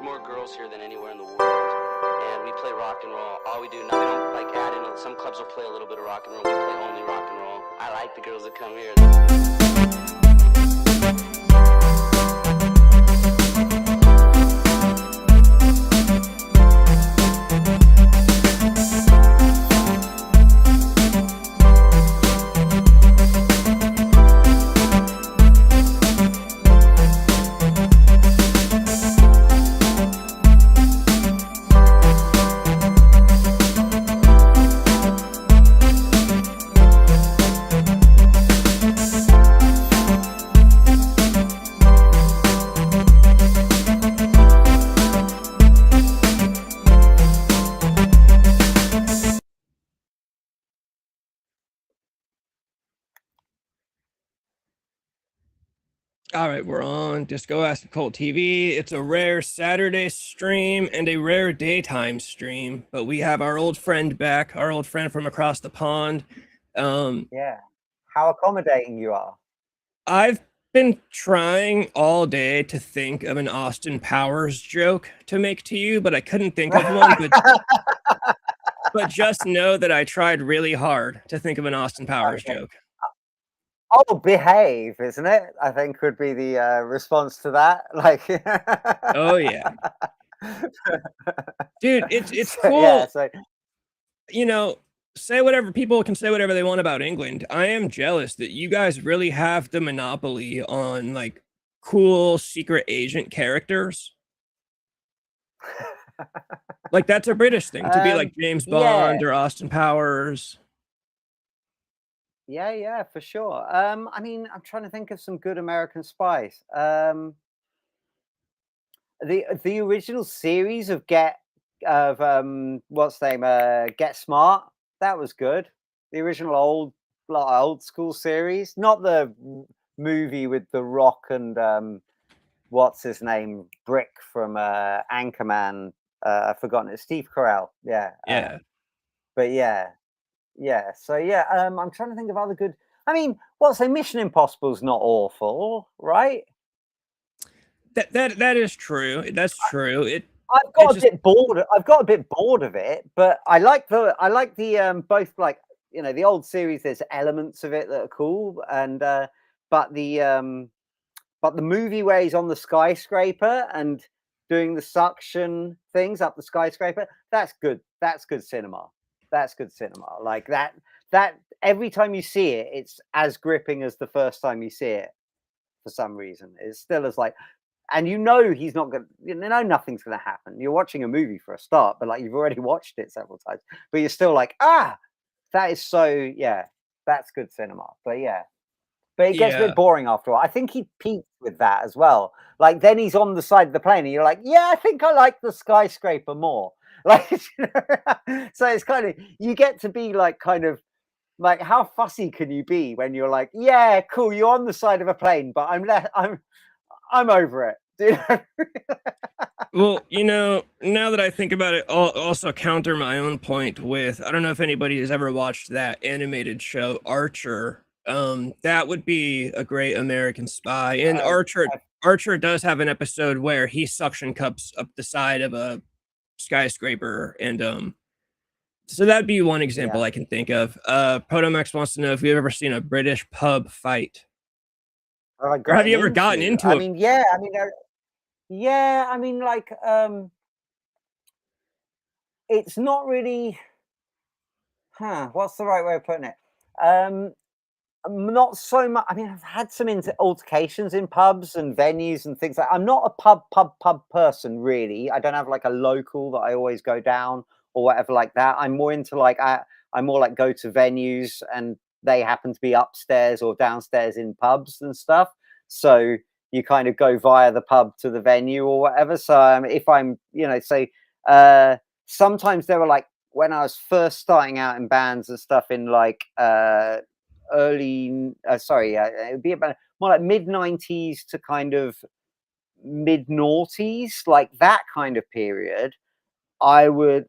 more girls here than anywhere in the world, and we play rock and roll. All we do now, we don't like add in. Some clubs will play a little bit of rock and roll. We play only rock and roll. I like the girls that come here. All right, we're on Disco Acid Cult TV. It's a rare Saturday stream and a rare daytime stream, but we have our old friend back, our old friend from across the pond. Yeah. How accommodating you are. I've been trying all day to think of an Austin Powers joke to make to you, but I couldn't think of one. But just know that I tried really hard to think of an Austin Powers joke. Oh, behave, isn't it? I think would be the response to that. Like, oh yeah, dude, it's cool. Yeah, so you know, say whatever people can say whatever they want about England. I am jealous that you guys really have the monopoly on like cool secret agent characters. Like that's a British thing to be like James Bond or Austin Powers. Yeah, for sure. I mean, I'm trying to think of some good American spies. The original series of Get Smart, that was good. The original old school series, not the movie with The Rock and what's his name, Brick from Anchorman. I've forgotten it. Steve Carell. Yeah. But yeah. So yeah, I'm trying to think of other good. I mean, Mission Impossible's not awful, right? That is true. That's true. I've got a bit bored. I've got a bit bored of it, but I like the both, like, you know, the old series. There's elements of it that are cool, and but the movie where he's on the skyscraper and doing the suction things up the skyscraper, that's good. That's good cinema. That's good cinema. Like that every time you see it, it's as gripping as the first time you see it. For some reason, it's still as like, and you know he's not gonna, you know, nothing's gonna happen. You're watching a movie for a start, but like you've already watched it several times, but you're still like, that is so, yeah, that's good cinema. But yeah, but it gets a bit boring after a while. I think he peaked with that as well. Like then he's on the side of the plane, and you're like, yeah, I think I like the skyscraper more. Like, so it's kind of, you get to be like, kind of like, how fussy can you be when you're like, yeah, cool, you're on the side of a plane, but I'm over it, dude. Well, you know, now that I think about it, I'll also counter my own point with, I don't know if anybody has ever watched that animated show Archer. That would be a great American spy. And Archer does have an episode where he suction cups up the side of a skyscraper, and so that'd be one example I can think of. Potomax wants to know if you've ever seen a British pub fight, or have you ever gotten into it? I mean, yeah, I mean, like, it's not really, what's the right way of putting it? Not so much. I mean, I've had some altercations in pubs and venues and things like. I'm not a pub person, really. I don't have like a local that I always go down or whatever like that. I'm more into like, I'm more like go to venues and they happen to be upstairs or downstairs in pubs and stuff. So you kind of go via the pub to the venue or whatever. So if I'm, you know, say sometimes there were like, when I was first starting out in bands and stuff in like it would be about more like mid-90s to kind of mid-noughties, like that kind of period. I would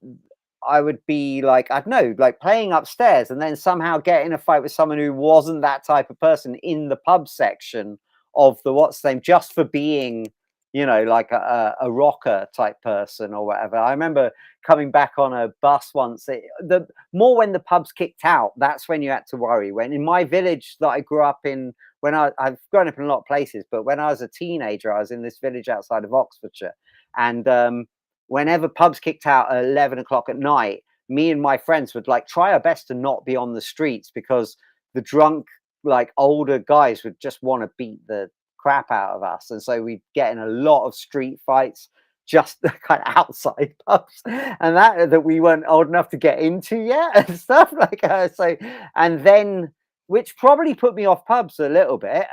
be like, I don't know, like playing upstairs and then somehow get in a fight with someone who wasn't that type of person in the pub section of the what's name, just for being you know, like a rocker type person or whatever. I remember coming back on a bus once. The more when the pubs kicked out, that's when you had to worry. When in my village that I grew up in, I've grown up in a lot of places, but when I was a teenager, I was in this village outside of Oxfordshire, and whenever pubs kicked out at 11 o'clock at night, me and my friends would like try our best to not be on the streets, because the drunk, like older guys would just want to beat the crap out of us, and so we'd get in a lot of street fights just kind of outside pubs, and that we weren't old enough to get into yet and stuff like so. And then, which probably put me off pubs a little bit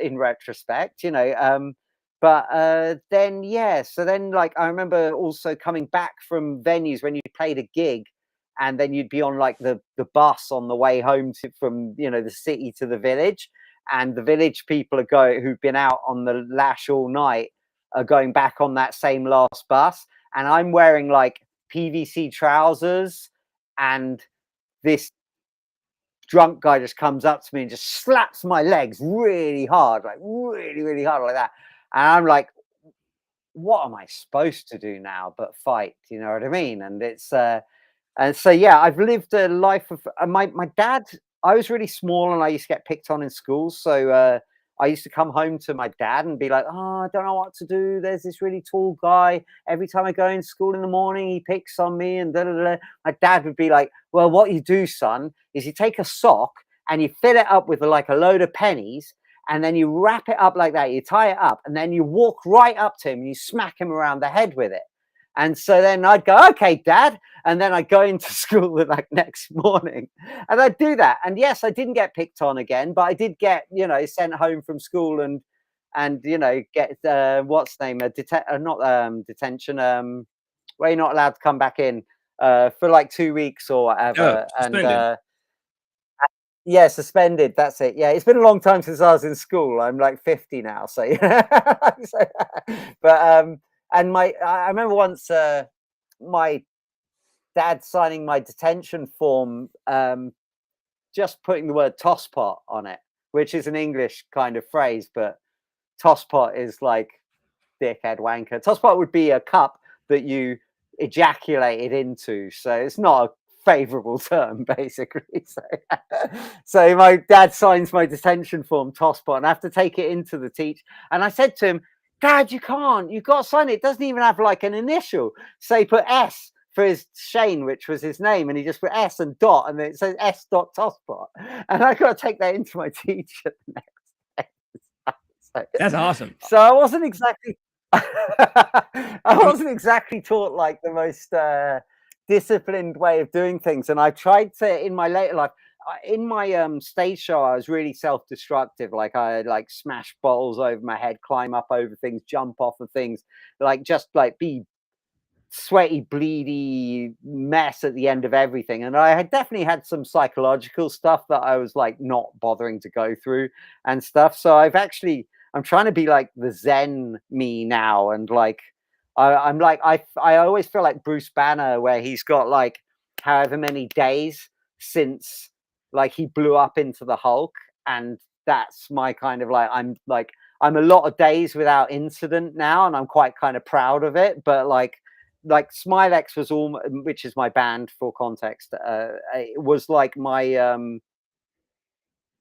in retrospect, you know. But then yeah, so then like I remember also coming back from venues when you played a gig, and then you'd be on like the bus on the way home from, you know, the city to the village, and the village people who've been out on the lash all night are going back on that same last bus, and I'm wearing like PVC trousers, and this drunk guy just comes up to me and just slaps my legs really hard, like really, really hard like that. And I'm like, what am I supposed to do now but fight? You know what I mean? And it's and so yeah, I've lived a life of my dad. I was really small and I used to get picked on in school, so I used to come home to my dad and be like, "Oh, I don't know what to do. There's this really tall guy. Every time I go in school in the morning, he picks on me." And da, da, da. My dad would be like, "Well, what you do, son, is you take a sock and you fill it up with like a load of pennies, and then you wrap it up like that. You tie it up, and then you walk right up to him and you smack him around the head with it." And so then I'd go, "Okay, Dad." And then I'd go into school the like next morning and I'd do that. And yes, I didn't get picked on again, but I did get, you know, sent home from school and you know, get what's the name? Not detention, where you're not allowed to come back in for like 2 weeks or whatever. Suspended. And yeah, suspended. That's it. Yeah, it's been a long time since I was in school. I'm like 50 now, so yeah. But and I remember once my dad signing my detention form, just putting the word tosspot on it, which is an English kind of phrase, but tosspot is like dickhead wanker. Tosspot would be a cup that you ejaculated into, so it's not a favorable term basically. So my dad signs my detention form, tosspot, and I have to take it into the teach. And I said to him, "Dad, you can't, you've got to sign it. It doesn't even have like an initial." So he put S for his Shane, which was his name, and he just put S and dot, and it says S dot tosspot. And I got to take that into my teacher the next day. So, that's awesome. So I wasn't exactly I wasn't exactly taught like the most disciplined way of doing things. And I tried to, in my later life, in my stage show, I was really self-destructive. Like I like smash bottles over my head, climb up over things, jump off of things, like just like be sweaty, bleedy mess at the end of everything. And I had definitely had some psychological stuff that I was like not bothering to go through and stuff. So I'm trying to be like the Zen me now. And like, I'm like, I always feel like Bruce Banner, where he's got like however many days since like he blew up into the Hulk. And that's my kind of like, I'm a lot of days without incident now. And I'm quite kind of proud of it. But like Smilex was all, which is my band for context. It was like my,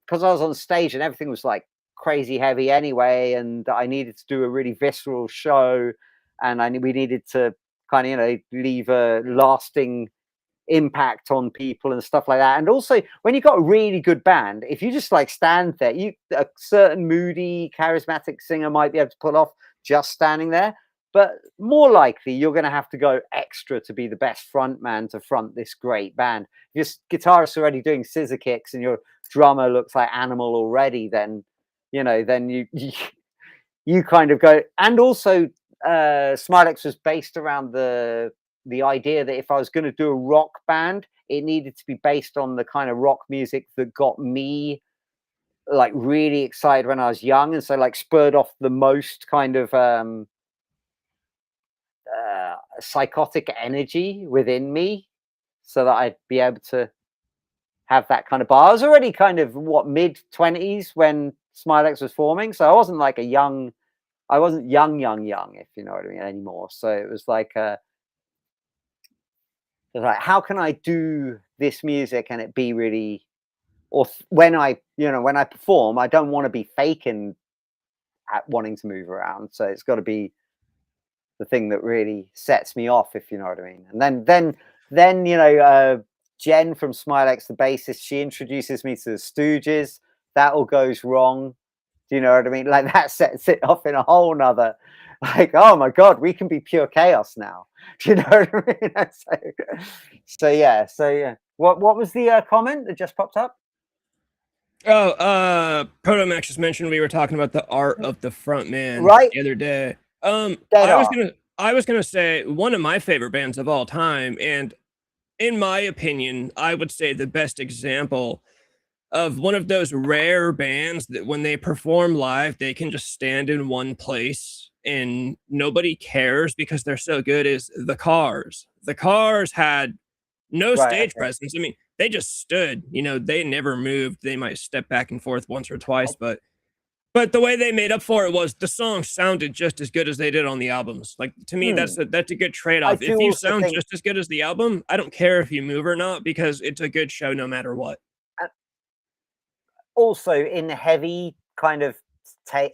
because I was on stage and everything was like crazy heavy anyway, and I needed to do a really visceral show, and we needed to kind of, you know, leave a lasting impact on people and stuff like that. And also, when you got a really good band, if you just like stand there, a certain moody, charismatic singer might be able to pull off just standing there. But more likely, you're going to have to go extra to be the best front man to front this great band. If your guitarist's already doing scissor kicks and your drummer looks like Animal already, then, you know, then you kind of go. And also, Smilex was based around the idea that if I was going to do a rock band, it needed to be based on the kind of rock music that got me like really excited when I was young, and so like spurred off the most kind of psychotic energy within me, so that I'd be able to have that kind of bar. I was already kind of mid-20s when Smilex was forming, so I wasn't like a young I wasn't young, if you know what I mean, anymore. So it was like how can I do this music and it be really, or when I perform, I don't want to be faking at wanting to move around. So it's got to be the thing that really sets me off, if you know what I mean. And then Jen from Smilex, the bassist, she introduces me to the Stooges. That all goes wrong. Do you know what I mean? Like that sets it off in a whole nother, like, oh my God, we can be pure chaos now. Do you know what I mean? So yeah. What was the comment that just popped up? Oh, Protomax just mentioned we were talking about the art of the front man Right. the other day. Dead art. I was gonna say one of my favorite bands of all time, and in my opinion, I would say the best example of one of those rare bands that when they perform live, they can just stand in one place and nobody cares because they're so good is the Cars. The Cars had no Right. stage Okay. presence. I mean, they just stood, they never moved. They might step back and forth once or twice, but the way they made up for it was the songs sounded just as good as they did on the albums. Like to me, that's a good I trade-off. do If you also sound think just as good as the album, I don't care if you move or not because it's a good show no matter what. also in the heavy kind of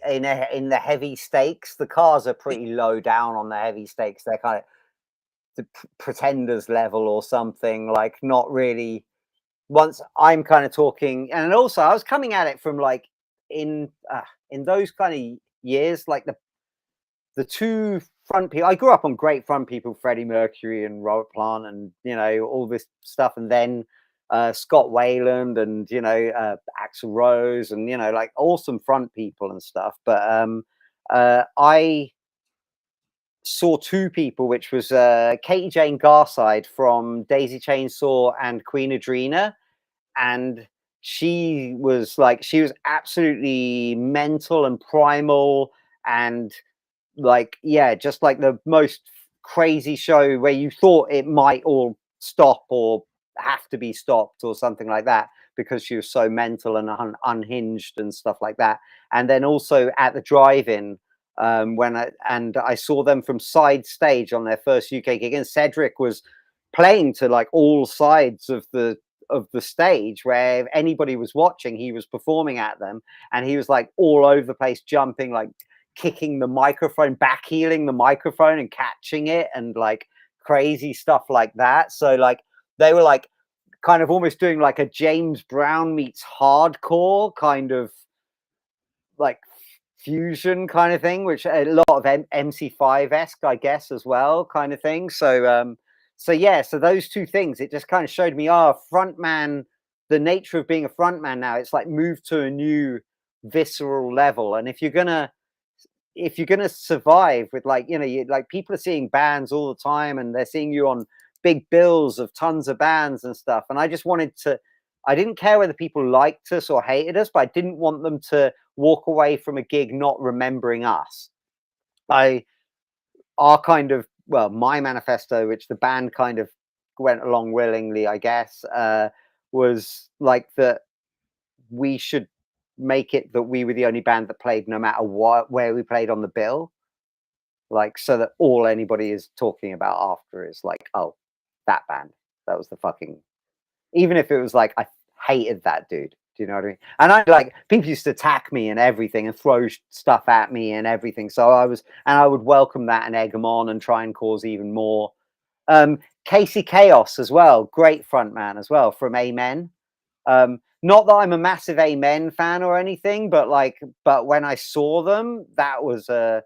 in the heavy stakes, the Cars are pretty low down on the heavy stakes. They're kind of the Pretenders level or something, like not really. Once I'm kind of talking, and also I was coming at it from like in those kind of years, like the two front people. I grew up on great front people, Freddie Mercury and Robert Plant, and all this stuff, and then Scott Weiland and Axl Rose, and like awesome front people and stuff. But I saw two people, which was Katie Jane Garside from Daisy Chainsaw and Queen Adrena, and she was absolutely mental and primal, and like, yeah, just like the most crazy show where you thought it might all stop or have to be stopped or something like that because she was so mental and unhinged and stuff like that. And then also at the drive-in, when I saw them from side stage on their first UK gig, and Cedric was playing to like all sides of the stage, where if anybody was watching, he was performing at them, and he was like all over the place, jumping, like kicking the microphone, back heeling the microphone and catching it, and like crazy stuff like that. So like they were like kind of almost doing like a James Brown meets hardcore kind of like fusion kind of thing, which a lot of MC5-esque, I guess, as well, kind of thing. So yeah, so those two things, it just kind of showed me, frontman, the nature of being a frontman now, it's like moved to a new visceral level. And if you're gonna survive with like, like people are seeing bands all the time and they're seeing you on big bills of tons of bands and stuff. And I just I didn't care whether people liked us or hated us, but I didn't want them to walk away from a gig not remembering us. Our kind of, well, my manifesto, which the band kind of went along willingly, I guess, was like that we should make it that we were the only band that played no matter what, where we played on the bill, like, so that all anybody is talking about after is like, oh, that band, that was the fucking, even if it was like I hated that dude, do you know what I mean? And I like, people used to attack me and everything and throw stuff at me and everything, so I would welcome that and egg them on and try and cause even more. Casey Chaos as well, great front man as well, from Amen. Not that I'm a massive Amen fan or anything, but when I saw them, that was a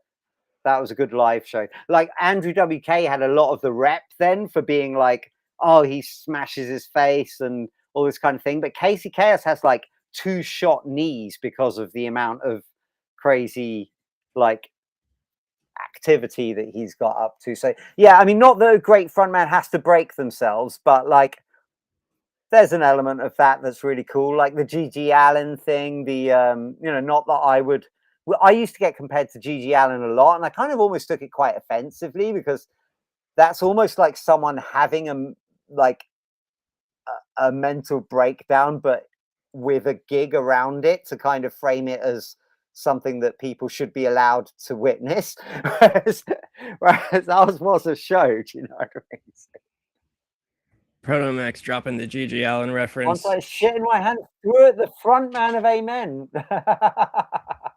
good live show. Like Andrew WK had a lot of the rep then for being like, oh, he smashes his face and all this kind of thing. But Casey Chaos has like 2 shot knees because of the amount of crazy like activity that he's got up to. So yeah, I mean, not that a great frontman has to break themselves, but like there's an element of that that's really cool, like the Gigi Allen thing. Not that I used to get compared to Gigi Allen a lot, and I kind of almost took it quite offensively because that's almost like someone having a mental breakdown, but with a gig around it to kind of frame it as something that people should be allowed to witness, whereas ours was a show. Do you know what I mean? Protomax dropping the Gigi Allen reference. Once I shit in my hand, threw at the front man of Amen.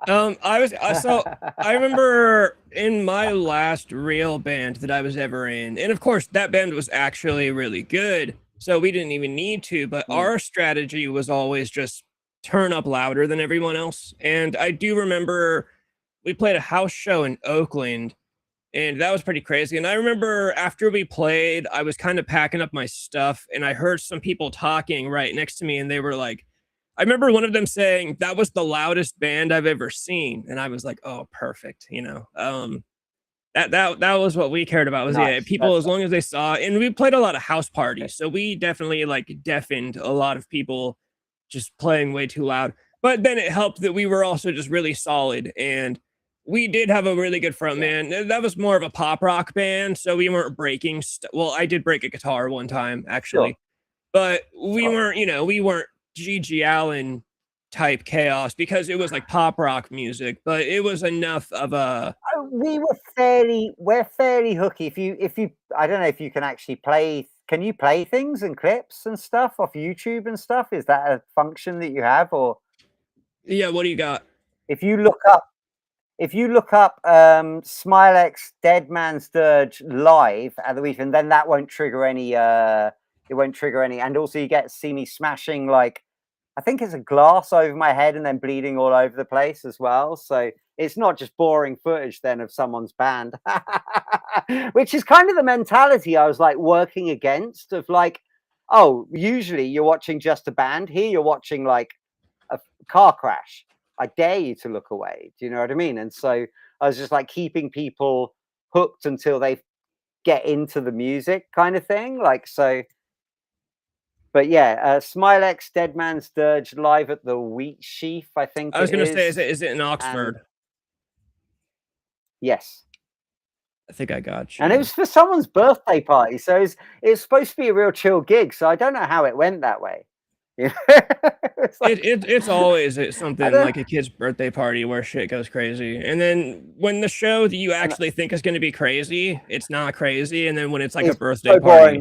I remember in my last real band that I was ever in, and of course that band was actually really good, so we didn't even need to, but our strategy was always just turn up louder than everyone else. And I do remember we played a house show in Oakland, and that was pretty crazy. And I remember after we played, I was kind of packing up my stuff, and I heard some people talking right next to me, and they were like, I remember one of them saying that was the loudest band I've ever seen, and I was like, "Oh, perfect," you know. That was what we cared about, was Nice. people, as long as they saw. And we played a lot of house parties, so we definitely like deafened a lot of people just playing way too loud. But then it helped that we were also just really solid, and we did have a really good front man. That was more of a pop rock band, so we weren't breaking well, I did break a guitar one time, actually. Sure. But we weren't, you know, we weren't Gigi Allen type chaos, because it was like pop rock music, but it was enough of a We're fairly hooky. If you I don't know if you can actually play. Can you play things and clips and stuff off YouTube and stuff? Is that a function that you have? Or yeah, what do you got? if you look up Smilex Dead Man's Dirge live at the weekend, then that won't trigger any it won't trigger any. And also you get to see me smashing, like, I think it's a glass over my head and then bleeding all over the place as well. So it's not just boring footage then of someone's band, which is kind of the mentality I was like working against, of like, oh, usually you're watching just a band. Here you're watching like a car crash. I dare you to look away. Do you know what I mean? And so I was just like keeping people hooked until they get into the music, kind of thing. Like, so. But yeah, Smilex Dead Man's Dirge live at the Wheat Sheaf, I think. I was going to say, is it in Oxford? Yes. I think I got you. And it was for someone's birthday party, so it's supposed to be a real chill gig. So I don't know how it went that way. You know? It's always something like a kid's birthday party where shit goes crazy, and then when the show that you actually think is going to be crazy, it's not crazy, and then when it's like a birthday party,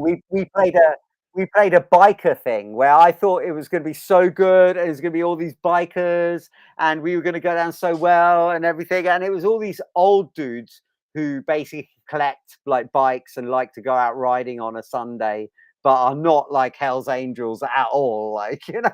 we played a biker thing where I thought it was going to be so good. It was going to be all these bikers, and we were going to go down so well and everything. And it was all these old dudes who basically collect like bikes and like to go out riding on a Sunday, but are not like Hell's Angels at all. Like, you know,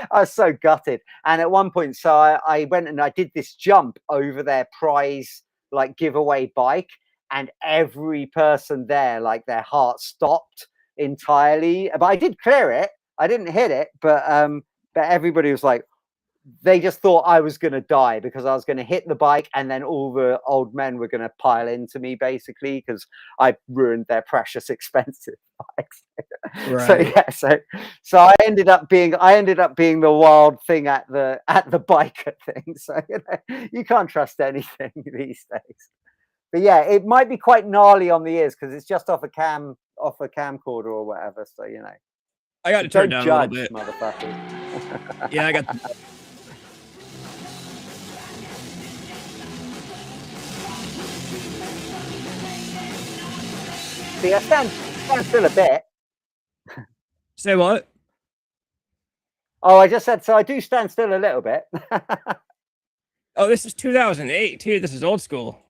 I was so gutted. And at one point, so I went and I did this jump over their prize, like giveaway bike, and every person there, like their heart stopped entirely. But I did clear it. I didn't hit it, but everybody was like, they just thought I was going to die because I was going to hit the bike, and then all the old men were going to pile into me, basically, because I ruined their precious, expensive bikes. Right. So yeah, so I ended up being the wild thing at the biker thing. So you know, you can't trust anything these days. But yeah, it might be quite gnarly on the ears because it's just off a camcorder or whatever. So you know, I got to turn down a little bit, motherfuckers. Yeah, I got. See, I stand still a bit. Say what? Oh, I just said, so I do stand still a little bit. Oh, this is 2008, too. This is old school.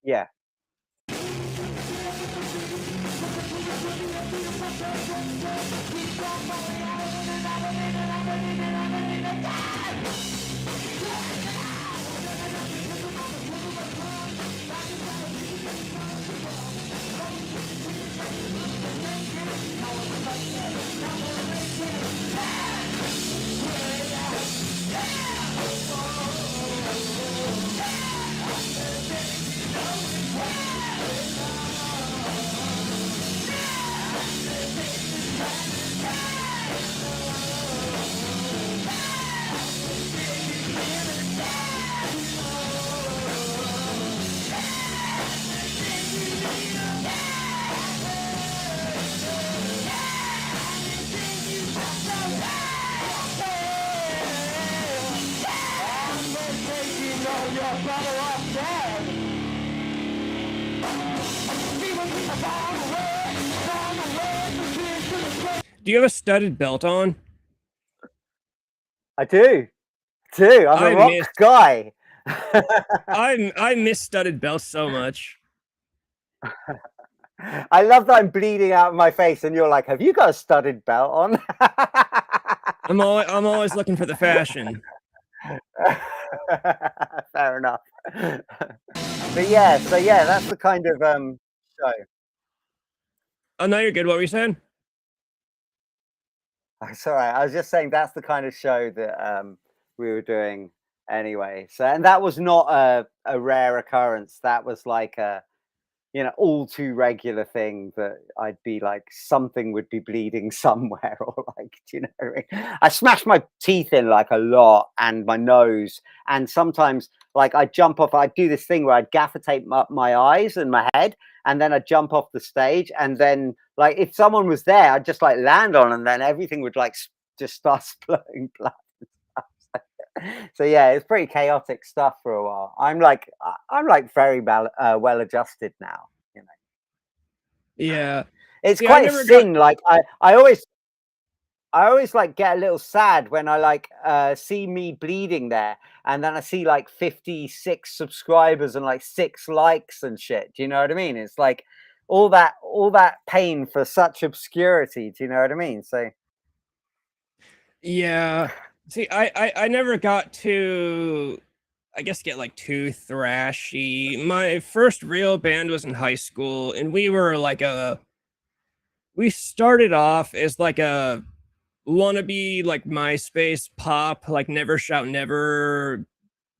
Yeah. Do you have a studded belt on? I do. I'm a rock guy. I miss studded belts so much. I love that I'm bleeding out of my face, and you're like, "Have you got a studded belt on?" I'm always looking for the fashion. Fair enough. But yeah, so yeah, that's the kind of show. Oh no, you're good. What were you saying? It's all right. I was just saying that's the kind of show that we were doing anyway. So, and that was not a rare occurrence. That was like a, all too regular thing that I'd be like, something would be bleeding somewhere, or like, do you know what I mean? I smash my teeth in like a lot, and my nose, and sometimes like I jump off. I do this thing where I'd gaffer tape up my eyes and my head, and then I'd jump off the stage, and then like if someone was there, I'd just like land on, and then everything would like just start splurting blood. So yeah, it's pretty chaotic stuff for a while. I'm like very well adjusted now. Yeah. It's See, I quite a never got. sin. Like I always like get a little sad when I like see me bleeding there, and then I see like 56 subscribers and like 6 likes and shit. Do you know what I mean? It's like all that pain for such obscurity. Do you know what I mean? So Yeah. See, I never got to, I guess, get like too thrashy. My first real band was in high school, and we were like we started off as like a wannabe like MySpace pop, like Never Shout Never,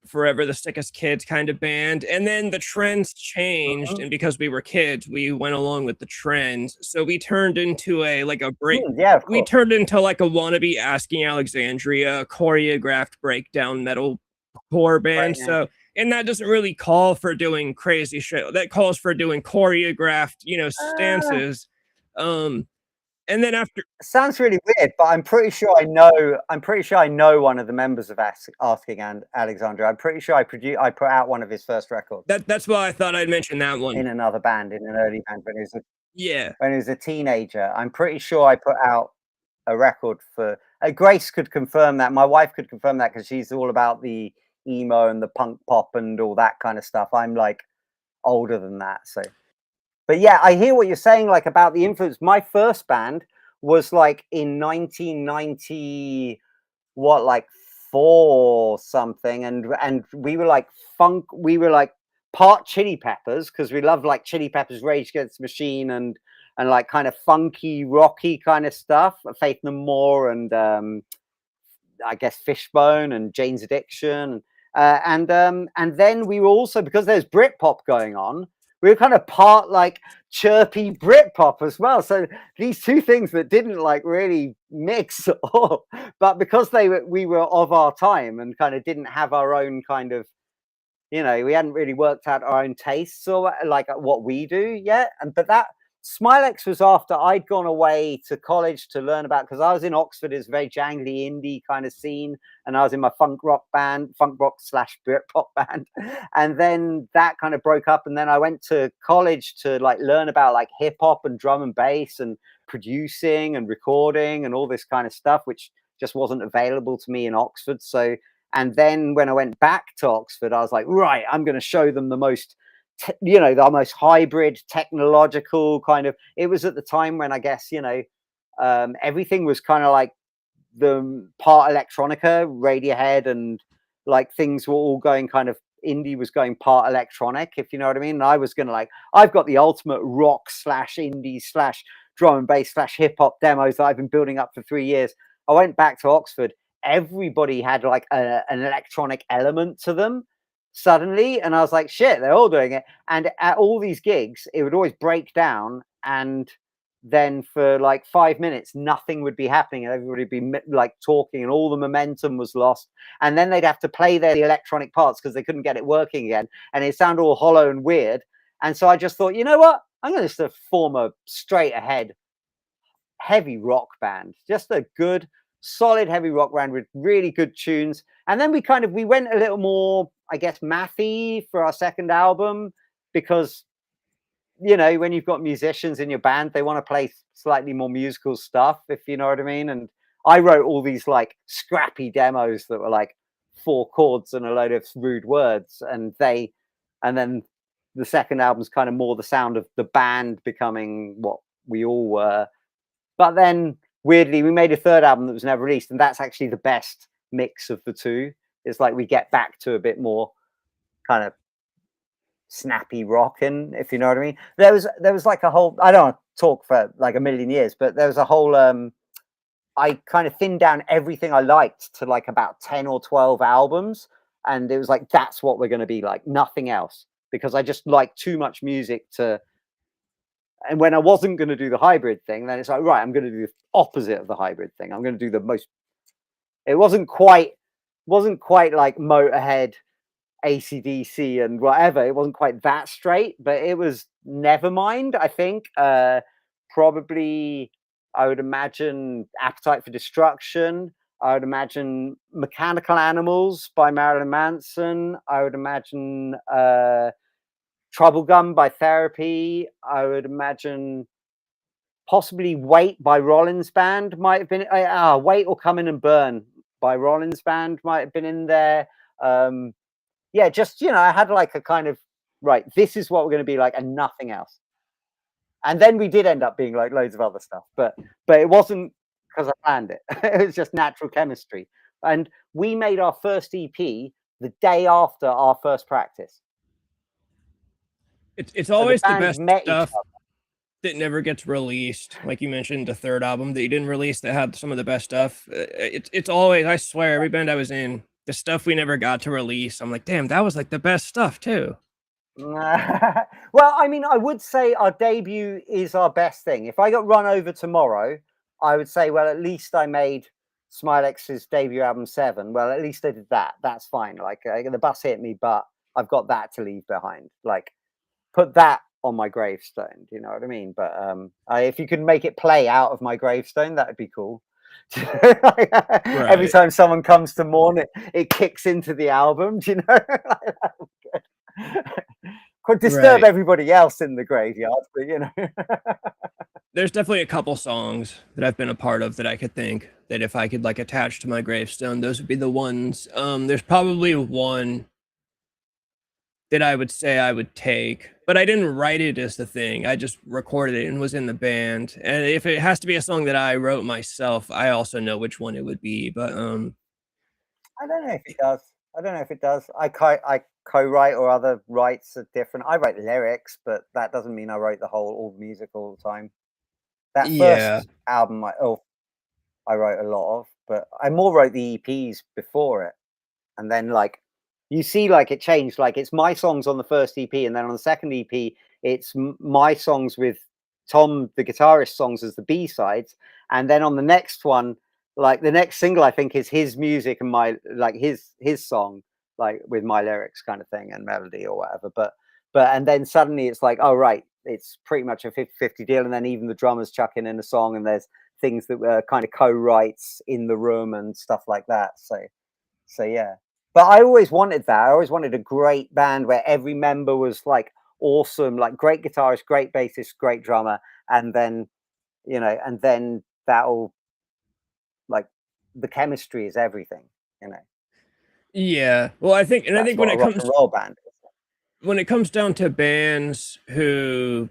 Forever the Sickest Kids kind of band. And then the trends changed, and because we were kids, we went along with the trends. So we turned into a like a break. yeah, of We course. turned into like a wannabe Asking Alexandria choreographed breakdown metal core band. Right, yeah. So, and that doesn't really call for doing crazy shit. That calls for doing choreographed, stances. And then after, Sounds really weird, but I'm pretty sure I know. I'm pretty sure I know one of the members of Asking and Alexandra. I'm pretty sure I put out one of his first records that's why I thought I'd mention that one. in another band, in an early band Yeah. when he was a teenager. I'm pretty sure I put out a record for. Grace could confirm that. My wife could confirm that because she's all about the emo and the punk pop and all that kind of stuff. I'm like older than that, so. But yeah, I hear what you're saying, like about the influence. My first band was like in 1990, what, like 4 or something, and we were like funk. We were like part Chili Peppers because we love like Chili Peppers, Rage Against the Machine, and like kind of funky, rocky kind of stuff. Faith No More, and I guess Fishbone and Jane's Addiction, and then we were also, because there's Britpop going on, we were kind of part like chirpy Britpop as well. So these two things that didn't like really mix at all, but because we were of our time and kind of didn't have our own kind of, we hadn't really worked out our own tastes or like what we do yet. But that Smilex was after I'd gone away to college to learn about, because I was in Oxford, it's a very jangly indie kind of scene, and I was in my funk rock / Britpop band, and then that kind of broke up, and then I went to college to like learn about like hip hop and drum and bass and producing and recording and all this kind of stuff, which just wasn't available to me in Oxford. So, and then when I went back to Oxford, I was like, right, I'm going to show them the most the most hybrid technological kind of. It was at the time when I guess everything was kind of like the part electronica, Radiohead, and like things were all going kind of, indie was going part electronic, if you know what I mean. And I was gonna like, I've got the ultimate rock / indie / drum and bass / hip hop demos that I've been building up for 3 years. I went back to Oxford, everybody had like an electronic element to them suddenly, and I was like, shit, they're all doing it. And at all these gigs it would always break down, and then for like 5 minutes nothing would be happening, and everybody would be like talking, and all the momentum was lost, and then they'd have to play the electronic parts because they couldn't get it working again, and it sounded all hollow and weird. And so I just thought, you know what, I'm going to form a straight ahead heavy rock band, just a good solid heavy rock band with really good tunes. And then we went a little more, I guess, mathy for our second album, because you know, when you've got musicians in your band, they want to play slightly more musical stuff, if you know what I mean. And I wrote all these like scrappy demos that were like 4 chords and a load of rude words, and then the second album's kind of more the sound of the band becoming what we all were. But then weirdly, we made a third album that was never released, and that's actually the best mix of the two. It's like we get back to a bit more kind of snappy rocking, if you know what I mean. There was like a whole, I don't want to talk for like a million years, but there was a whole I kind of thinned down everything I liked to like about 10 or 12 albums, and it was like that's what we're going to be like, nothing else, because I just like too much music to. And when I wasn't going to do the hybrid thing, then it's like, right, I'm going to do the opposite of the hybrid thing. I'm going to do the most. It wasn't quite like Motorhead, AC/DC and whatever. It wasn't quite that straight, but it was Nevermind, I think. Probably, I would imagine Appetite for Destruction. I would imagine Mechanical Animals by Marilyn Manson. I would imagine Trouble Gun by Therapy. I would imagine possibly Wait by Rollins Band might have been. Wait or Come In and Burn by Rollins Band might have been in there. Yeah, just, you know, I had like a kind of, right, this is what we're going to be like and nothing else. And then we did end up being like loads of other stuff, but it wasn't because I planned it. It was just natural chemistry. And we made our first EP the day after our first practice. It's always so the best stuff that never gets released. Like you mentioned, the third album that you didn't release that had some of the best stuff. It's always, I swear, every band I was in, the stuff we never got to release, I'm like, damn, that was like the best stuff too. Well, I mean, I would say our debut is our best thing. If I got run over tomorrow, I would say, well, at least I made Smilex's debut album 7. Well, at least I did that. That's fine. Like the bus hit me, but I've got that to leave behind. Like, put that on my gravestone. Do you know what I mean? But if you could make it play out of my gravestone, that would be cool. Every time someone comes to mourn it kicks into the album. Do you know? Could disturb everybody else in the graveyard, but you know. There's definitely a couple songs that I've been a part of that I could think that if I could like attach to my gravestone, those would be the ones. There's probably one that I would say I would take, but I didn't write it as the thing. I just recorded it and was in the band. And if it has to be a song that I wrote myself, I also know which one it would be. But I don't know if it does. I co-write, or other writes are different. I write lyrics, but that doesn't mean I write all the music all the time. That first album, I wrote a lot of, but I more wrote the EPs before it, and then like you see, like it changed. Like it's my songs on the first EP, and then on the second EP, it's my songs with Tom, the guitarist, songs as the B-sides, and then on the next one, like the next single, I think is his music and my like his song, like with my lyrics kind of thing and melody or whatever. But and then suddenly it's like, oh right, it's pretty much a 50-50 deal, and then even the drummers chucking in a song, and there's things that were kind of co-writes in the room and stuff like that. So yeah. But I always wanted that. I always wanted a great band where every member was like awesome, like great guitarist, great bassist, great drummer, and then, you know, and then that'll like the chemistry is everything, you know. Yeah. Well, I think when it comes rock and roll band, when it comes down to bands who,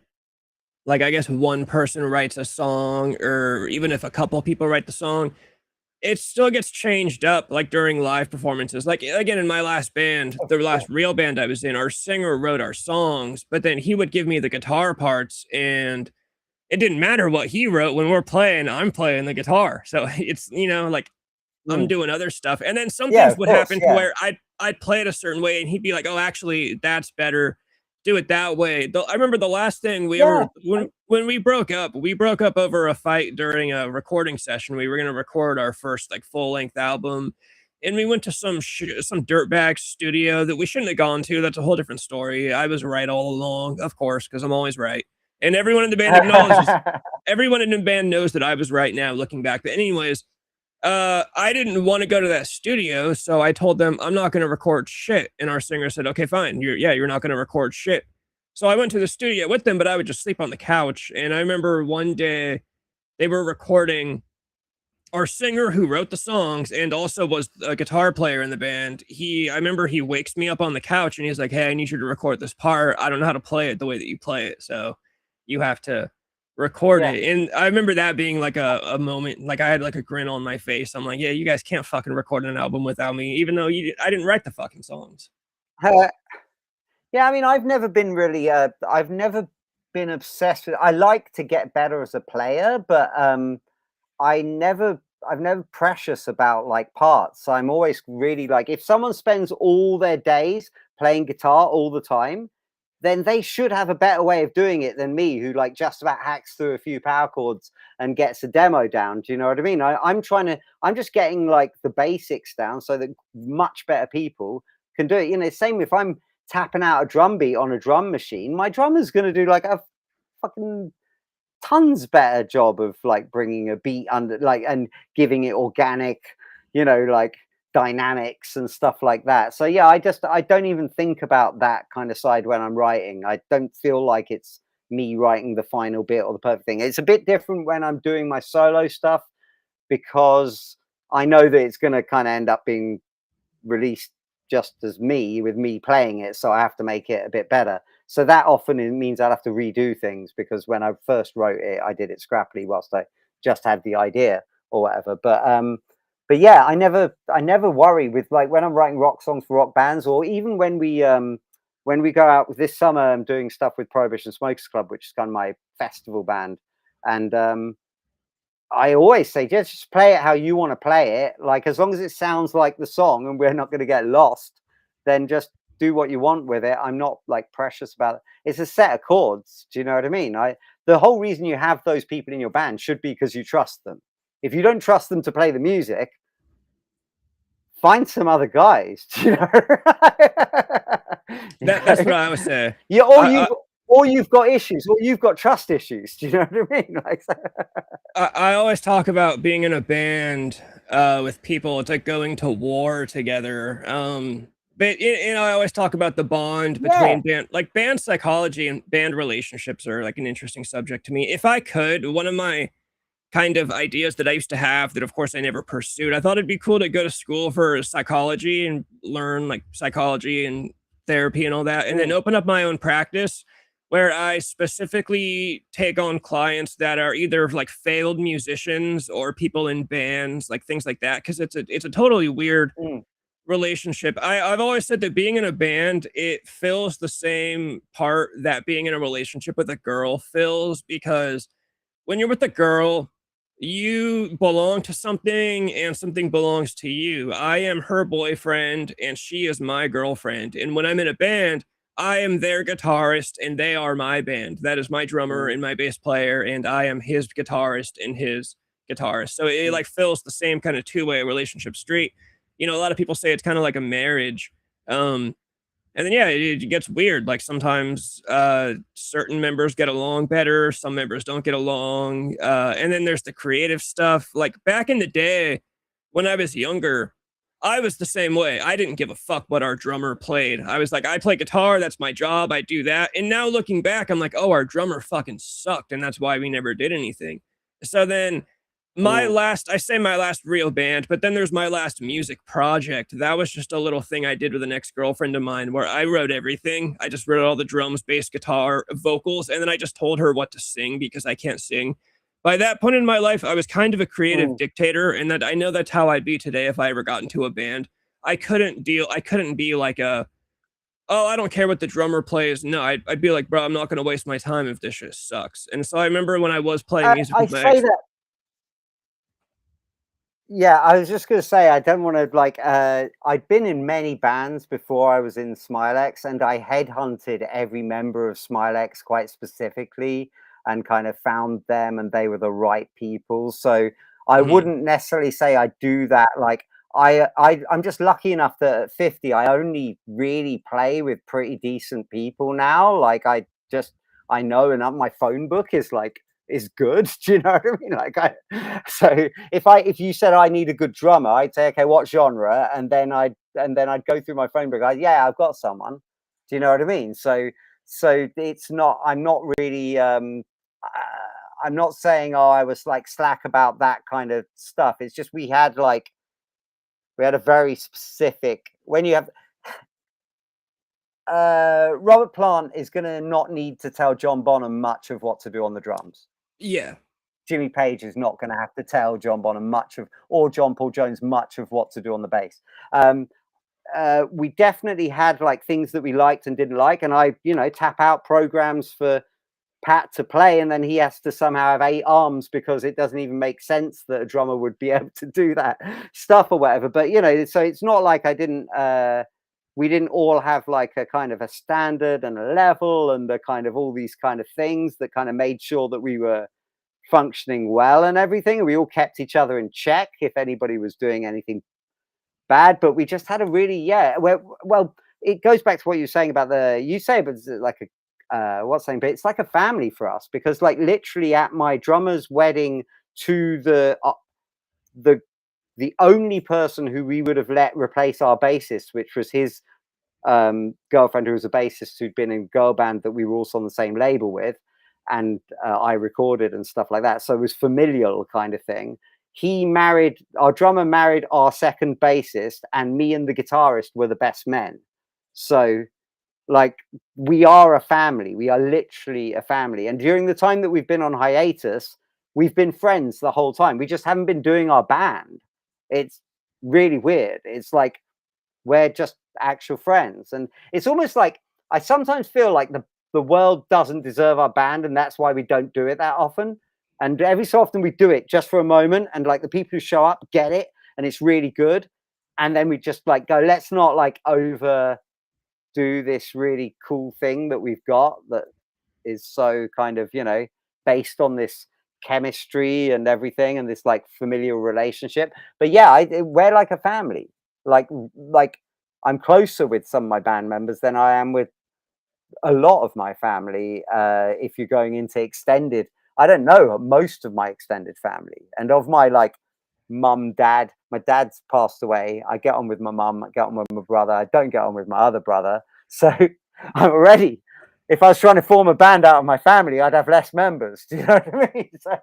like, I guess one person writes a song, or even if a couple people write the song, it still gets changed up, like during live performances. Like again, in my last band, the last real band I was in, our singer wrote our songs, but then he would give me the guitar parts, and it didn't matter what he wrote. When we're playing, I'm playing the guitar. So it's, you know, like I'm doing other stuff. And then some things would happen to where I'd play it a certain way, and he'd be like, oh, actually, that's better. Do it that way. I remember the last thing we ever, when we broke up over a fight during a recording session. We were going to record our first like full length album, and we went to some dirtbag studio that we shouldn't have gone to. That's a whole different story. I was right all along, of course, because I'm always right. And everyone in the band acknowledges, everyone in the band knows that I was right now looking back. But anyways, I didn't want to go to that studio, so I told them I'm not going to record shit. And our singer said, okay, fine. You're not going to record shit. So I went to the studio with them, but I would just sleep on the couch. And I remember one day they were recording our singer who wrote the songs and also was a guitar player in the band. I remember he wakes me up on the couch and he's like, "Hey, I need you to record this part. I don't know how to play it the way that you play it. So you have to record Yeah. it." And I remember that being like a moment, like I had like a grin on my face. I'm like, "Yeah, you guys can't fucking record an album without me, even though I didn't write the fucking songs." Yeah, I mean, I've never been really, I've never been obsessed with. I like to get better as a player, but I never, I've never precious about like parts. I'm always really like, if someone spends all their days playing guitar all the time, then they should have a better way of doing it than me, who like just about hacks through a few power chords and gets a demo down. Do you know what I mean? I'm just getting like the basics down so that much better people can do it. You know, same if I'm tapping out a drum beat on a drum machine, my drummer's going to do like a fucking tons better job of like bringing a beat under, like, and giving it organic, you know, like dynamics and stuff like that. So yeah, I don't even think about that kind of side when I'm writing. I don't feel like it's me writing the final bit or the perfect thing. It's a bit different when I'm doing my solo stuff, because I know that it's going to kind of end up being released just as me, with me playing it, so I have to make it a bit better. So that often means I'll have to redo things, because when I first wrote it, I did it scrappily whilst I just had the idea or whatever. But yeah, I never worry with, like, when I'm writing rock songs for rock bands, or even when we go out this summer, I'm doing stuff with Prohibition Smokers Club, which is kind of my festival band. And I always say, just play it how you want to play it. Like, as long as it sounds like the song and we're not going to get lost, then just do what you want with it. I'm not like precious about it. It's a set of chords. Do you know what I mean? The whole reason you have those people in your band should be because you trust them. If you don't trust them to play the music, find some other guys. Do you know? That's what I would say. Yeah, or you've got issues, or you've got trust issues. Do you know what I mean? Like, I always talk about being in a band with people. It's like going to war together. But you know, I always talk about the bond between band psychology and band relationships are like an interesting subject to me. If I could, one of my kind of ideas that I used to have that, of course, I never pursued. I thought it'd be cool to go to school for psychology and learn like psychology and therapy and all that, and then open up my own practice where I specifically take on clients that are either like failed musicians or people in bands, like things like that, because it's a totally weird relationship. I've always said that being in a band, it fills the same part that being in a relationship with a girl fills, because when you're with a girl, you belong to something and something belongs to you. I am her boyfriend and she is my girlfriend. And when I'm in a band, I am their guitarist and they are my band. That is my drummer and my bass player, and I am his guitarist and his guitarist. So it like fills the same kind of two-way relationship street. You know, a lot of people say it's kind of like a marriage. And then, yeah, it gets weird. Like sometimes certain members get along better, some members don't get along. And then there's the creative stuff. Like back in the day when I was younger, I was the same way. I didn't give a fuck what our drummer played. I was like, I play guitar. That's my job. I do that. And now looking back, I'm like, oh, our drummer fucking sucked. And that's why we never did anything. So then my last real band, but then there's my last music project. That was just a little thing I did with an ex-girlfriend of mine where I wrote everything. I just wrote all the drums, bass, guitar, vocals, and then I just told her what to sing because I can't sing. By that point in my life, I was kind of a creative dictator, and that I know that's how I'd be today if I ever got into a band. I couldn't be like oh, I don't care what the drummer plays. No, I'd be like, bro, I'm not going to waste my time if this shit sucks. And so I remember when I was playing music I with my say ex. that. Yeah, I was just going to say, I don't want to like, I'd been in many bands before I was in Smilex, and I headhunted every member of Smilex quite specifically and kind of found them, and they were the right people. So I wouldn't necessarily say I do that. Like I'm just lucky enough that at 50, I only really play with pretty decent people now. Like I know, and my phone book is good. Do you know what I mean? Like so if you said I need a good drummer, I'd say, okay, what genre? And then I'd go through my phone book. Yeah, I've got someone. Do you know what I mean? So so it's not. I'm not really. I'm not saying I was like slack about that kind of stuff. It's just we had a very specific. When you have Robert Plant is going to not need to tell John Bonham much of what to do on the drums. Yeah. Jimmy Page is not going to have to tell John Bonham or John Paul Jones much of what to do on the bass. We definitely had like things that we liked and didn't like, and I, tap out programs for Pat to play, and then he has to somehow have 8 arms because it doesn't even make sense that a drummer would be able to do that stuff or whatever. But so it's not like we didn't all have like a kind of a standard and a level and the kind of all these kind of things that kind of made sure that we were functioning well and everything. We all kept each other in check if anybody was doing anything bad, but we just had a really well, it goes back to what you're saying about but it's like but it's like a family for us, because like literally at my drummer's wedding to the only person who we would have let replace our bassist, which was his girlfriend, who was a bassist who'd been in a girl band that we were also on the same label with, and I recorded and stuff like that, so it was familial kind of thing. Our drummer married our second bassist, and me and the guitarist were the best men. So like we are a family. We are literally a family. And during the time that we've been on hiatus, we've been friends the whole time. We just haven't been doing our band. It's really weird. It's like we're just actual friends. And it's almost like I sometimes feel like the world doesn't deserve our band, and that's why we don't do it that often. And every so often we do it just for a moment, and like the people who show up get it, and it's really good. And then we just like go, let's not like overdo this really cool thing that we've got that is so kind of, based on this chemistry and everything and this like familial relationship. But yeah, we're like a family. Like I'm closer with some of my band members than I am with a lot of my family. If you're going into extended, I don't know, most of my extended family, and of my like mum, dad. My dad's passed away. I get on with my mum. I get on with my brother. I don't get on with my other brother. So I'm already, if I was trying to form a band out of my family, I'd have less members. Do you know what I mean? So,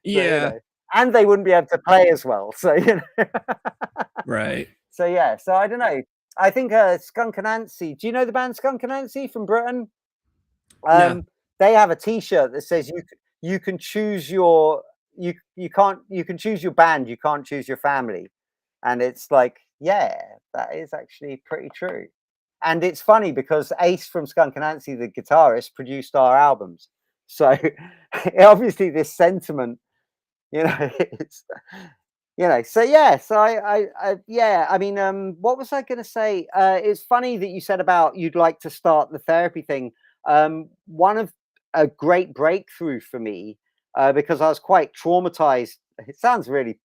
Yeah. and they wouldn't be able to play as well. So, Right. So yeah. So I don't know. I think Skunk Anansie. Do you know the band Skunk Anansie from Britain? No. They have a T-shirt that says you can choose your you can choose your band, you can't choose your family. And it's like, yeah, that is actually pretty true. And it's funny because Ace from Skunk Anansie, the guitarist, produced our albums. So obviously this sentiment, it's so yeah, so I mean, what was I going to say? It's funny that you said about you'd like to start the therapy thing. One of a great breakthrough for me, because I was quite traumatized. It sounds really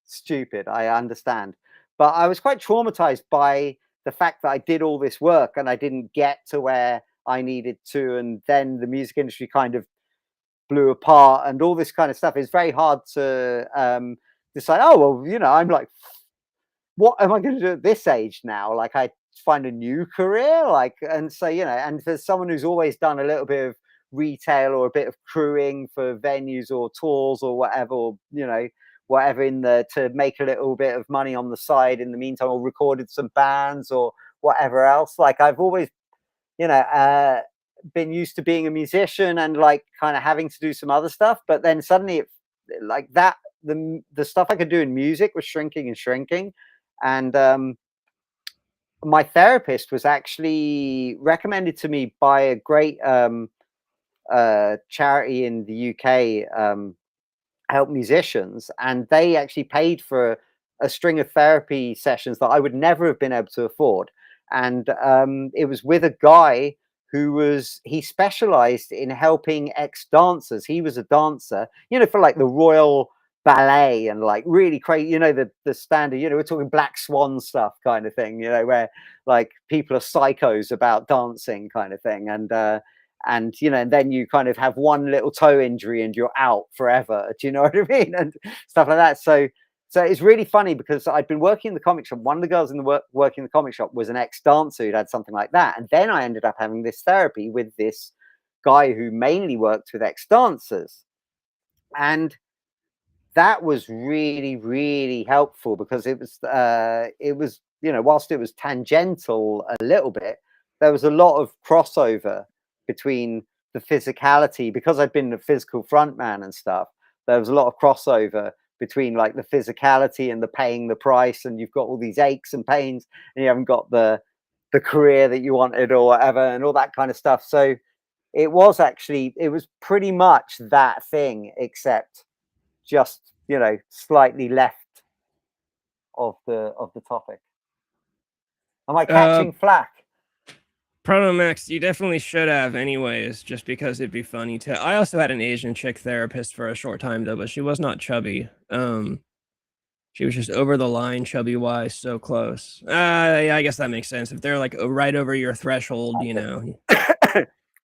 stupid, I understand, but I was quite traumatized by the fact that I did all this work and I didn't get to where I needed to, and then the music industry kind of blew apart and all this kind of stuff. It's very hard to decide, oh well, I'm like, what am I going to do at this age now? Like I find a new career, like, and so and for someone who's always done a little bit of retail or a bit of crewing for venues or tours or whatever, or whatever to make a little bit of money on the side in the meantime, or recorded some bands or whatever else. Like I've always been used to being a musician and like kind of having to do some other stuff, but then suddenly like that the stuff I could do in music was shrinking and shrinking. And my therapist was actually recommended to me by a great charity in the UK, help musicians, and they actually paid for a string of therapy sessions that I would never have been able to afford. And it was with a guy he specialized in helping ex-dancers. He was a dancer, for like the Royal Ballet and like really crazy, the standard, we're talking Black Swan stuff kind of thing, where like people are psychos about dancing kind of thing. And then you kind of have one little toe injury and you're out forever. Do you know what I mean? And stuff like that. So So it's really funny because I'd been working in the comic shop. One of the girls in the working in the comic shop was an ex-dancer who'd had something like that. And then I ended up having this therapy with this guy who mainly worked with ex-dancers. And that was really, really helpful because it was, you know, whilst it was tangential a little bit, there was a lot of crossover between the physicality, because I'd been a physical frontman and stuff. There was a lot of crossover between like the physicality and the paying the price, and you've got all these aches and pains, and you haven't got the career that you wanted or whatever, and all that kind of stuff. So it was pretty much that thing, except just, you know, slightly left of the topic. Am I catching flack? Protomax, you definitely should have anyways, just because it'd be funny to. I also had an Asian chick therapist for a short time though, but she was not chubby. She was just over the line, chubby wise, so close. Yeah, I guess that makes sense. If they're like right over your threshold, you know.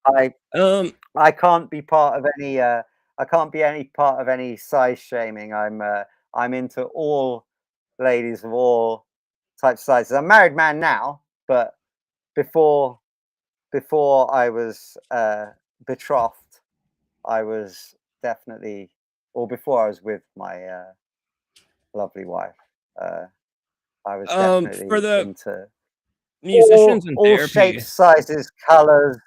I can't be part of any. I can't be any part of any size shaming. I'm into all ladies of all types of sizes. I'm a married man now, but before I was betrothed, I was definitely, or before I was with my lovely wife, I was definitely for the into musicians in all therapy, shapes, sizes, colors.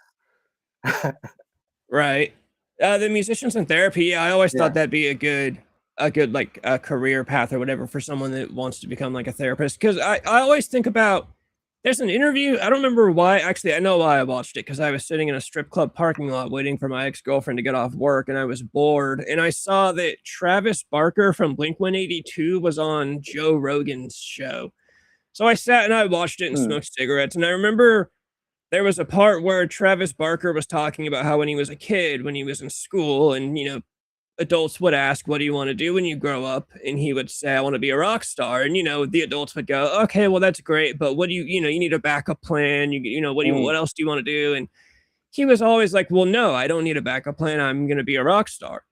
right? The musicians in therapy, I always thought that'd be a good like a career path or whatever for someone that wants to become like a therapist. Because I always think about, there's an interview, I don't remember why, actually I know why I watched it, because I was sitting in a strip club parking lot waiting for my ex-girlfriend to get off work, and I was bored, and I saw that Travis Barker from Blink-182 was on Joe Rogan's show. So I sat and I watched it and smoked cigarettes, and I remember there was a part where Travis Barker was talking about how when he was a kid, when he was in school, and, you know, adults would ask, what do you want to do when you grow up? And he would say, I want to be a rock star. And, you know, the adults would go, okay, well, that's great. But what do you know, you need a backup plan. You know, what else do you want to do? And he was always like, well, no, I don't need a backup plan. I'm going to be a rock star.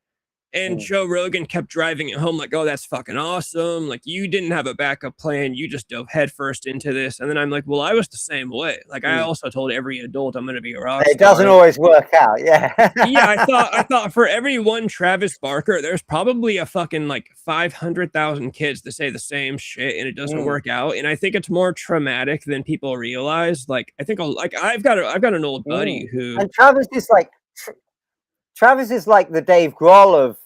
And Joe Rogan kept driving it home like, oh, that's fucking awesome. Like, you didn't have a backup plan. You just dove headfirst into this. And then I'm like, well, I was the same way. Like, I also told every adult I'm going to be a rock star. It doesn't always work out. Yeah. Yeah, I thought for every one Travis Barker, there's probably a fucking like 500,000 kids that say the same shit and it doesn't work out. And I think it's more traumatic than people realize. Like, I think like I've got an old buddy who, and Travis is like the Dave Grohl of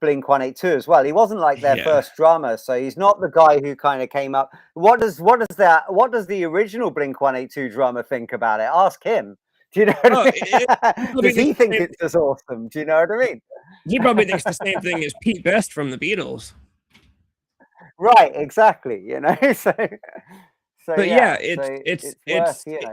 Blink-182 as well. He wasn't like their first drummer, so he's not the guy who kind of came up. What does the original Blink-182 drummer think about it? Ask him. Do you know what I mean? Does he think it's as awesome? Do you know what I mean? He probably thinks the same thing as Pete Best from the Beatles. Right, exactly. You know, but yeah, it's worth, you know.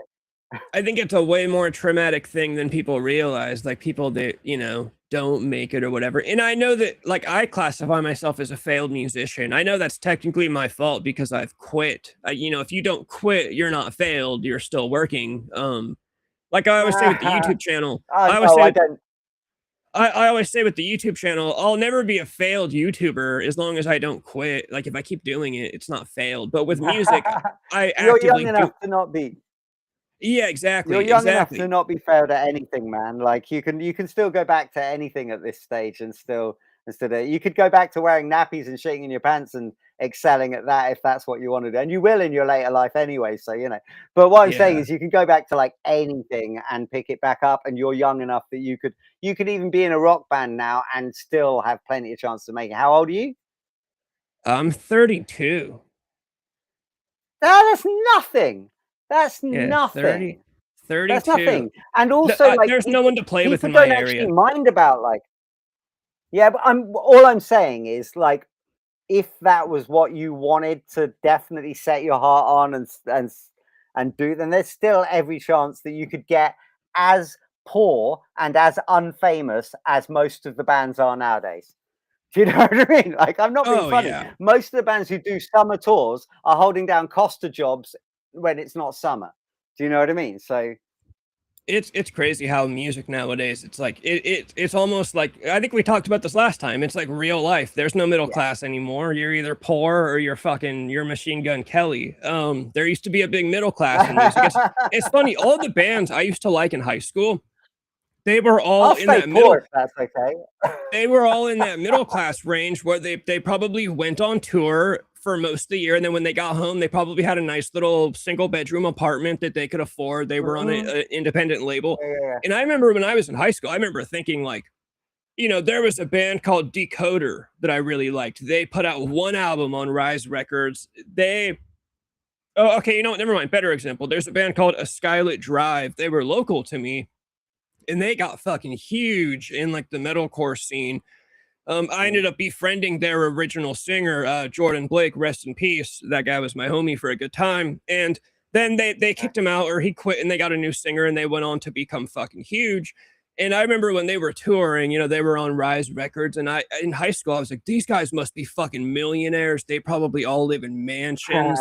I think it's a way more traumatic thing than people realize. Like, people that, you know, don't make it or whatever. And I know that, like, I classify myself as a failed musician. I know that's technically my fault because I've quit. You know, if you don't quit, you're not failed. You're still working. Like I always say with the YouTube channel, I always say with the YouTube channel, I'll never be a failed YouTuber as long as I don't quit. Like, if I keep doing it, it's not failed. But with music, I actively you're young enough to not be. Yeah, exactly. You're young enough to not be failed at anything, man. Like, you can still go back to anything at this stage, and you could go back to wearing nappies and shitting in your pants and excelling at that if that's what you want to do, and you will in your later life anyway. So, you know. But what I'm saying is, you can go back to like anything and pick it back up, and you're young enough that you could even be in a rock band now and still have plenty of chance to make it. How old are you? I'm 32. That's nothing. That's nothing. 32. That's nothing. And also, like, there's no one to play with in my area. People don't actually mind about, like, yeah, but all I'm saying is, like, if that was what you wanted to definitely set your heart on and do, then there's still every chance that you could get as poor and as unfamous as most of the bands are nowadays. Do you know what I mean? Like, I'm not being funny. Yeah. Most of the bands who do summer tours are holding down Costa jobs when it's not summer. Do you know what I mean? So it's crazy how music nowadays, it's like it's almost like, I think we talked about this last time. It's like real life. There's no middle class anymore. You're either poor or you're Machine Gun Kelly. There used to be a big middle class in music. It's funny, all the bands I used to like in high school, they were all I'll in stay that poor middle. if that's okay. They were all in that middle class range where they probably went on tour for most of the year, and then when they got home, they probably had a nice little single bedroom apartment that they could afford. They were on an independent label. Yeah. And I remember when I was in high school, I remember thinking like, there was a band called Decoder that I really liked. They put out one album on Rise Records. Oh, okay, you know what? Never mind. Better example. There's a band called A Skylit Drive. They were local to me, and they got fucking huge in like the metalcore scene. I ended up befriending their original singer, Jordan Blake, rest in peace. That guy was my homie for a good time. And then they kicked him out, or he quit, and they got a new singer, and they went on to become fucking huge. And I remember when they were touring, they were on Rise Records, and in high school, I was like, these guys must be fucking millionaires. They probably all live in mansions.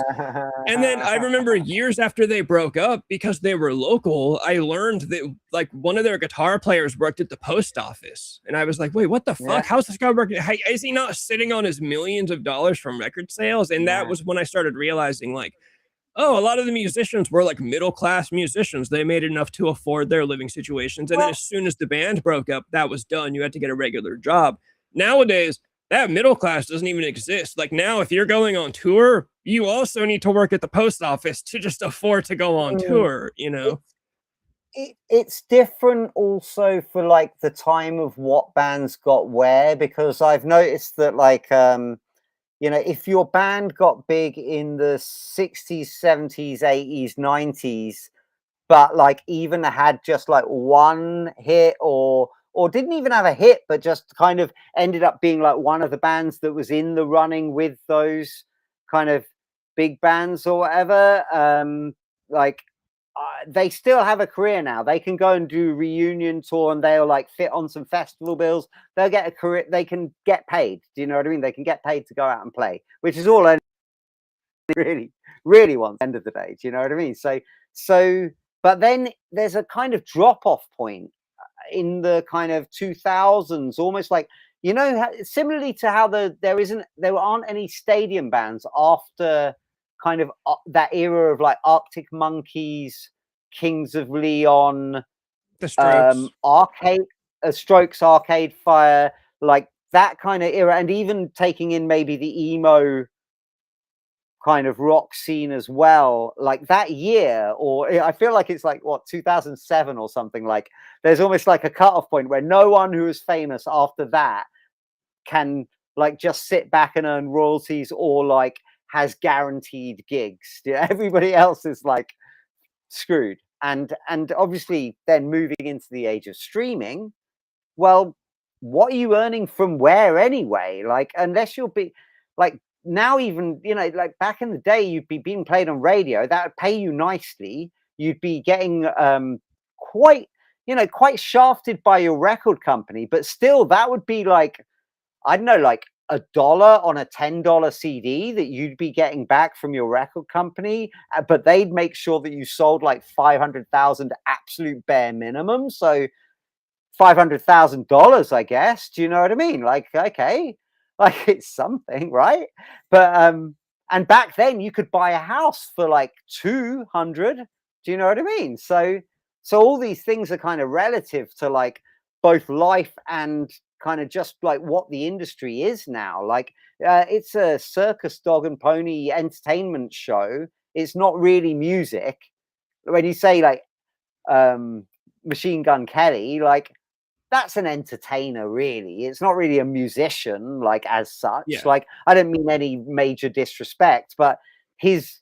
And then I remember years after they broke up, because they were local, I learned that like one of their guitar players worked at the post office. And I was like, wait, what the fuck? How's this guy working? Is he not sitting on his millions of dollars from record sales? And that was when I started realizing like, oh, a lot of the musicians were like middle class musicians. They made enough to afford their living situations. And then as soon as the band broke up, that was done. You had to get a regular job. Nowadays, that middle class doesn't even exist. Like now, if you're going on tour, you also need to work at the post office to just afford to go on tour, It's different also for like the time of what bands got where, because I've noticed that like if your band got big in the 60s, 70s, 80s, 90s, but like even had just like one hit or didn't even have a hit, but just kind of ended up being like one of the bands that was in the running with those kind of big bands or whatever, they still have a career now. They can go and do reunion tour, and they'll like fit on some festival bills. They'll get a career. They can get paid. Do you know what I mean? They can get paid to go out and play, which is all I really, really want at the end of the day. Do you know what I mean? So, but then there's a kind of drop off point in the kind of 2000s, almost like, similarly to how there aren't any stadium bands after kind of that era of like Arctic Monkeys, Kings of Leon, the Strokes, Strokes, Arcade Fire, like that kind of era, and even taking in maybe the emo kind of rock scene as well, like that year, or I feel like it's like 2007 or something. Like there's almost like a cutoff point where no one who is famous after that can like just sit back and earn royalties or like has guaranteed gigs. Everybody else is like screwed. And obviously then moving into the age of streaming, well, what are you earning from where anyway? Like, unless you'll be like, now even, like back in the day, you'd be being played on radio, that would pay you nicely. You'd be getting quite shafted by your record company, but still that would be like, I don't know, like $1 on a $10 CD that you'd be getting back from your record company, but they'd make sure that you sold like 500,000 absolute bare minimum. So $500,000, I guess. Do you know what I mean? Like, okay, like it's something, right? But and back then you could buy a house for like 200. Do you know what I mean? So all these things are kind of relative to like both life and kind of just like what the industry is now. Like it's a circus dog and pony entertainment show. It's not really music. When you say like Machine Gun Kelly, like that's an entertainer, really. It's not really a musician, like as such. Like I don't mean any major disrespect, but his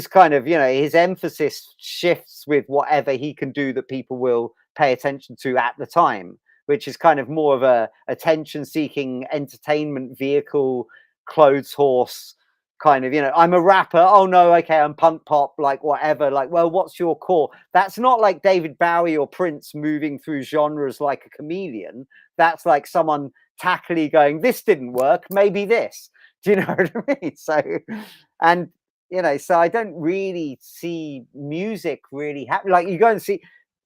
kind of, his emphasis shifts with whatever he can do that people will pay attention to at the time, which is kind of more of a attention-seeking entertainment vehicle, clothes horse kind of, I'm a rapper. Oh no, okay, I'm punk pop, like whatever. Like, well, what's your core? That's not like David Bowie or Prince moving through genres like a chameleon. That's like someone tackily going, this didn't work, maybe this. Do you know what I mean? So, and so I don't really see music really happen. Like you go and see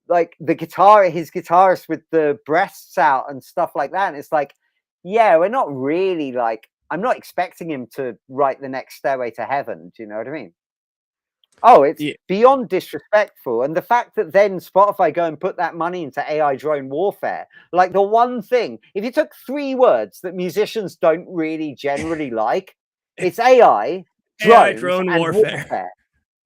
like his guitarist with the breasts out and stuff like that. And it's like, yeah, we're not really like, I'm not expecting him to write the next Stairway to Heaven. Do you know what I mean? Oh, it's beyond disrespectful. And the fact that then Spotify go and put that money into AI drone warfare, like the one thing, if you took 3 words that musicians don't really generally like, it's AI, drones, drone and warfare.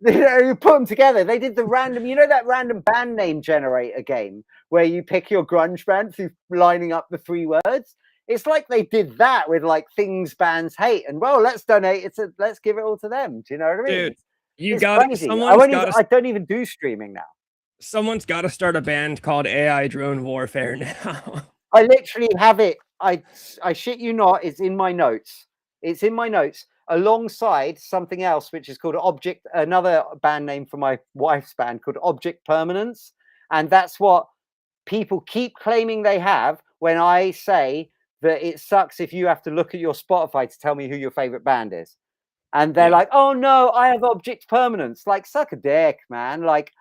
You put them together. They did the random, that random band name generator game where you pick your grunge band through lining up the 3 words. It's like they did that with like things bands hate, and well, let's donate it let's give it all to them. Do you know what I mean? Dude, you it's got crazy. I don't even do streaming now. Someone's got to start a band called AI Drone Warfare now. I literally have it. I shit you not. It's in my notes. It's in my notes alongside something else, which is called Object. Another band name for my wife's band called Object Permanence, and that's what people keep claiming they have when I say that it sucks if you have to look at your Spotify to tell me who your favorite band is. And they're like, oh no, I have Object Permanence. Like, suck a dick, man. Like,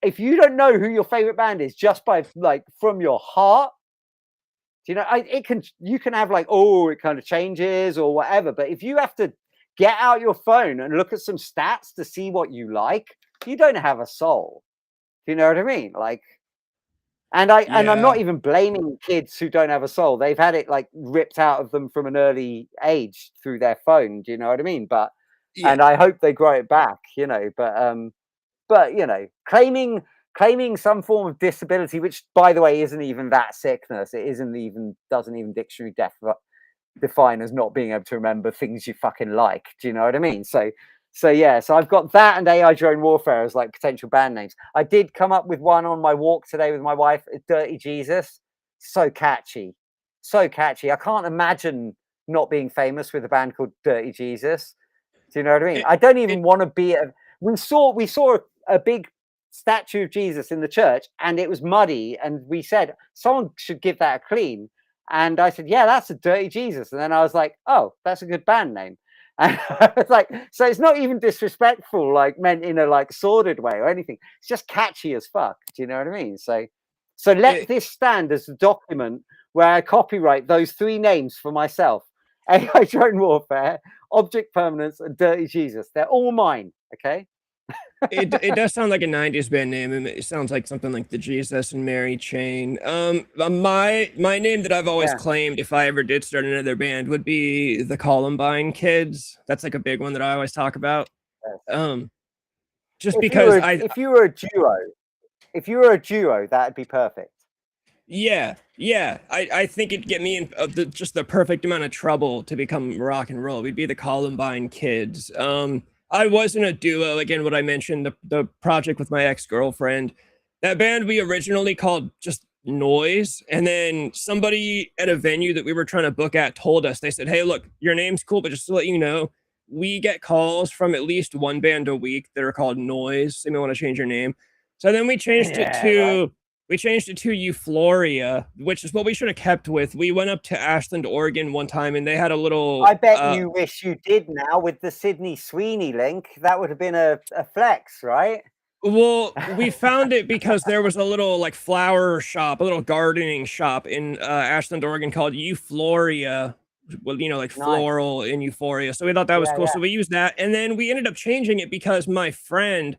if you don't know who your favorite band is just by like from your heart, you know, you can have like, oh, it kind of changes or whatever. But if you have to get out your phone and look at some stats to see what you like, you don't have a soul. Do you know what I mean? Like, and I'm not even blaming kids who don't have a soul. They've had it like ripped out of them from an early age through their phone. Do you know what I mean? But and I hope they grow it back, you know. But you know, claiming some form of disability, which by the way isn't even that sickness. It doesn't even dictionary define as not being able to remember things you fucking like. Do you know what I mean? So yeah, so I've got that and AI drone warfare as like potential band names. I did come up with one on my walk today with my wife. Dirty Jesus, so catchy. I can't imagine not being famous with a band called Dirty Jesus. Do you know what I mean? I don't even want to be. We saw a big statue of Jesus in the church, and it was muddy, and we said someone should give that a clean. And I said, yeah, that's a Dirty Jesus. And then I was like, oh, that's a good band name. And I was like, so it's not even disrespectful, like meant in a like sordid way or anything. It's just catchy as fuck. Do you know what I mean? So let this stand as a document where I copyright those 3 names for myself: AI Drone Warfare, Object Permanence, and Dirty Jesus. They're all mine. Okay. It does sound like a 90s band name, and it sounds like something like the Jesus and Mary chain. My name that I've always claimed if I ever did start another band would be the Columbine Kids. That's like a big one that I always talk about. Just because if you were a duo, that'd be perfect. Yeah. I think it'd get me in just the perfect amount of trouble to become rock and roll. We'd be the Columbine Kids. I was in a duo, again, what I mentioned, the project with my ex-girlfriend. That band we originally called just Noise, and then somebody at a venue that we were trying to book at told us, they said, hey, look, your name's cool, but just to let you know, we get calls from at least one band a week that are called Noise. So you may want to change your name. So then we changed it to Euphoria, which is what we should have kept with. We went up to Ashland, Oregon one time, and they had a little... I bet you wish you did now with the Sydney Sweeney link. That would have been a flex, right? Well, we found it because there was a little like flower shop, a little gardening shop in Ashland, Oregon called Euphoria. Well, you know, like floral in Euphoria. So we thought that was cool. So we used that. And then we ended up changing it because my friend...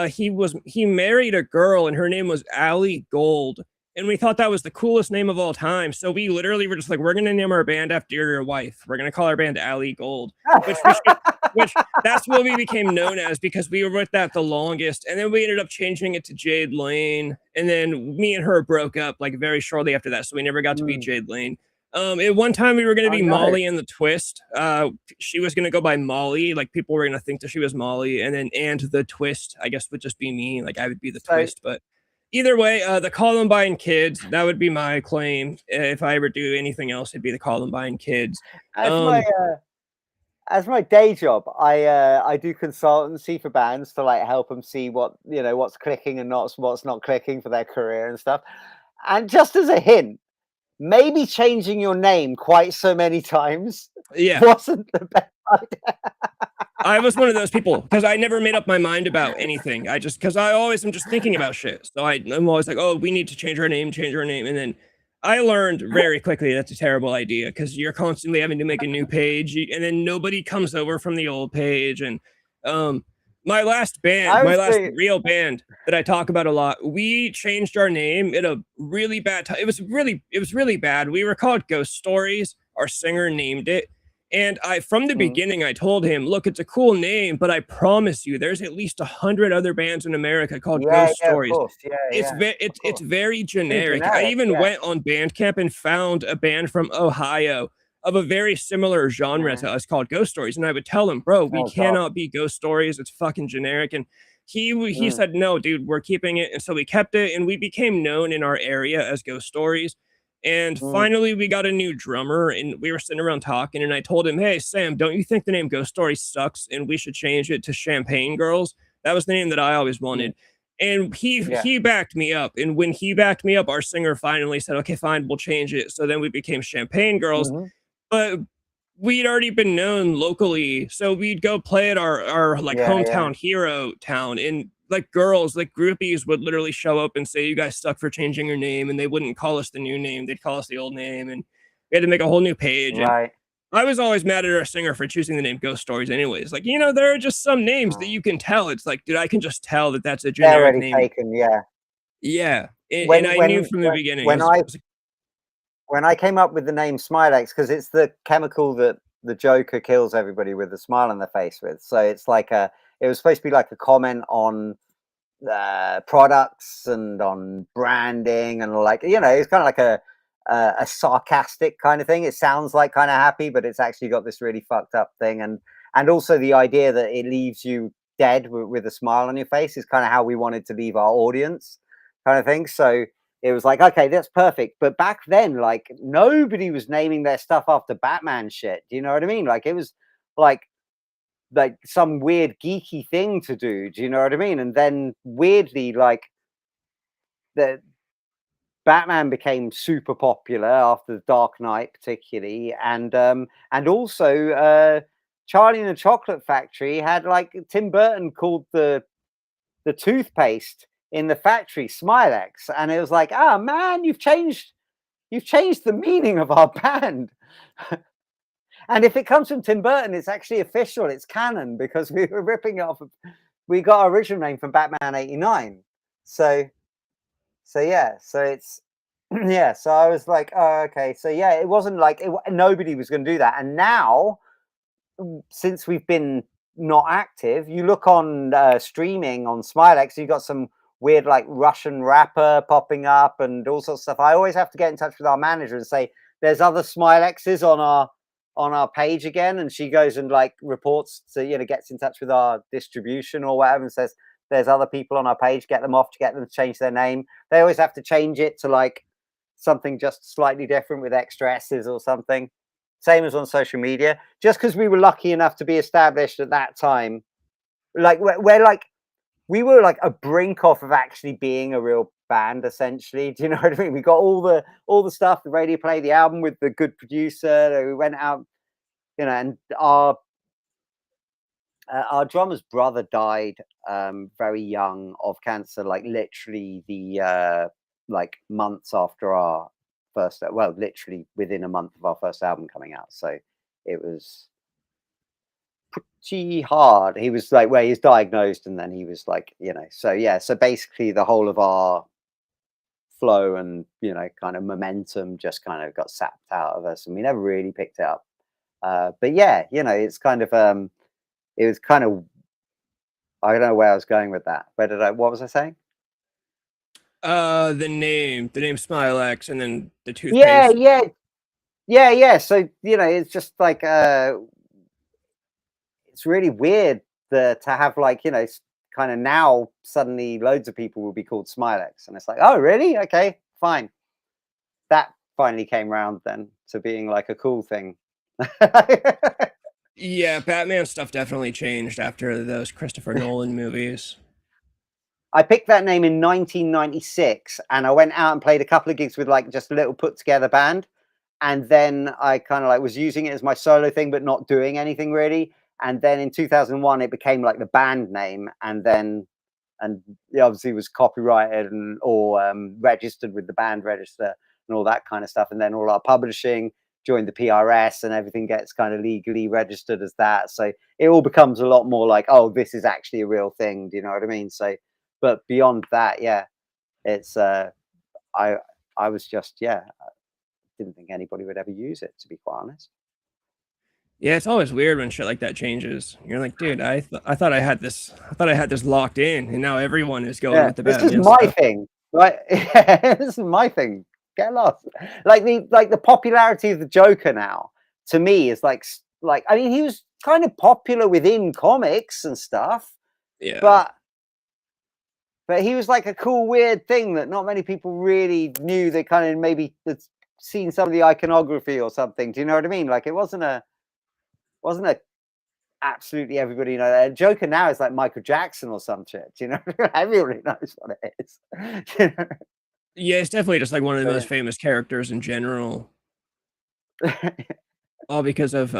he married a girl and her name was Allie Gold, and we thought that was the coolest name of all time. So we literally were just like, we're gonna name our band after your wife. We're gonna call our band Allie Gold, which that's what we became known as because we were with that the longest. And then we ended up changing it to Jade Lane, and then me and her broke up like very shortly after that, so we never got to be Jade Lane. At one time we were going to be Molly and the Twist. She was going to go by Molly. Like people were going to think that she was Molly, and the Twist, I guess, would just be me. Like I would be the Twist. But either way, the Columbine Kids, that would be my claim. If I ever do anything else, it'd be the Columbine Kids. As my day job, I do consultancy for bands to like help them see what's clicking and what's not clicking for their career and stuff. And just as a hint, maybe changing your name quite so many times wasn't the best I was one of those people because I never made up my mind about anything. I just because I always am just thinking about shit. So I'm always like, oh, we need to change our name, and then I learned very quickly that's a terrible idea because you're constantly having to make a new page, and then nobody comes over from the old page. And my last band, I my was last thinking, real band that I talk about a lot, we changed our name at a really bad time. It was really bad. We were called Ghost Stories. Our singer named it. And from the beginning, I told him, look, it's a cool name, but I promise you, there's at least 100 other bands in America called yeah, Ghost yeah, of Stories. course, yeah, It's yeah, it's of it's course. very Too generic. I generic, even yeah. went on Bandcamp and found a band from Ohio of a very similar genre Mm. to us called Ghost Stories, and I would tell him, bro, we Oh God. cannot be Ghost Stories. It's fucking generic. And he Mm. said, no, dude, we're keeping it. And so we kept it, and we became known in our area as Ghost Stories. And Mm. finally, we got a new drummer, and we were sitting around talking. And I told him, "Hey, Sam, don't you think the name Ghost Story sucks, and we should change it to Champagne Girls?" That was the name that I always Mm. wanted. And Yeah. he backed me up. And when he backed me up, our singer finally said, "Okay, fine, we'll change it." So then we became Champagne Girls. Mm-hmm. But we'd already been known locally, so we'd go play at our like Yeah, yeah. hometown hero town, and like girls, like groupies would literally show up and say, "You guys suck for changing your name," and they wouldn't call us the new name; they'd call us the old name, and we had to make a whole new page. And Right. I was always mad at our singer for choosing the name Ghost Stories, anyways. Like, there are just some names that Mm. you can tell. It's like, dude, I can just tell that that's a They're generic already name. taken, yeah. Yeah, and When I knew when from the when beginning. when I when I came up with the name Smilex, because it's the chemical that the Joker kills everybody with a smile on their face with. So it's like it was supposed to be like a comment on products and on branding, and like, it's kind of like a sarcastic kind of thing. It sounds like kind of happy, but it's actually got this really fucked up thing. And also the idea that it leaves you dead with a smile on your face is kind of how we wanted to leave our audience, kind of thing. So it was like, okay, that's perfect. But back then, like, nobody was naming their stuff after Batman shit. Do you know what I mean? Like, it was like some weird geeky thing to do. Do you know what I mean? And then weirdly, like, the Batman became super popular after the Dark Knight, particularly, and also Charlie and the Chocolate Factory had, like, Tim Burton called the toothpaste in the factory Smilex, and it was like, ah, man, you've changed the meaning of our band. And if it comes from Tim Burton, it's actually official, it's canon, because we were ripping it off of, we got our original name from Batman 89. So yeah, so it's yeah, so I was like, oh, okay, so yeah, it wasn't like nobody was going to do that. And now, since we've been not active, you look on streaming on Smilex, you got some weird like Russian rapper popping up and all sorts of stuff. I always have to get in touch with our manager and say there's other Smilexes on our page again, and she goes and like reports to, gets in touch with our distribution or whatever and says there's other people on our page, get them off, to get them to change their name. They always have to change it to like something just slightly different with extra S's or something. Same as on social media. Just because we were lucky enough to be established at that time, like we're like, we were like a brink off of actually being a real band, essentially. Do you know what I mean? We got all the stuff, the radio play, the album with the good producer. We went out, and our drummer's brother died very young of cancer, like literally the like months after our first, well, literally within a month of our first album coming out. So it was pretty hard. He was like, where he's diagnosed, and then he was like, so yeah, so basically the whole of our flow and kind of momentum just kind of got sapped out of us, and we never really picked it up. But yeah, it's kind of it was kind of, I don't know where I was going with that. What was I saying? The name Smilex, and then the Yeah, toothpaste. yeah. So, it's just like it's really weird to have like, kind of now suddenly loads of people will be called Smilex, and it's like, oh really? Okay, fine. That finally came round then to being like a cool thing. Yeah, Batman stuff definitely changed after those Christopher Nolan movies. I picked that name in 1996, and I went out and played a couple of gigs with like just a little put together band. and then I kind of like was using it as my solo thing, but not doing anything really. And then in 2001, it became like the band name, and it obviously was copyrighted or registered with the band register and all that kind of stuff. And then all our publishing joined the PRS, and everything gets kind of legally registered as that. So it all becomes a lot more like, oh, this is actually a real thing. Do you know what I mean? So, but beyond that, yeah, it's I was just didn't think anybody would ever use it, to be quite honest. Yeah, it's always weird when shit like that changes. You're like, dude, I thought I had this locked in, and now everyone is going with the This is Batman my stuff. thing, right? This is my thing. Get lost. Like the popularity of the Joker now, to me, is like I mean, he was kind of popular within comics and stuff, Yeah. but he was like a cool, weird thing that not many people really knew. They kind of maybe had seen some of the iconography or something. Do you know what I mean? Like it wasn't a absolutely everybody know. Joker now is like Michael Jackson or some shit. You know, everybody knows what it is. You know? Yeah, it's definitely just like one of the most famous characters in general. All because of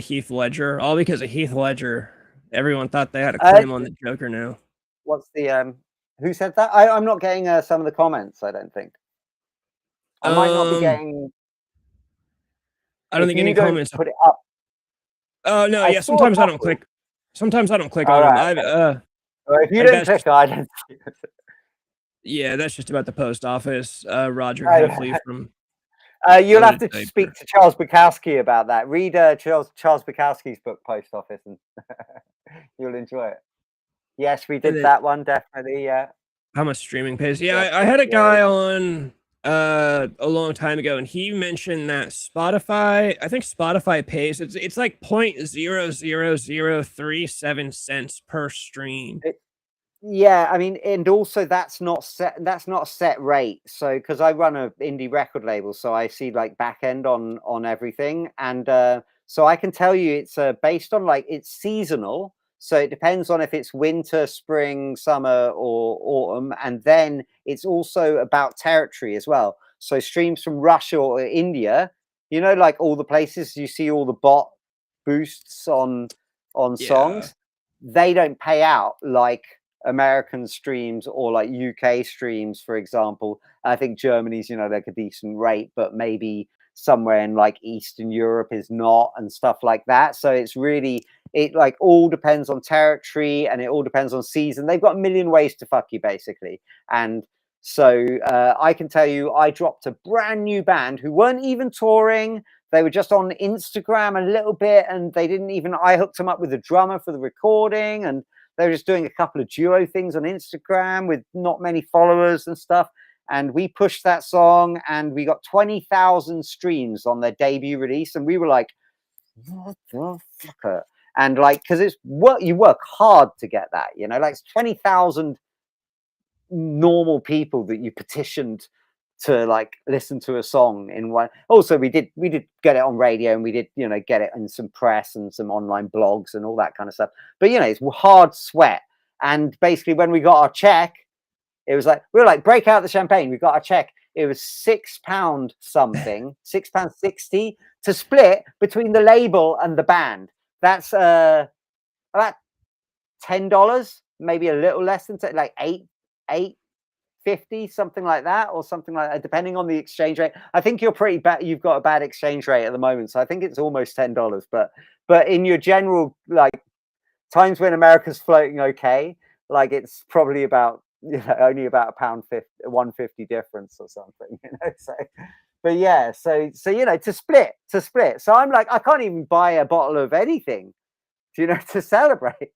Heath Ledger. All because of Heath Ledger. Everyone thought they had a claim on the Joker now. What's the who said that? I'm not getting some of the comments, I don't think. I might not be getting. I don't think any comments. Put it up. Oh no, yeah. Sometimes I don't click. Sometimes I don't click on them. Okay. Well, if you don't click, I don't. Yeah, that's just about the post office. Roger Heffley from. You'll have to speak to Charles Bukowski about that. Read Charles Bukowski's book, Post Office, and you'll enjoy it. Yes, we did that one, definitely. Yeah. How much streaming pays? Yeah, I had a guy on a long time ago, and he mentioned that Spotify. I think Spotify pays. It's like 0.00037 cents per stream. Yeah, I mean, and also that's not a set rate. So because I run a indie record label, so I see like back end on everything, and so I can tell you it's based on like it's seasonal. So it depends on if it's winter, spring, summer, or autumn, and then it's also about territory as well. So streams from Russia or India, you know, like all the places you see all the bot boosts on songs, they don't pay out like American streams or like UK streams, for example. I think Germany's, you know, like a decent rate, but maybe somewhere in like Eastern Europe is not, and stuff like that. So it's really, it like all depends on territory, and it all depends on season. They've got a million ways to fuck you, basically. And so I can tell you, I dropped a brand new band who weren't even touring. They were just on Instagram a little bit, and they didn't even, I hooked them up with a drummer for the recording, and they were just doing a couple of duo things on Instagram with not many followers and stuff. And we pushed that song, and we got 20,000 streams on their debut release. And we were like, what the fuck? And like, because it's what you work hard to get that, you know, like it's 20,000 normal people that you petitioned to like listen to a song in one. Also, we did get it on radio, and we did, you know, get it in some press and some online blogs and all that kind of stuff. But you know, it's hard sweat. And basically, when we got our check, it was like we were like, break out the champagne. We got our check. It was £6 something, £6.60 to split between the label and the band. That's about $10, maybe a little less than like $8.50, something like that, or something like that, depending on the exchange rate. I think you're pretty bad. You've got a bad exchange rate at the moment, so I think it's almost $10. But in your general like times when America's floating okay, like it's probably about, you know, only about £1.50 difference or something, you know. So, but yeah, so you know, to split. So I'm like, I can't even buy a bottle of anything, you know, to celebrate.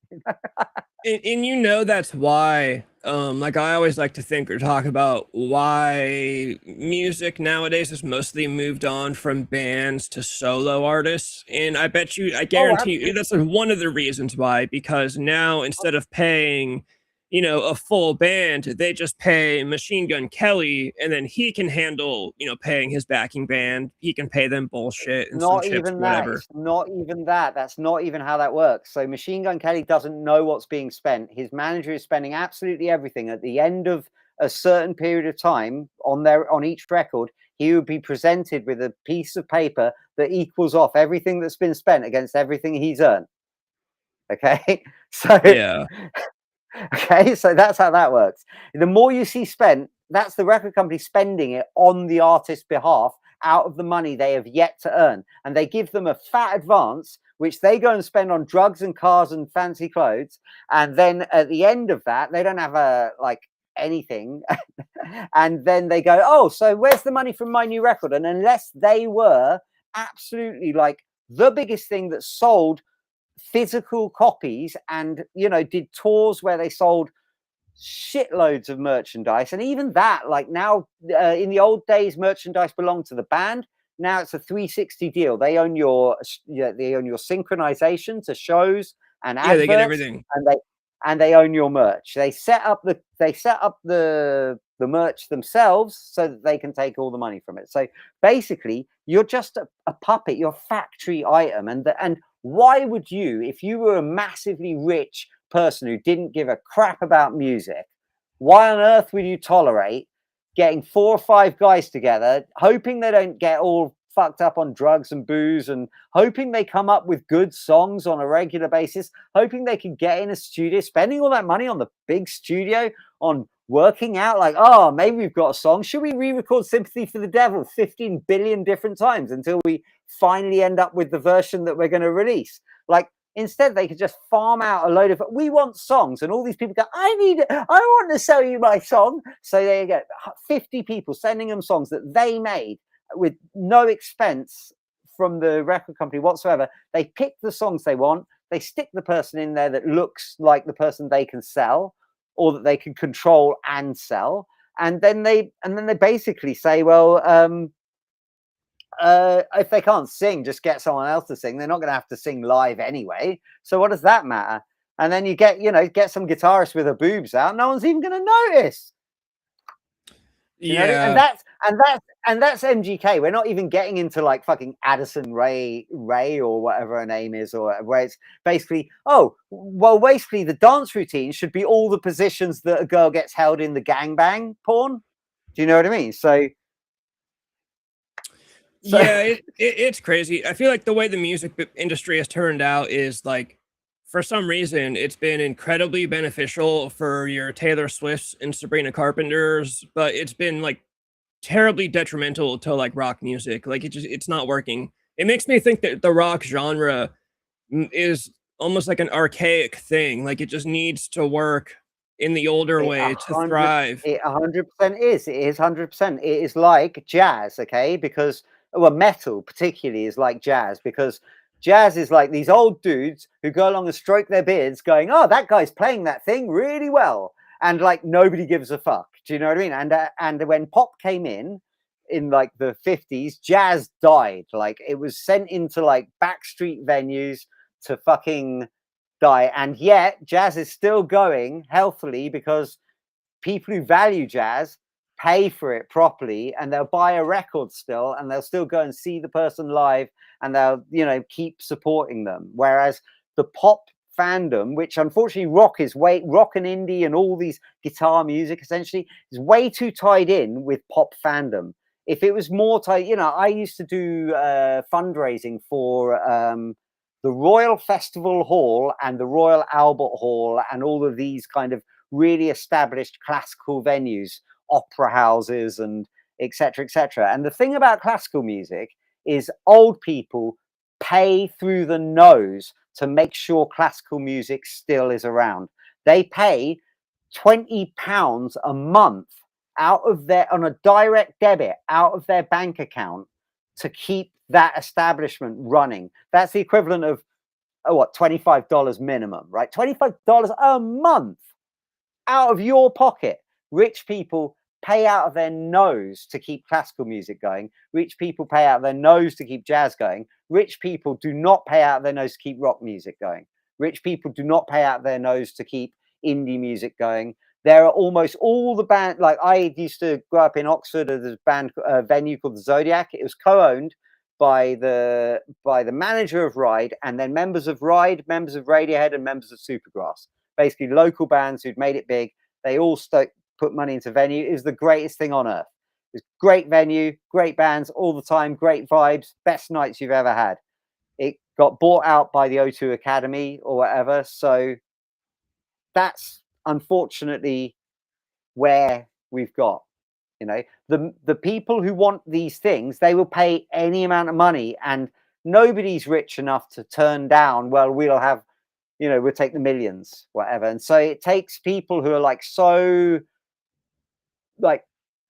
And you know that's why, like I always like to think or talk about why music nowadays has mostly moved on from bands to solo artists. And I guarantee you that's one of the reasons why, because now instead of paying, you know, a full band, they just pay Machine Gun Kelly, and then he can handle, you know, paying his backing band. He can pay them bullshit and some chips, whatever. It's not even that. That's not even how that works. So Machine Gun Kelly doesn't know what's being spent. His manager is spending absolutely everything. At the end of a certain period of time on each record, he would be presented with a piece of paper that equals off everything that's been spent against everything he's earned. Okay, so Yeah. okay, so that's how that works. The more you see spent, that's the record company spending it on the artist's behalf out of the money they have yet to earn. And they give them a fat advance, which they go and spend on drugs and cars and fancy clothes. And then at the end of that, they don't have anything. And then they go, oh, so where's the money from my new record? And unless they were absolutely like the biggest thing that sold physical copies and did tours where they sold shitloads of merchandise, and even that, like now, in the old days merchandise belonged to the band. Now it's a 360 deal. They own your synchronization to shows and adverts, they get everything, and they own your merch. They set up the merch themselves so that they can take all the money from it. So basically you're just a puppet, you're a factory item. And why would you, if you were a massively rich person who didn't give a crap about music, why on earth would you tolerate getting 4 or 5 guys together, hoping they don't get all fucked up on drugs and booze, and hoping they come up with good songs on a regular basis, hoping they can get in a studio, spending all that money on the big studio, on working out like, oh, maybe we've got a song. Should we re-record Sympathy for the Devil 15 billion different times until we finally end up with the version that we're going to release? Like, instead, they could just farm out a load of, we want songs. And all these people go, I want to sell you my song. So they get 50 people sending them songs that they made with no expense from the record company whatsoever. They pick the songs they want. They stick the person in there that looks like the person they can sell or that they can control and sell. And then they basically say, well, if they can't sing, just get someone else to sing. They're not going to have to sing live anyway. So what does that matter? And then you get some guitarist with her boobs out. No one's even going to notice. Yeah. And that's MGK. We're not even getting into like fucking Addison Ray or whatever her name is, or where it's basically, basically the dance routine should be all the positions that a girl gets held in the gangbang porn. Do you know what I mean? So yeah, it's crazy. I feel like the way the music industry has turned out is like, for some reason, it's been incredibly beneficial for your Taylor Swifts and Sabrina Carpenters, but it's been like terribly detrimental to like rock music. Like it's not working. It makes me think that the rock genre is almost like an archaic thing. Like it just needs to work in the older way to thrive. It 100% is. It is 100%. It is like jazz, okay? Because metal particularly is like jazz, because jazz is like these old dudes who go along and stroke their beards going, oh, that guy's playing that thing really well. And like nobody gives a fuck. Do you know what I mean? And when pop came in like the 50s, jazz died. Like it was sent into like backstreet venues to fucking die. And yet jazz is still going healthily because people who value jazz pay for it properly, and they'll buy a record still, and they'll still go and see the person live, and they'll keep supporting them. Whereas the pop fandom, which unfortunately rock and indie and all these guitar music essentially is way too tied in with pop fandom. If it was more tied, I used to do fundraising for the Royal Festival Hall and the Royal Albert Hall and all of these kind of really established classical venues, opera houses, and etc. etc. And the thing about classical music is old people pay through the nose to make sure classical music still is around. They pay £20 a month on a direct debit out of their bank account to keep that establishment running. That's the equivalent of $25 minimum, right? $25 a month out of your pocket. Rich people pay out of their nose to keep classical music going. Rich people pay out of their nose to keep jazz going. Rich people do not pay out of their nose to keep rock music going. Rich people do not pay out of their nose to keep indie music going. There are almost all the band. Like I used to grow up in Oxford at this venue called the Zodiac. It was co-owned by the manager of Ride, and then members of Ride, members of Radiohead, and members of Supergrass. Basically, local bands who'd made it big. They all put money into venue. It was the greatest thing on earth. It's great venue, great bands all the time, great vibes, best nights you've ever had. It got bought out by the O2 Academy or whatever. So that's unfortunately where we've got. You know, the people who want these things, they will pay any amount of money, and nobody's rich enough to turn down, well, we'll have, you know, we'll take the millions, whatever. And so it takes people who are like so like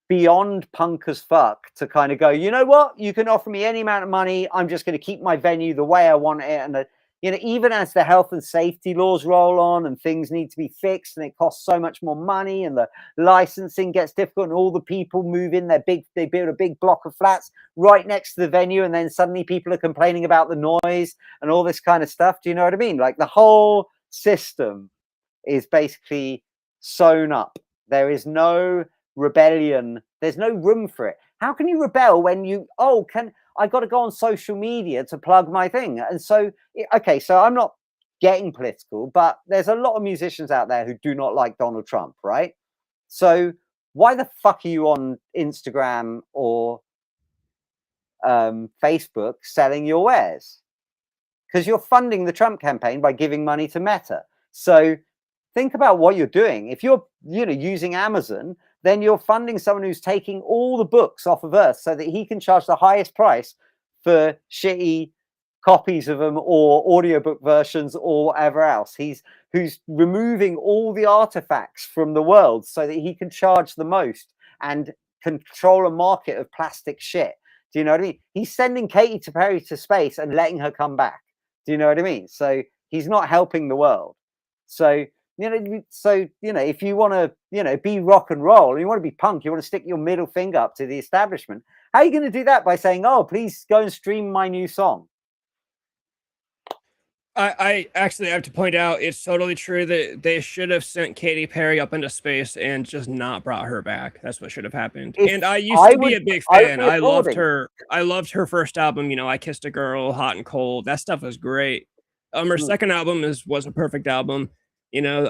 beyond punk as fuck to kind of go, you know what, you can offer me any amount of money, I'm just going to keep my venue the way I want it. And you know, even as the health and safety laws roll on and things need to be fixed and it costs so much more money and the licensing gets difficult and all the people move in, they build a big block of flats right next to the venue, and then suddenly people are complaining about the noise and all this kind of stuff. Do you know what I mean? Like the whole system is basically sewn up. There is no rebellion. There's no room for it. How can you rebel when you, I got to go on social media to plug my thing? And so, okay, so I'm not getting political, but there's a lot of musicians out there who do not like Donald Trump, right? So why the fuck are you on Instagram or Facebook selling your wares? Because you're funding the Trump campaign by giving money to Meta. So think about what you're doing. If you're, you know, using Amazon, then you're funding someone who's taking all the books off of Earth so that he can charge the highest price for shitty copies of them or audiobook versions or whatever else. Who's removing all the artifacts from the world so that he can charge the most and control a market of plastic shit. Do you know what I mean? He's sending Katy Perry to space and letting her come back. Do you know what I mean? So he's not helping the world. So if you want to, you know, be rock and roll, you want to be punk, you want to stick your middle finger up to the establishment, how are you going to do that? By saying, oh, please go and stream my new song? I actually have to point out, it's totally true that they should have sent Katy Perry up into space and just not brought her back. That's what should have happened. And I used to be a big fan. I loved her. I loved her first album, you know, I Kissed a Girl, Hot and Cold. That stuff was great. Her second album was a perfect album. You know,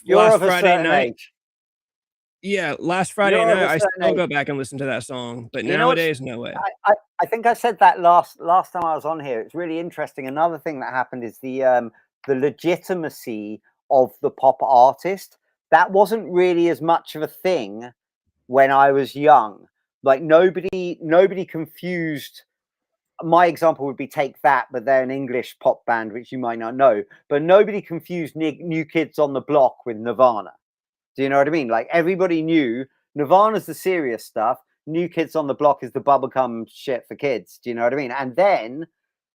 last Friday night. Yeah, last Friday night, I still go back and listen to that song, but nowadays, no way. I think I said that last time I was on here. It's really interesting. Another thing that happened is the legitimacy of the pop artist. That wasn't really as much of a thing when I was young. Like nobody confused. My example would be Take That, but they're an English pop band, which you might not know. But nobody confused New Kids on the Block with Nirvana. Do you know what I mean? Like everybody knew Nirvana's the serious stuff. New Kids on the Block is the bubblegum shit for kids. Do you know what I mean? And then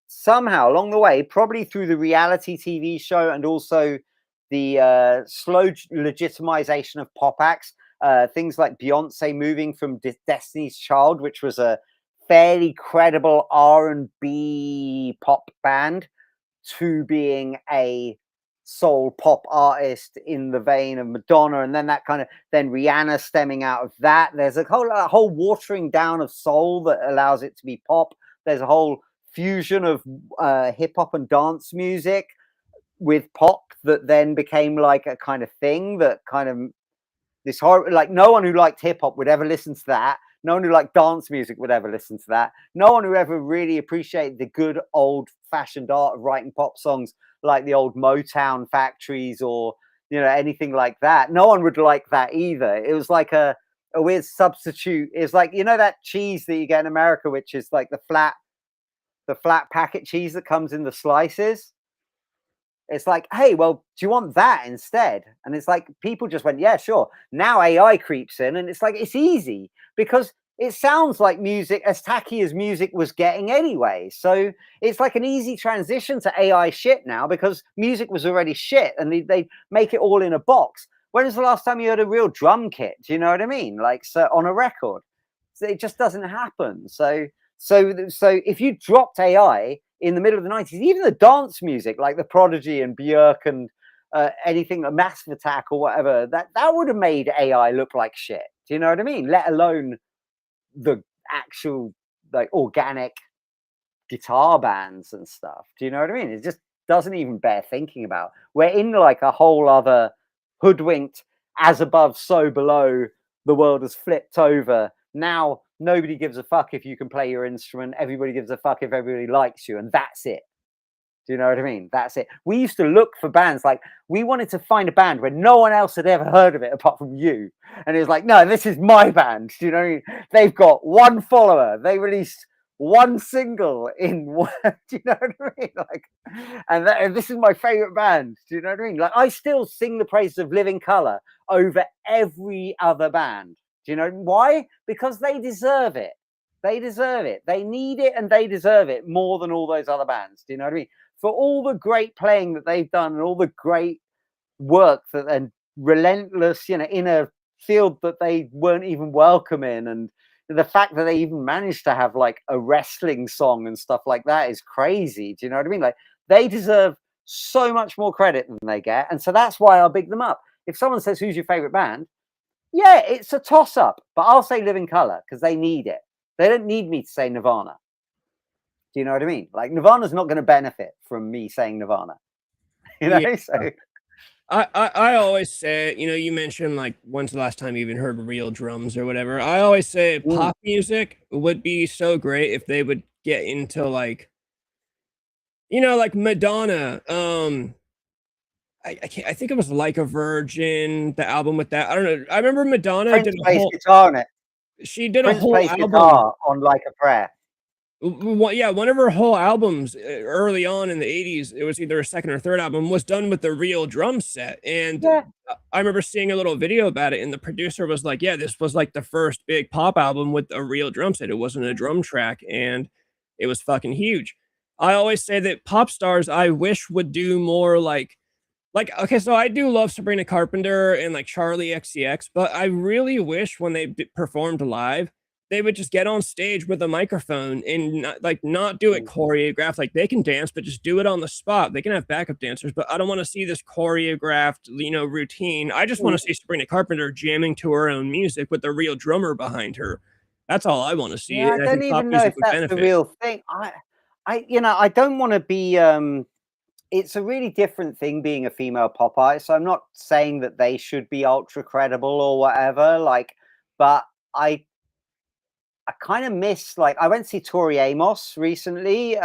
somehow along the way, probably through the reality TV show and also the slow legitimization of pop acts, things like Beyonce moving from Destiny's Child, which was a fairly credible R&B pop band, to being a soul pop artist in the vein of Madonna, and then then Rihanna stemming out of that. There's a whole watering down of soul that allows it to be pop. There's a whole fusion of hip hop and dance music with pop that then became like a kind of thing that kind of this horror. Like no one who liked hip hop would ever listen to that. No one who liked dance music would ever listen to that. No one who ever really appreciated the good old-fashioned art of writing pop songs like the old Motown factories or, you know, anything like that. No one would like that either. It was like a weird substitute. It's like, you know, that cheese that you get in America, which is like the flat packet cheese that comes in the slices. It's like, hey, well, do you want that instead? And it's like people just went, yeah, sure. Now AI creeps in, and it's like it's easy because it sounds like music as tacky as music was getting anyway. So it's like an easy transition to AI shit now because music was already shit, and they make it all in a box. When was the last time you heard a real drum kit? Do you know what I mean? Like, so on a record, so it just doesn't happen. So if you dropped AI in the middle of the 90s, even the dance music like the Prodigy and Björk and anything like Massive Attack or whatever, that would have made AI look like shit. Do you know what I mean? Let alone the actual like organic guitar bands and stuff. Do you know what I mean? It just doesn't even bear thinking about. We're in like a whole other hoodwinked as above, so below. The world has flipped over. Now nobody gives a fuck if you can play your instrument. Everybody gives a fuck if everybody likes you, and that's it. Do you know what I mean? That's it. We used to look for bands, like we wanted to find a band where no one else had ever heard of it apart from you. And it was like, no, this is my band. Do you know what I mean? They've got one follower. They released one single in one. Do you know what I mean? Like, and this is my favorite band. Do you know what I mean? Like, I still sing the praises of Living Colour over every other band. Do you know why? Because they deserve it. They deserve it. They need it, and they deserve it more than all those other bands. Do you know what I mean? For all the great playing that they've done and all the great work that and relentless, in a field that they weren't even welcome in, and the fact that they even managed to have like a wrestling song and stuff like that is crazy. Do you know what I mean? Like, they deserve so much more credit than they get, and so that's why I'll big them up. If someone says, who's your favorite band? Yeah, it's a toss up, but I'll say Living Colour because they need it. They don't need me to say Nirvana. Do you know what I mean? Like, Nirvana's not going to benefit from me saying Nirvana. Yeah. So I always say, you mentioned like when's the last time you even heard real drums or whatever. I always say pop music would be so great if they would get into like, like Madonna. I can't, I think it was Like a Virgin, the album with that. I don't know. I remember Madonna Prince did a plays whole. guitar on it. She did a Prince whole plays album. guitar on Like a Prayer. Yeah, one of her whole albums early on in the 80s, it was either a second or third album, was done with the real drum set. And I remember seeing a little video about it, and the producer was like, yeah, this was like the first big pop album with a real drum set. It wasn't a drum track, and it was fucking huge. I always say that pop stars, I wish would do more like, okay, so I do love Sabrina Carpenter and like Charlie XCX, but I really wish when they performed live, they would just get on stage with a microphone and not do it choreographed. Like, they can dance, but just do it on the spot. They can have backup dancers, but I don't want to see this choreographed, routine. I just want to see Sabrina Carpenter jamming to her own music with a real drummer behind her. That's all I want to see. Yeah, I And I don't think pop even know music if would that's the benefit. real thing. I don't want to be. It's a really different thing being a female pop artist. So I'm not saying that they should be ultra credible or whatever. Like, but I kind of miss, like, I went to see Tori Amos recently.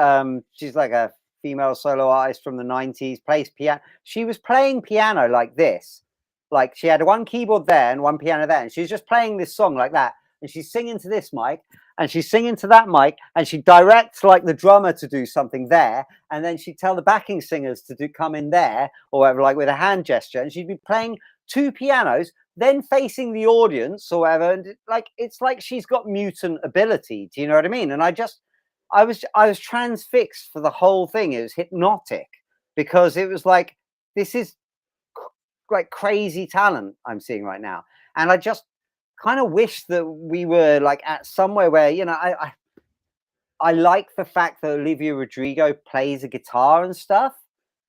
She's like a female solo artist from the 90s, plays piano. She was playing piano like this. Like, she had one keyboard there and one piano there, and she's just playing this song like that. And she's singing to this mic, and she's singing to that mic, and she directs like the drummer to do something there, and then she'd tell the backing singers to come in there or whatever, like with a hand gesture, and she'd be playing two pianos, then facing the audience or whatever, and like, it's like she's got mutant ability. Do you know what I mean? And I was transfixed for the whole thing. It was hypnotic because it was like, this is like crazy talent I'm seeing right now, and I just kind of wish that we were like at somewhere where, I like the fact that Olivia Rodrigo plays a guitar and stuff,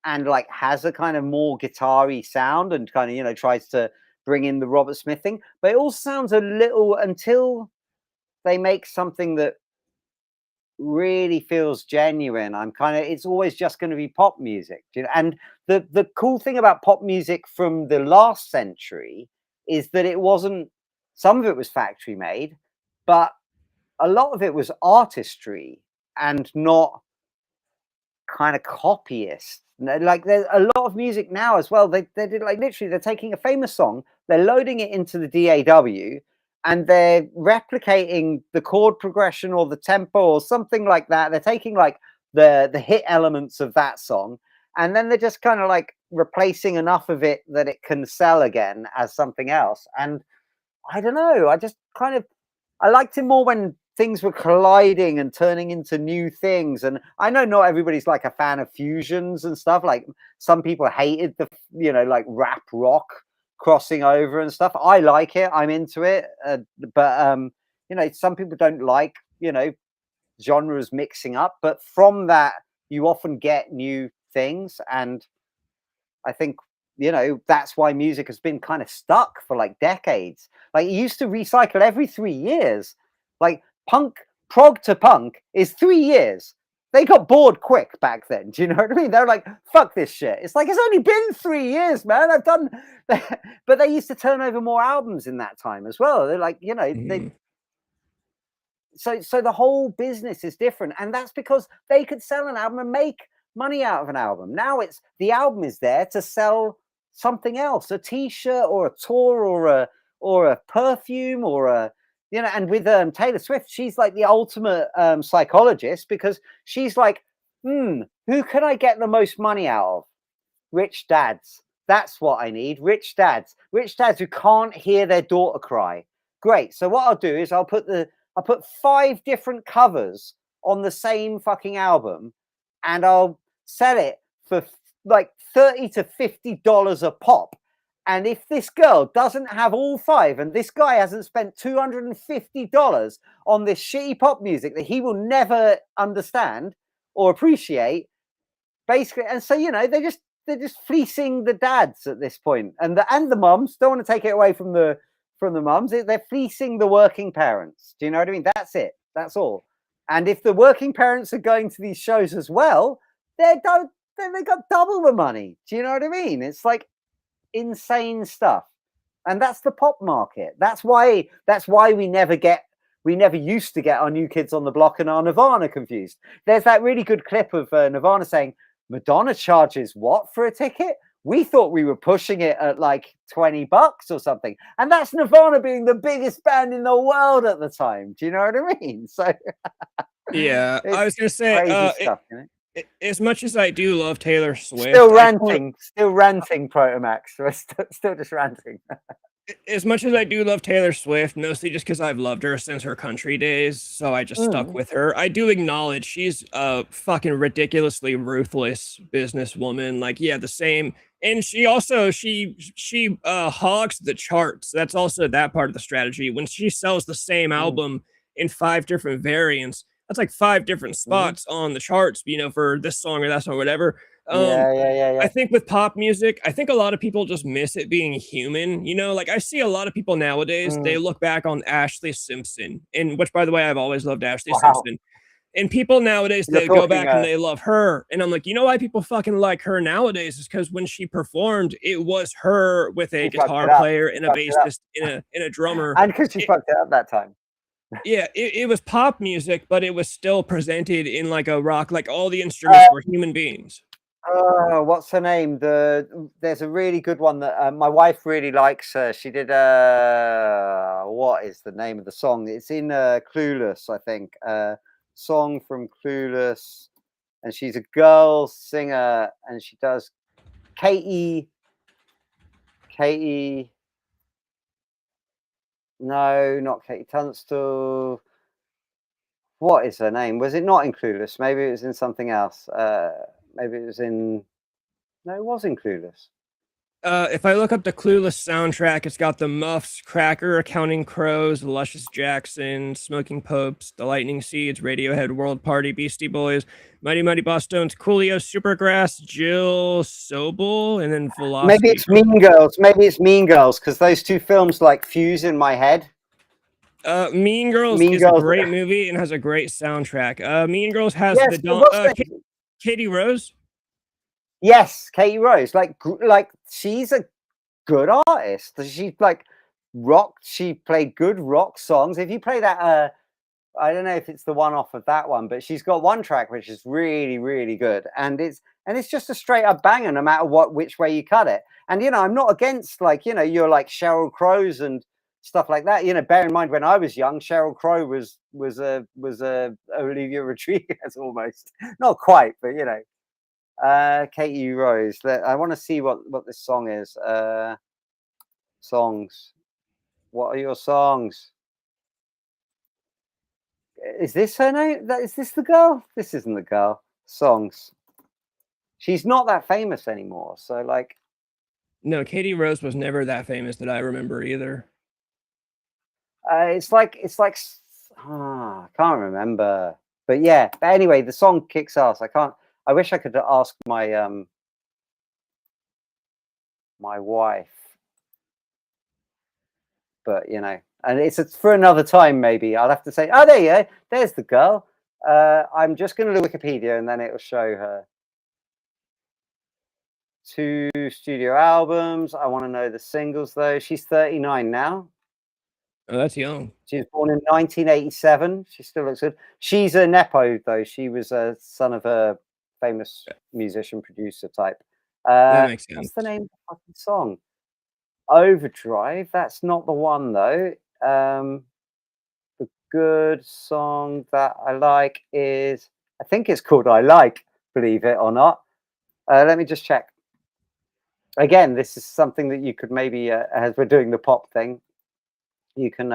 and like has a kind of more guitar-y sound, and kind of, tries to bring in the Robert Smith thing, but it all sounds a little, until they make something that really feels genuine, it's always just going to be pop music. And the cool thing about pop music from the last century is that it wasn't, some of it was factory made, but a lot of it was artistry and not kind of copyist. Like, there's a lot of music now as well. They did, like, literally, they're taking a famous song, they're loading it into the DAW, and they're replicating the chord progression or the tempo or something like that. They're taking like the hit elements of that song, and then they're just kind of like replacing enough of it that it can sell again as something else. And I don't know, I liked it more when things were colliding and turning into new things. And I know not everybody's like a fan of fusions and stuff. Like, some people hated the, like rap rock crossing over and stuff. I like it. I'm into it. But some people don't like, genres mixing up. But from that, you often get new things. And I think, that's why music has been kind of stuck for like decades. Like, it used to recycle every 3 years. Like, prog to punk is 3 years. they got bored quick back then. Do you know what I mean? They're like, fuck this shit. It's like, it's only been 3 years, man. I've done, but they used to turn over more albums in that time as well. They're like, you know, they. So the whole business is different, and that's because they could sell an album and make money out of an album. Now it's the album is there to sell something else, a T-shirt or a tour or a perfume or a, you know. And with Taylor Swift, she's like the ultimate psychologist, because she's like, who can I get the most money out of? Rich dads. That's what I need. Rich dads who can't hear their daughter cry. Great. So what I'll do is I'll put 5 different covers on the same fucking album, and I'll sell it for like $30 to $50 a pop. And if this girl doesn't have all 5, and this guy hasn't spent $250 on this shitty pop music that he will never understand or appreciate, basically, and so, you know, they're just fleecing the dads at this point, and the mums. Don't want to take it away from the mums. They're fleecing the working parents. Do you know what I mean? That's it. That's all. And if the working parents are going to these shows as well, they got double the money. Do you know what I mean? It's like insane stuff. And that's the pop market. That's why we never used to get our New Kids on the Block and our Nirvana confused. There's that really good clip of Nirvana saying, Madonna charges what for a ticket? We thought we were pushing it at like $20 or something. And that's Nirvana being the biggest band in the world at the time. Do you know what I mean? So yeah, I was going to say, stuff, you know? As much as I do love Taylor Swift, still ranting, Protomax. We're still just ranting. As much as I do love Taylor Swift, mostly just because I've loved her since her country days, so I just stuck with her. I do acknowledge she's a fucking ridiculously ruthless businesswoman. Like, yeah, the same. And she also, she hogs the charts. That's also that part of the strategy. When she sells the same album in 5 different variants, that's like 5 different spots on the charts, you know, for this song or that song or whatever. Yeah. I think with pop music, I think a lot of people just miss it being human. You know, like I see a lot of people nowadays, they look back on Ashley Simpson, and which, by the way, I've always loved Ashley Simpson. And people nowadays, they go back and they love her. And I'm like, you know why people fucking like her nowadays is because when she performed, it was her with a guitar player and a bassist and a drummer. And because she fucked it up that time. Yeah, it was pop music, but it was still presented in like a rock, like all the instruments were human beings. Oh, what's her name? There's a really good one that my wife really likes. She did what is the name of the song? It's in Clueless, I think. Song from Clueless, and she's a girl singer, and she does Katie. No, not Katie Tunstall. What is her name? Was it not in Clueless? Maybe it was in something else. Maybe it was in. No, it was in Clueless. If I look up the Clueless soundtrack, it's got the Muffs, Cracker, Counting Crows, Luscious Jackson, Smoking Popes, The Lightning Seeds, Radiohead, World Party, Beastie Boys, Mighty Mighty Bosstones, Coolio, Supergrass, Jill Sobel, and then Velocity. Maybe it's Mean Girls. Maybe it's Mean Girls, because those 2 films like fuse in my head. Mean Girls is a great movie and has a great soundtrack. Mean Girls has Katie Rose. Yes, Katie Rose. Like she's a good artist. She like rocked. She played good rock songs. If you play that, I don't know if it's the one off of that one, but she's got one track which is really, really good, and it's just a straight up banger, no matter which way you cut it. And you know, I'm not against like, you know, you're like Sheryl Crow's and stuff like that. You know, bear in mind when I was young, Sheryl Crow was a Olivia Rodriguez almost, not quite, but you know. Katie Rose. I want to see what this song is. Songs. What are your songs? Is this her name? Is this the girl? This isn't the girl. Songs. She's not that famous anymore. So like. No, Katie Rose was never that famous that I remember either. It's like I can't remember. But yeah. But anyway, the song kicks ass. I wish I could ask my my wife, but you know, and it's for another time. Maybe I'll have to say, oh, there you go. There's the girl. I'm just going to look Wikipedia and then it'll show her. 2 studio albums. I want to know the singles though. She's 39 now. Oh, that's young. She was born in 1987. She still looks good. She's a nepo though. She was a son of a famous musician producer type. That makes sense. What's the name of the fucking song? Overdrive. That's not the one though. The good song that I like is, I think it's called I Like, believe it or not. Let me just check. Again, this is something that you could maybe, as we're doing the pop thing, you can,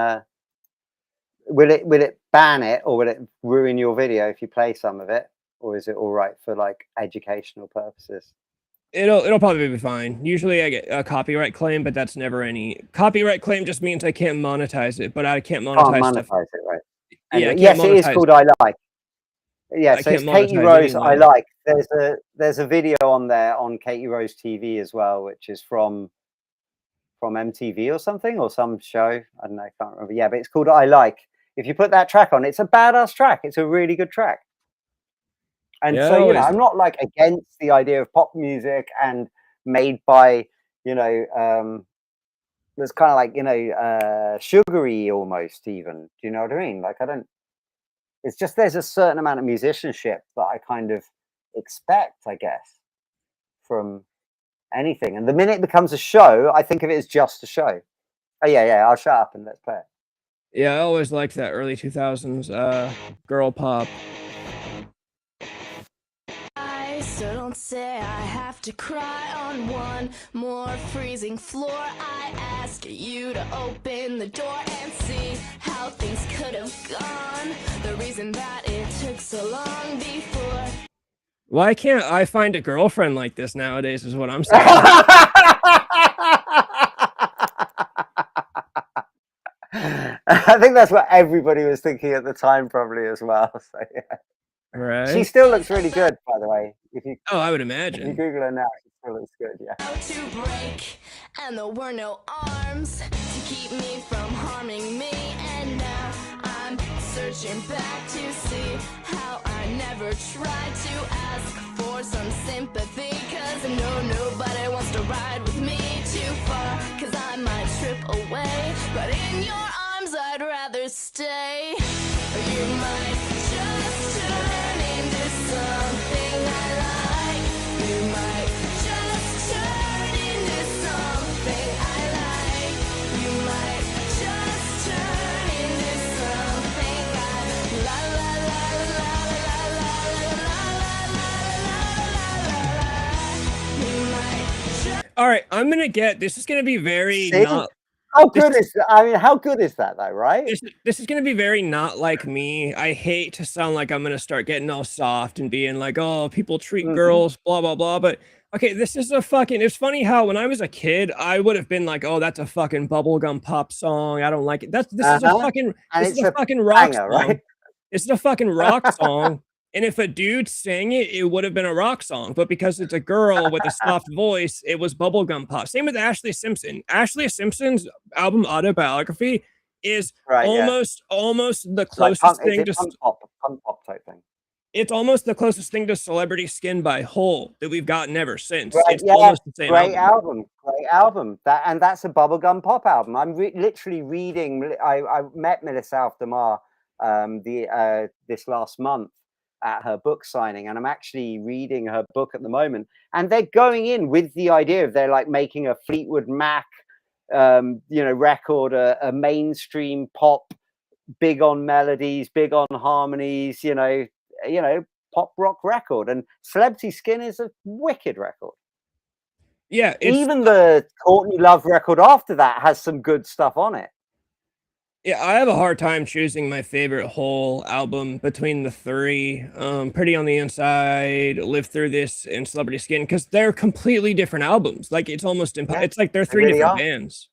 will it ban it or will it ruin your video if you play some of it? Or is it all right for like educational purposes? It'll probably be fine. Usually I get a copyright claim, but that's never any copyright claim. Just means I can't monetize it, but I can't monetize stuff. It, right? Anyway, Yeah, yes, it is called I Like. Yeah, so it's Katie Rose. I Like. There's a video on there on Katie Rose TV as well, which is from MTV or something, or some show. I don't know, I can't remember. Yeah, but it's called I Like. If you put that track on, it's a badass track. It's a really good track. And Yeah, so, you know, I'm not like against the idea of pop music and made by, you know, there's kind of like, you know, sugary almost even. Do you know what I mean? Like, I don't, it's just there's a certain amount of musicianship that I kind of expect, I guess, from anything. And the minute it becomes a show, I think of it as just a show. Oh, yeah, I'll shut up and let's play it. Yeah, I always liked that early 2000s girl pop. So don't say I have to cry on one more freezing floor. I ask you to open the door and see how things could have gone. The reason that it took so long before. Why can't I find a girlfriend like this nowadays is what I'm saying. I think that's what everybody was thinking at the time probably as well. So yeah. Right. She still looks really good, by the way. Oh, I would imagine. If you Google her now, she still looks good, yeah. To break, and there were no arms to keep me from harming me. And now I'm searching back to see how I never tried to ask for some sympathy. Cause I know nobody wants to ride with me too far. Cause I might trip away, but in your arms I'd rather stay. Or you might just turn into something I like. You might just turn into something I like. You might just turn into something I la la la la la la la la la la la la. You might just. All right, I'm gonna get this is gonna be very See? not. How good is that? I mean, how good is that though, right? This is gonna be very not like me. I hate to sound like I'm gonna start getting all soft and being like, oh, people treat girls, blah blah blah. But okay, this is a fucking. It's funny how when I was a kid, I would have been like, oh, that's a fucking bubblegum pop song. I don't like it. This is a fucking rock song. Right? This is a fucking rock song. And if a dude sang it, it would have been a rock song. But because it's a girl with a soft voice, it was bubblegum pop. Same with Ashley Simpson. Ashley Simpson's album Autobiography is almost the closest thing to punk pop type thing. It's almost the closest thing to Celebrity Skin by Hole that we've gotten ever since. Right, it's almost the same great album. That's a bubblegum pop album. I'm literally reading. I met Melissa Alfdamar this last month at her book signing, and I'm actually reading her book at the moment. And they're going in with the idea of they're like making a Fleetwood Mac, record, a mainstream pop, big on melodies, big on harmonies, pop rock record. And Celebrity Skin is a wicked record. Yeah, even the Courtney Love record after that has some good stuff on it. Yeah, I have a hard time choosing my favorite Hole album between the three. Pretty on the Inside, Live Through This, and Celebrity Skin, because they're completely different albums. Like it's almost it's like they're three different bands.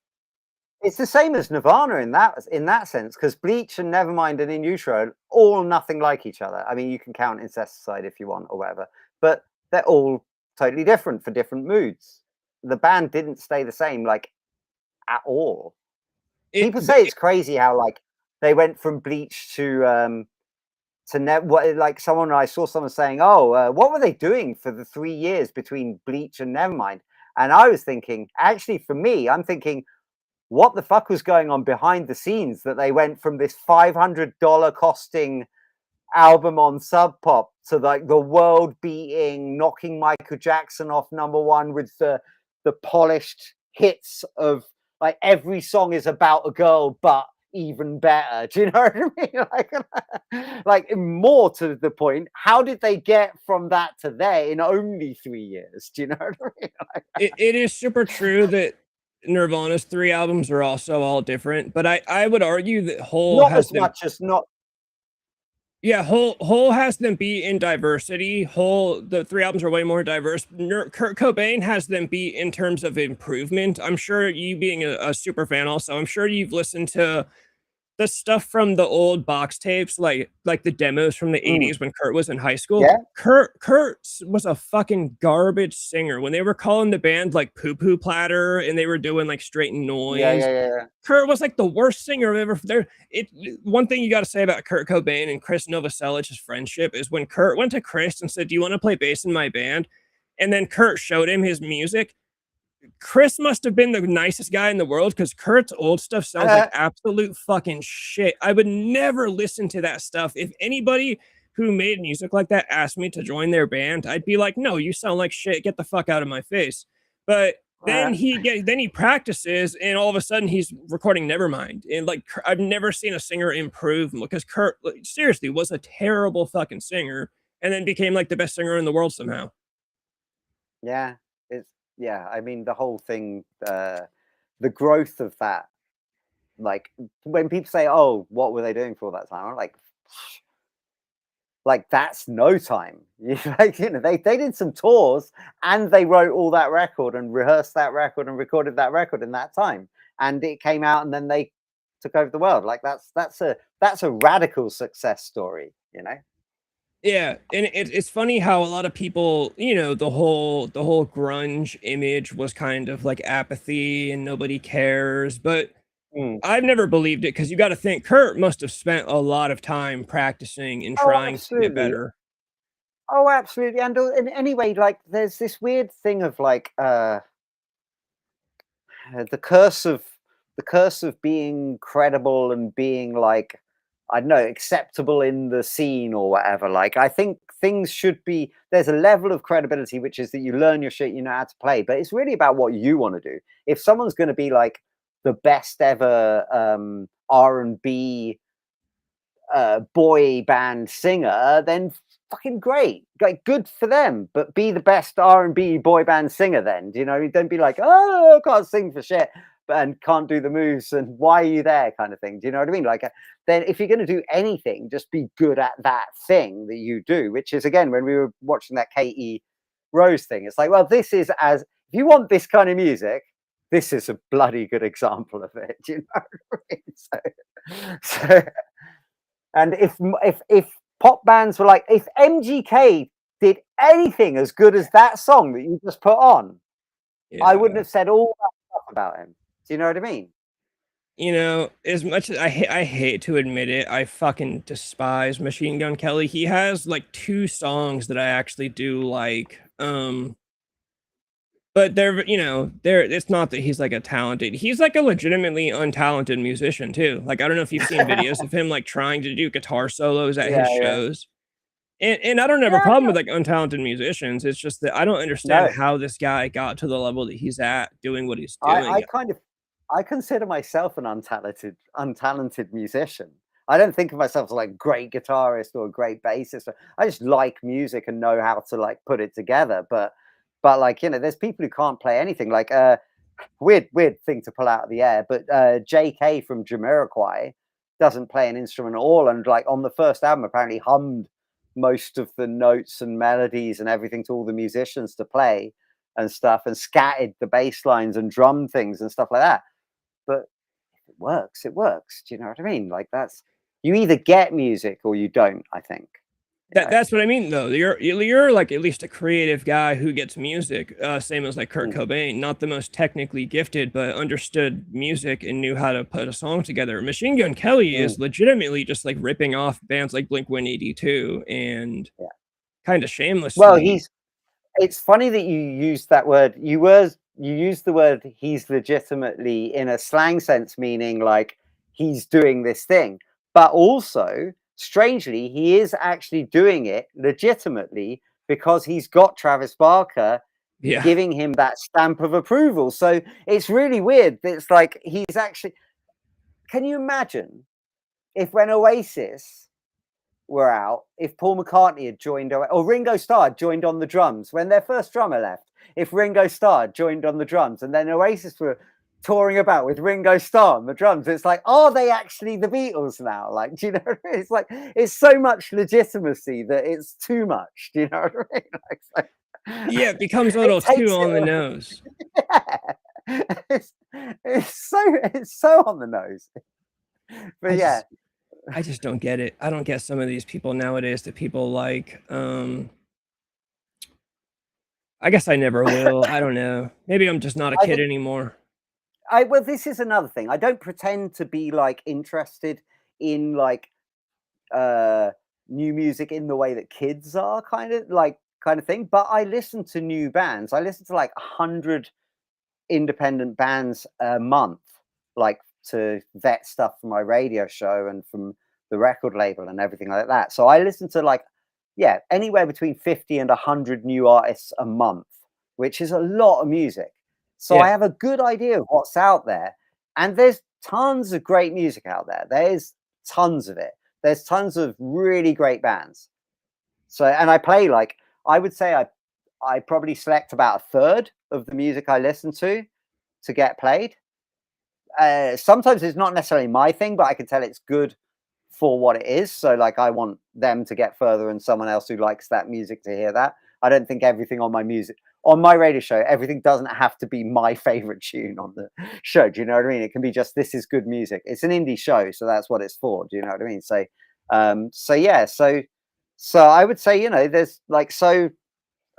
It's the same as Nirvana in that sense, because Bleach and Nevermind and In Utero all nothing like each other. I mean, you can count Incesticide if you want or whatever, but they're all totally different for different moods. The band didn't stay the same, like, at all. People say it's crazy how like they went from Bleach to like I saw someone saying, "Oh, what were they doing for the 3 years between Bleach and Nevermind?" And I was thinking, actually, for me, I'm thinking, what the fuck was going on behind the scenes that they went from this $500 costing album on Sub Pop to like the world beating, knocking Michael Jackson off #1 with the polished hits of like every song is about a girl, but even better. Do you know what I mean? Like more to the point, how did they get from that to there in only 3 years? Do you know what I mean? It is super true that Nirvana's 3 albums are also all different, but I would argue that Hole Not has as them. much as not. Yeah, Hole has them beat in diversity. The 3 albums are way more diverse. Kurt Cobain has them beat in terms of improvement. I'm sure you being a super fan also, I'm sure you've listened to the stuff from the old box tapes, like the demos from the Mm, 80s when Kurt was in high school. yeah, Kurt was a fucking garbage singer. When they were calling the band like Poo Poo Platter and they were doing like straight yeah, noise, yeah, yeah. Kurt was like the worst singer I've ever there. One thing you got to say about Kurt Cobain and Chris Novoselic's friendship is when Kurt went to Chris and said, "Do you want to play bass in my band?" And then Kurt showed him his music. Chris must have been the nicest guy in the world because Kurt's old stuff sounds like absolute fucking shit. I would never listen to that stuff. If anybody who made music like that asked me to join their band, I'd be like, "No, you sound like shit. Get the fuck out of my face." But then he practices, and all of a sudden he's recording Nevermind. And like I've never seen a singer improve because Kurt seriously was a terrible fucking singer, and then became like the best singer in the world somehow. Yeah, I mean the whole thing, the growth of that. Like when people say, "Oh, what were they doing for all that time?" I'm like that's no time. Like they did some tours and they wrote all that record and rehearsed that record and recorded that record in that time, and it came out and then they took over the world. Like that's a radical success story. Yeah, and it's funny how a lot of people, the whole grunge image was kind of like apathy and nobody cares, but Mm. I've never believed it because you got to think Kurt must have spent a lot of time practicing and Oh, trying to get absolutely. better. Oh, absolutely. And anyway, like there's this weird thing of like the curse of being credible and being like, I don't know, acceptable in the scene or whatever. Like I think things should be, there's a level of credibility which is that you learn your shit, you know how to play, but it's really about what you want to do. If someone's going to be like the best ever R&B boy band singer, then fucking great, like good for them. But be the best R&B boy band singer. Then don't be like, "Oh, I can't sing for shit and can't do the moves, and why are you there?" kind of thing. Do you know what I mean? Like, then if you're going to do anything, just be good at that thing that you do. Which is again when we were watching that Katie Rose thing. It's like, well, this is as if you want this kind of music. This is a bloody good example of it. Do you know what I mean? So and if pop bands were like, if MGK did anything as good as that song that you just put on, I wouldn't have said all that stuff about him. Do you know what I mean? As much as I hate to admit it, I fucking despise Machine Gun Kelly. He has like 2 songs that I actually do like. But it's not that he's like he's like a legitimately untalented musician too. Like, I don't know if you've seen videos of him like trying to do guitar solos at his Yeah. shows. And I don't have a problem with like untalented musicians. It's just that I don't understand No. how this guy got to the level that he's at doing what he's doing. I consider myself an untalented musician. I don't think of myself as like a great guitarist or a great bassist. I just like music and know how to like put it together. But like there's people who can't play anything. Like weird thing to pull out of the air. But J.K. from Jamiroquai doesn't play an instrument at all, and like on the first album apparently hummed most of the notes and melodies and everything to all the musicians to play and stuff, and scattered the bass lines and drum things and stuff like that. But if it works, it works. Do you know what I mean? Like you either get music or you don't, I think. That's what I mean, though. You're like at least a creative guy who gets music, same as like Kurt Cobain, not the most technically gifted, but understood music and knew how to put a song together. Machine Gun Kelly is legitimately just like ripping off bands like Blink-182 and kind of Well, shamelessly. it's funny that you used that word. You used the word he's legitimately in a slang sense, meaning like he's doing this thing, but also strangely, he is actually doing it legitimately because he's got Travis Barker Yeah. giving him that stamp of approval. So it's really weird. It's like he's actually. Can you imagine if when Oasis were out, if Paul McCartney had joined, or Ringo Starr had joined on the drums when their first drummer left, if Ringo Starr had joined on the drums and then Oasis were touring about with Ringo Starr on the drums, it's like, are they actually the Beatles now? Like, do you know what I mean? It's like, it's so much legitimacy that it's too much. Do you know what I mean? Like, Yeah, it becomes a little too on the nose. Yeah. It's so on the nose. But I just don't get it. I don't get some of these people nowadays that people like. I guess I never will. I don't know. Maybe I'm just not a kid anymore. Well, this is another thing. I don't pretend to be like interested in like new music in the way that kids are, kind of thing. But I listen to new bands. I listen to like 100 independent bands a month, like to vet stuff from my radio show and from the record label and everything like that. So I listen to like, anywhere between 50 and 100 new artists a month, which is a lot of music. So I have a good idea of what's out there. And there's tons of great music out there. There's tons of it. There's tons of really great bands. So, and I play like, I would say I probably select about a third of the music I listen to get played. Sometimes it's not necessarily my thing, but I can tell it's good for what it is. So like I want them to get further and someone else who likes that music to hear that. I don't think everything on my radio show, everything doesn't have to be my favorite tune on the show. Do you know what I mean? It can be just, this is good music. It's an indie show, so that's what it's for. Do you know what I mean? So so I would say, there's like, so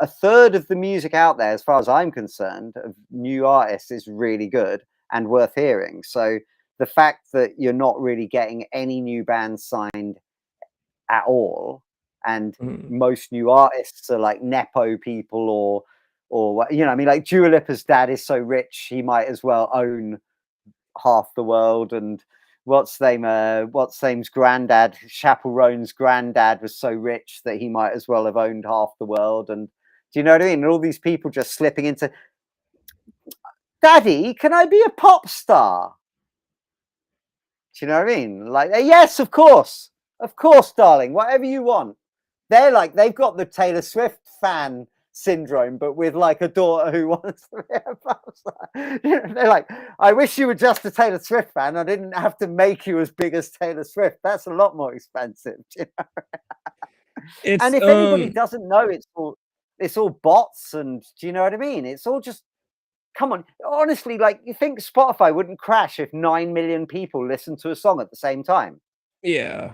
a third of the music out there, as far as I'm concerned, of new artists is really good and worth hearing. So the fact that you're not really getting any new bands signed at all, and most new artists are like nepo people, or I mean, like Dua Lipa's dad is so rich he might as well own half the world, and what's name's granddad, Chappell Roan's granddad, was so rich that he might as well have owned half the world. And do you know what I mean? And all these people just slipping into, Daddy, can I be a pop star? Do you know what I mean? Like, yes, of course, darling, whatever you want. They're like, they've got the Taylor Swift fan syndrome, but with like a daughter who wants to be a pop star. They're like, I wish you were just a Taylor Swift fan. I didn't have to make you as big as Taylor Swift. That's a lot more expensive. You know? And if anybody doesn't know, it's all bots, and do you know what I mean? It's all just, come on, honestly, like, you think Spotify wouldn't crash if 9 million people listen to a song at the same time? Yeah.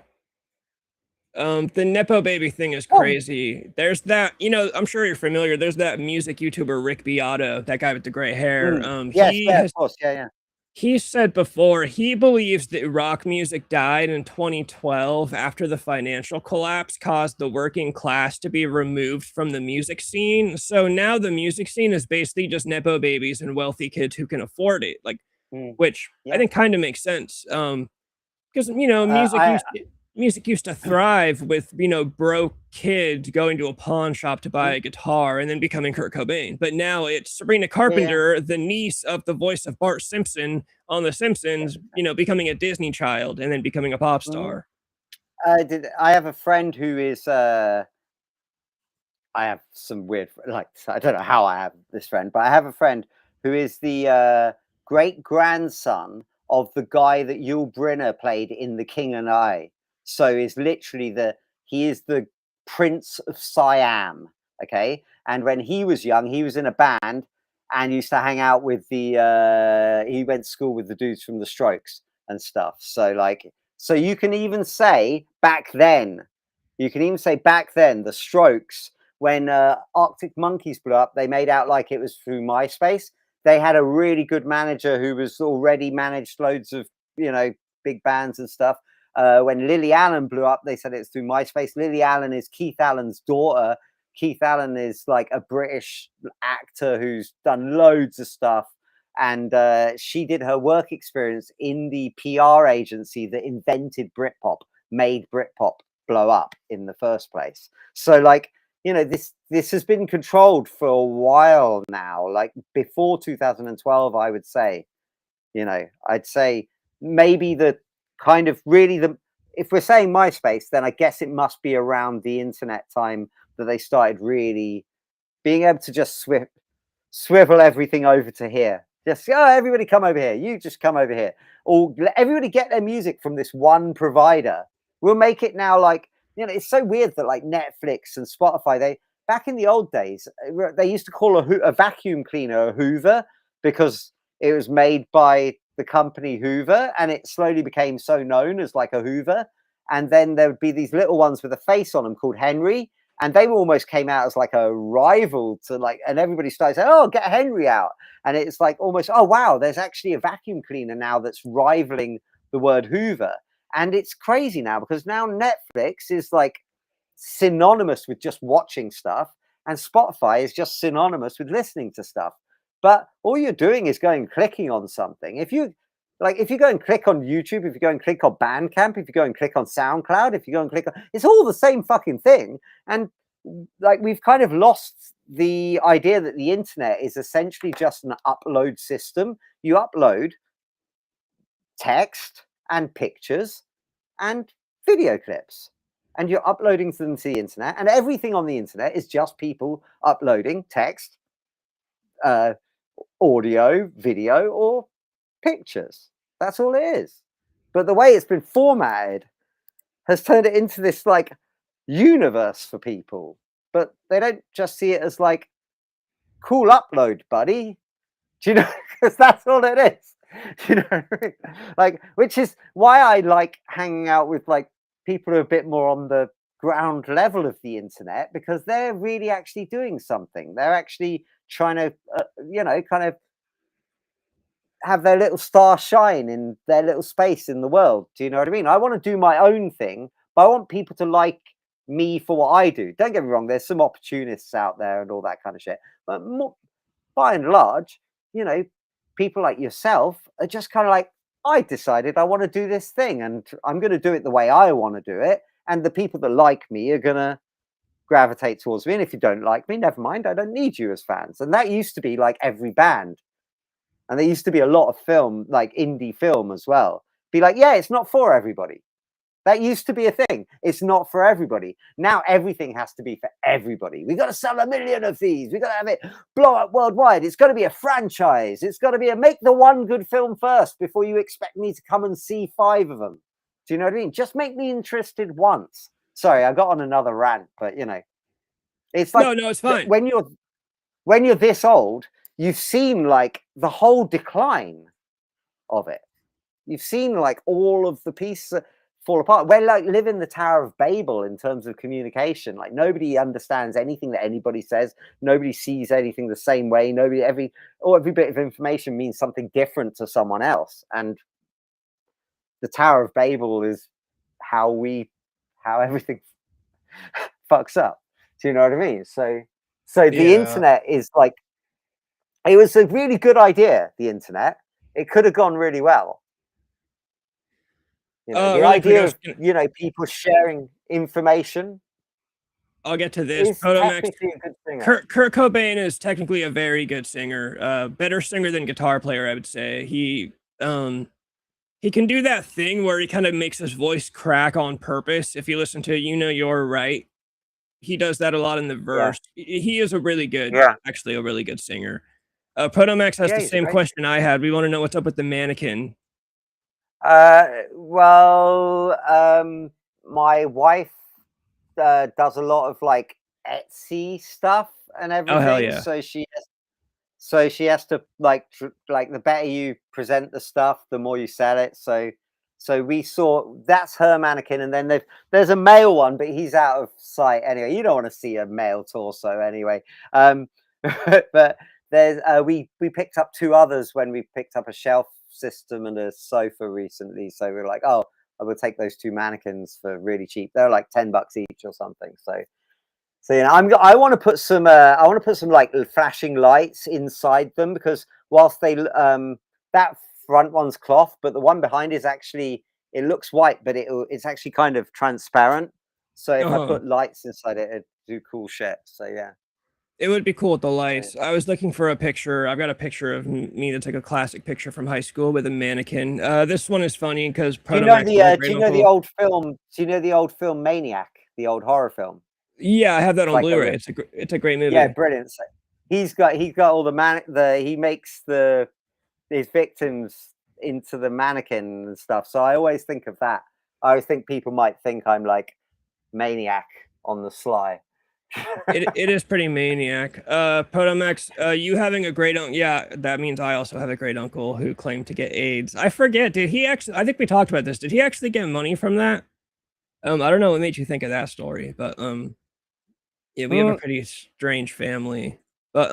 The Nepo Baby thing is crazy. There's that, I'm sure you're familiar. There's that music YouTuber, Rick Beato, that guy with the gray hair. Of course. Yeah. He said before, he believes that rock music died in 2012 after the financial collapse caused the working class to be removed from the music scene. So now the music scene is basically just Nepo babies and wealthy kids who can afford it, like, which I think kind of makes sense. Because, music used to thrive with, broke kids going to a pawn shop to buy a guitar and then becoming Kurt Cobain. But now it's Sabrina Carpenter, the niece of the voice of Bart Simpson on The Simpsons, becoming a Disney child and then becoming a pop star. I have a friend who is, I have some weird, like, I don't know how I have this friend, but I have a friend who is the great grandson of the guy that Yul Brynner played in The King and I. So is literally he is the Prince of Siam. Okay. And when he was young, he was in a band and used to hang out with he went to school with the dudes from the Strokes and stuff. So you can even say back then, You can even say back then, the Strokes, when Arctic Monkeys blew up, they made out like it was through MySpace. They had a really good manager who was already managed loads of, big bands and stuff. When Lily Allen blew up, they said it's through MySpace. Lily Allen is Keith Allen's daughter. Keith Allen is like a British actor who's done loads of stuff. And she did her work experience in the PR agency that invented Britpop, made Britpop blow up in the first place. So like, this has been controlled for a while now, like before 2012, I would say. I'd say maybe the kind of really if we're saying MySpace, then I guess it must be around the internet time that they started really being able to just swivel everything over to here. Just, everybody come over here. You just come over here. Or let everybody get their music from this one provider. We'll make it now like, it's so weird that like Netflix and Spotify, back in the old days, they used to call a vacuum cleaner a Hoover because it was made by the company Hoover, and it slowly became so known as like a Hoover. And then there would be these little ones with a face on them called Henry, and they almost came out as like a rival to like, and everybody started saying, "Oh, get Henry out!" And it's like almost, oh wow, there's actually a vacuum cleaner now that's rivaling the word Hoover. And it's crazy now because now Netflix is like synonymous with just watching stuff, and Spotify is just synonymous with listening to stuff. But all you're doing is going clicking on something. If you go and click on YouTube, if you go and click on Bandcamp, if you go and click on SoundCloud, if you go and click on, it's all the same fucking thing. And like we've kind of lost the idea that the internet is essentially just an upload system. You upload text and pictures and video clips, and you're uploading them to the internet, and everything on the internet is just people uploading text, audio, video, or pictures. That's all it is. But the way it's been formatted has turned it into this like universe for people, but they don't just see it as like cool upload, buddy. Do you know? Because that's all it is. You know, like, which is why I like hanging out with like people who are a bit more on the ground level of the internet, because they're really actually doing something. They're actually trying to, kind of have their little star shine in their little space in the world. Do you know what I mean? I want to do my own thing, but I want people to like me for what I do. Don't get me wrong, there's some opportunists out there and all that kind of shit, but by and large, people like yourself are just kind of like, I decided I want to do this thing and I'm going to do it the way I want to do it, and the people that like me are going to gravitate towards me, and if you don't like me, never mind, I don't need you as fans. And that used to be like every band. And there used to be a lot of film, like indie film as well. Be like, yeah, it's not for everybody. That used to be a thing. It's not for everybody. Now everything has to be for everybody. We got to sell 1 million of these. We got to have it blow up worldwide. It's got to be a franchise. It's got to be make the one good film first before you expect me to come and see 5 of them. Do you know what I mean? Just make me interested once. Sorry, I got on another rant, but it's like, no, it's fine. When you're this old, you've seen like the whole decline of it. You've seen like all of the pieces fall apart. We're like live in the Tower of Babel in terms of communication. Like nobody understands anything that anybody says. Nobody sees anything the same way. Every bit of information means something different to someone else. And the Tower of Babel is how everything fucks up. Do you know what I mean? So the internet is like, it was a really good idea, the internet. It could have gone really well. The really idea of, people sharing information. I'll get to this. Technically a good singer. Kurt Cobain is technically a very good singer. Better singer than guitar player, I would say. He can do that thing where he kind of makes his voice crack on purpose. If you listen to You're Right, he does that a lot in the verse. Yeah. He is a really good singer. Protomax has the same question I had. We want to know what's up with the mannequin. My wife does a lot of like Etsy stuff and everything. Oh, hell yeah. So she has to like the better you present the stuff, the more you sell it. So So we saw that's her mannequin, and then there's a male one, but he's out of sight anyway. You don't want to see a male torso anyway. But there's we picked up 2 others when we picked up a shelf system and a sofa recently. So we are like, oh, I will take those 2 mannequins for really cheap. They're like $10 each or something. So you know, I want to put some like flashing lights inside them, because whilst they that front one's cloth, but the one behind is actually, it looks white, but it's actually kind of transparent. So if I put lights inside it, it'd do cool shit. So yeah. It would be cool with the lights. I was looking for a picture. I've got a picture of me that's like a classic picture from high school with a mannequin. This one is funny because do you know the old film? Do you know the old film Maniac, the old horror film? Yeah, I have that on Blu-ray. It's a great movie. Yeah, brilliant. So he's got all he makes his victims into the mannequin and stuff. So I always think of that. I always think people might think I'm like Maniac on the sly. It is pretty Maniac. Potomax, you having a great uncle. Yeah, that means I also have a great uncle who claimed to get AIDS. I forget, did he actually, I think we talked about this. Did he actually get money from that? I don't know what made you think of that story, but yeah, we have a pretty strange family. But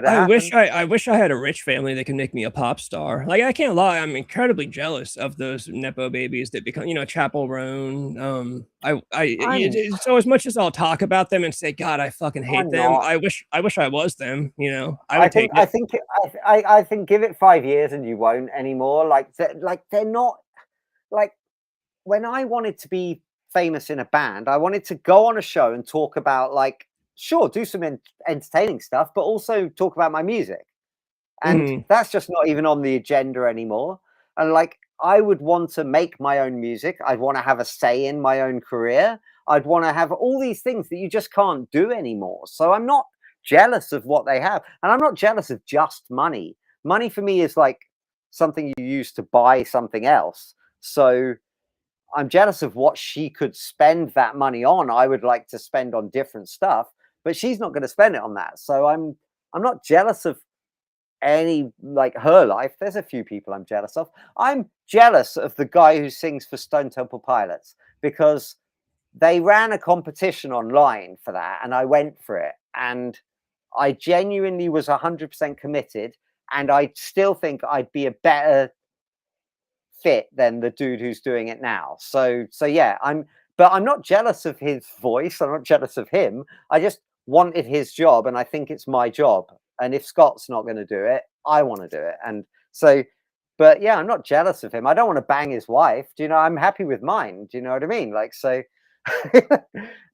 I wish I had a rich family that could make me a pop star. Like, I can't lie, I'm incredibly jealous of those nepo babies that become, you know, Chapel Roan. So as much as I'll talk about them and say, God, I fucking hate them. I wish I was them. You know, I think give it 5 years and you won't anymore. Like they're not like, when I wanted to be famous in a band, I wanted to go on a show and talk about, like, sure, do some entertaining stuff, but also talk about my music. And that's just not even on the agenda anymore. And like, I would want to make my own music. I'd want to have a say in my own career. I'd want to have all these things that you just can't do anymore. So I'm not jealous of what they have. And I'm not jealous of just money. Money for me is like something you use to buy something else. So I'm jealous of what she could spend that money on. I would like to spend on different stuff, but she's not going to spend it on that. So I'm not jealous of any, like, her life. There's a few people I'm jealous of. I'm jealous of the guy who sings for Stone Temple Pilots, because they ran a competition online for that and I went for it, and I genuinely was 100% committed, and I still think I'd be a better fit than the dude who's doing it now. So yeah, but I'm not jealous of his voice. I'm not jealous of him. I just wanted his job, and I think it's my job. And if Scott's not going to do it, I want to do it. And so, but yeah, I'm not jealous of him. I don't want to bang his wife. Do you know? I'm happy with mine. Do you know what I mean? Like, so, but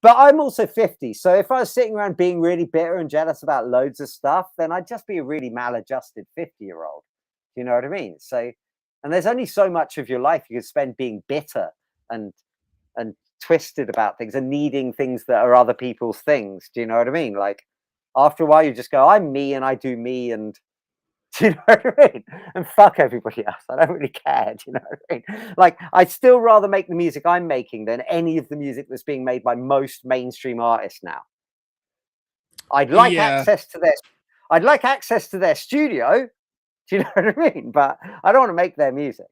I'm also 50. So if I was sitting around being really bitter and jealous about loads of stuff, then I'd just be a really maladjusted 50-year-old. Do you know what I mean? So, and there's only so much of your life you can spend being bitter and twisted about things and needing things that are other people's things. Do you know what I mean? Like, after a while, you just go, I'm me and I do me, and do you know what I mean? And fuck everybody else. I don't really care. Do you know what I mean? Like, I'd still rather make the music I'm making than any of the music that's being made by most mainstream artists now. I'd like access to their studio. Do you know what I mean? But I don't want to make their music.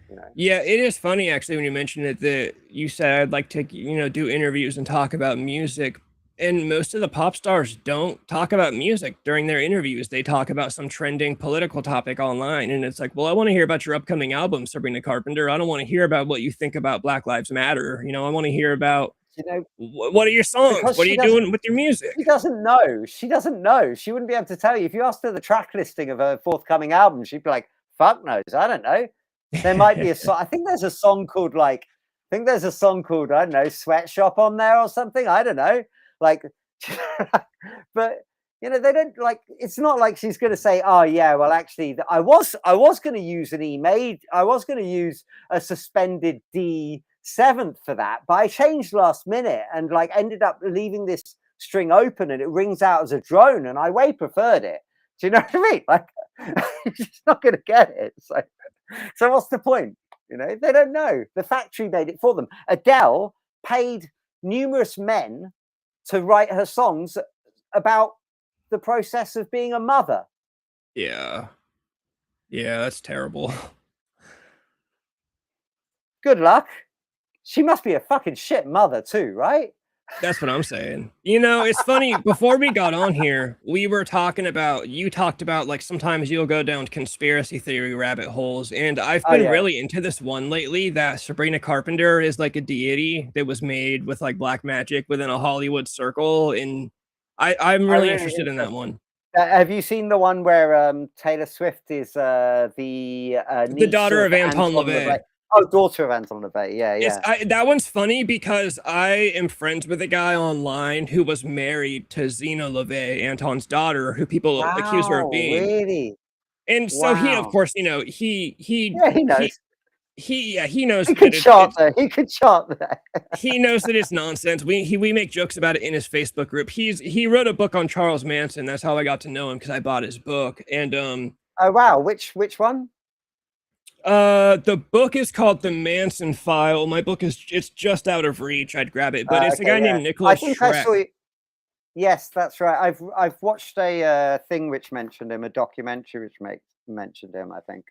You know? Yeah, it is funny actually when you mentioned it that you said I'd like to, you know, do interviews and talk about music. And most of the pop stars don't talk about music during their interviews. They talk about some trending political topic online. And it's like, well, I want to hear about your upcoming album, Sabrina Carpenter. I don't want to hear about what you think about Black Lives Matter. You know, I want to hear about, you know, what are your songs? What are you doing with your music? She doesn't know. She doesn't know. She wouldn't be able to tell you. If you asked her the track listing of her forthcoming album, she'd be like, fuck knows. I don't know. There might be a song. I think there's a song called I don't know, Sweatshop on there or something. I don't know. Like, but you know, they don't, like, it's not like she's going to say, oh yeah, well, actually I was going to use I was going to use a suspended D7 for that, but I changed last minute and like ended up leaving this string open and it rings out as a drone and I way preferred it. Do you know what I mean? Like, she's not going to get it. So what's the point? You know, they don't know. The factory made it for them. Adele paid numerous men to write her songs about the process of being a mother. Yeah. Yeah, that's terrible. Good luck. She must be a fucking shit mother too, right? That's what I'm saying. You know, it's funny, before we got on here, we were talking about you talked about, like, sometimes you'll go down conspiracy theory rabbit holes, and I've Oh been yeah. really into this one lately, that Sabrina Carpenter is, like, a deity that was made with, like, black magic within a Hollywood circle, and I'm I really really interested in that interesting. one. Have you seen the one where Taylor Swift is the The niece daughter of of Anton Anton LaVey? LaVey. Oh, daughter of Anton LaVey. Yeah, It's yeah. that one's funny because I am friends with a guy online who was married to Zena LaVey, Anton's daughter, who people accuse her of Wow, being. really? And so he, of Wow. course, you know, he Yeah, he knows. he knows He that could chart there. He could chart there. he knows that it's nonsense. We make jokes about it in his Facebook group. He wrote a book on Charles Manson. That's how I got to know him, because I bought his book. And Oh wow, which one? the book is called The Manson File. My book is, it's just out of reach. I'd grab it, but it's a Okay, guy yeah. named I Nicholas think I Schreck. saw it. Yes, that's right. I've watched a thing which mentioned him, a documentary which mentioned him, I think.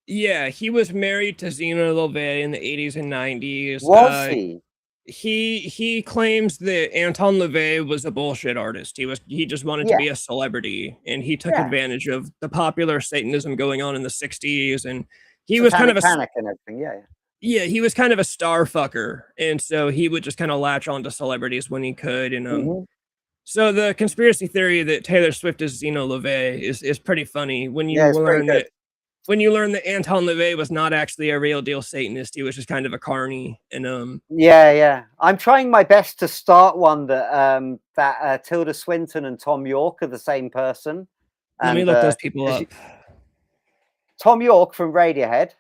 Yeah, he was married to Zena LaVey in the 80s and 90s. Was he? He claims that Anton LaVey was a bullshit artist. He just wanted to Yeah, be a celebrity, and he took yeah. advantage of the popular Satanism going on in the 60s, and he was kind of Satanic a Panic and everything. Yeah, yeah, he was kind of a star fucker, and so he would just kind of latch on to celebrities when he could, and yeah. so the conspiracy theory that Taylor Swift is Zena LaVey is pretty funny when Yeah, you it's pretty learn good. that Anton LaVey was not actually a real deal Satanist. He was just kind of a carny, and Yeah, yeah. I'm trying my best to start one that Tilda Swinton and Tom York are the same person, let me and look those people up. Tom York from Radiohead,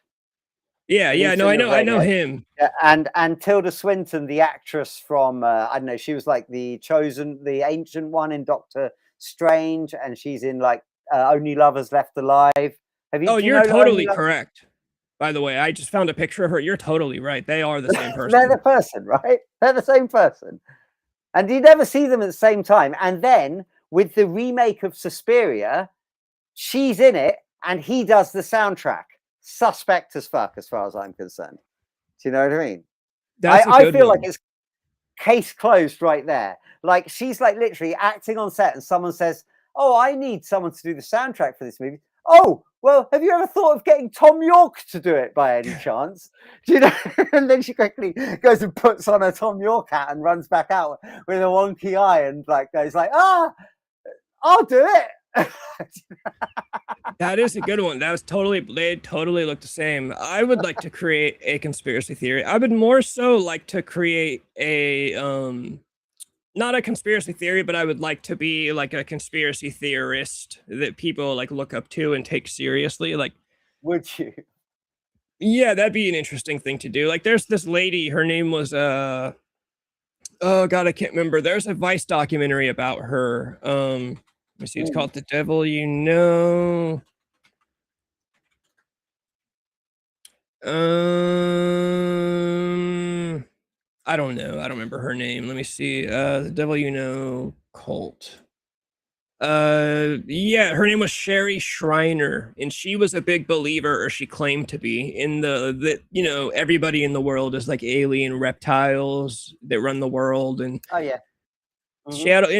Yeah, the yeah, lead no, singer of I know Radiohead, him. and Tilda Swinton, the actress from I don't know, she was like the ancient one in Doctor Strange, and she's in like Only Lovers Left Alive. Oh, Do you you're know Only totally Lovers? correct. By the way, I just found a picture of her. You're totally right. They are the same They're the person. person, right? They're the same person. And you never see them at the same time. And then with the remake of Suspiria, she's in it and he does the soundtrack. Suspect as fuck, as far as I'm concerned. Do you know what I mean? That's a I good feel like one. it's case closed right there. Like she's like literally acting on set and someone says, "Oh, I need someone to do the soundtrack for this movie." Oh, well, have you ever thought of getting Tom York to do it by any chance? Do you know? And then she quickly goes and puts on her Tom York hat and runs back out with a wonky eye and like goes like, "Ah, I'll do it." That is a good one. That was totally, they totally look the same. I would like to create a conspiracy theory. I would more so like to create a not a conspiracy theory, but I would like to be like a conspiracy theorist that people like look up to and take seriously. Like, Would you? yeah, that'd be an interesting thing to do. Like, there's this lady, her name was oh god, I can't remember. There's a Vice documentary about her. Let me see, it's called The Devil You Know. I don't know. I don't remember her name. Let me see. The Devil You Know cult. Yeah, her name was Sherry Shriner, and she was a big believer, or she claimed to be, in that, you know, everybody in the world is like alien reptiles that run the world, and Oh yeah.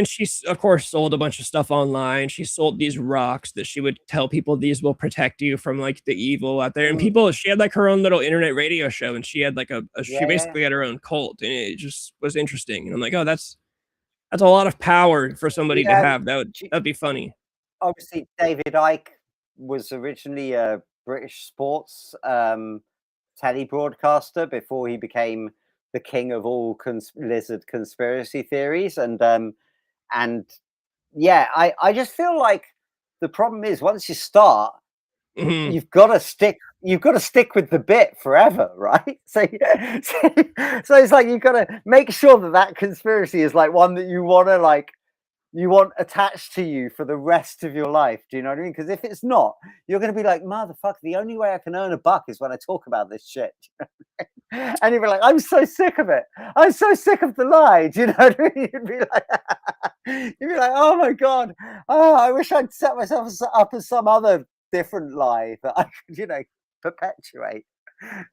she's of course sold a bunch of stuff online. She sold these rocks that she would tell people these will protect you from like the evil out there. And people, she had like her own little internet radio show, and she had like she basically had her own cult, and it just was interesting. And I'm like, oh, that's a lot of power for somebody to have. That'd be funny. Obviously, David Icke was originally a British sports telly broadcaster before he became the king of all lizard conspiracy theories. And yeah, I just feel like the problem is once you start, you've got to stick with the bit forever, right? So it's like you've got to make sure that conspiracy is like one that you want attached to you for the rest of your life. Do you know what I mean? Because if it's not, you're going to be like, motherfucker, the only way I can earn a buck is when I talk about this shit. And you'd be like, I'm so sick of it. I'm so sick of the lie. Do you know what I mean? You'd be like, oh my God. Oh, I wish I'd set myself up as some other different lie that I could, you know, perpetuate.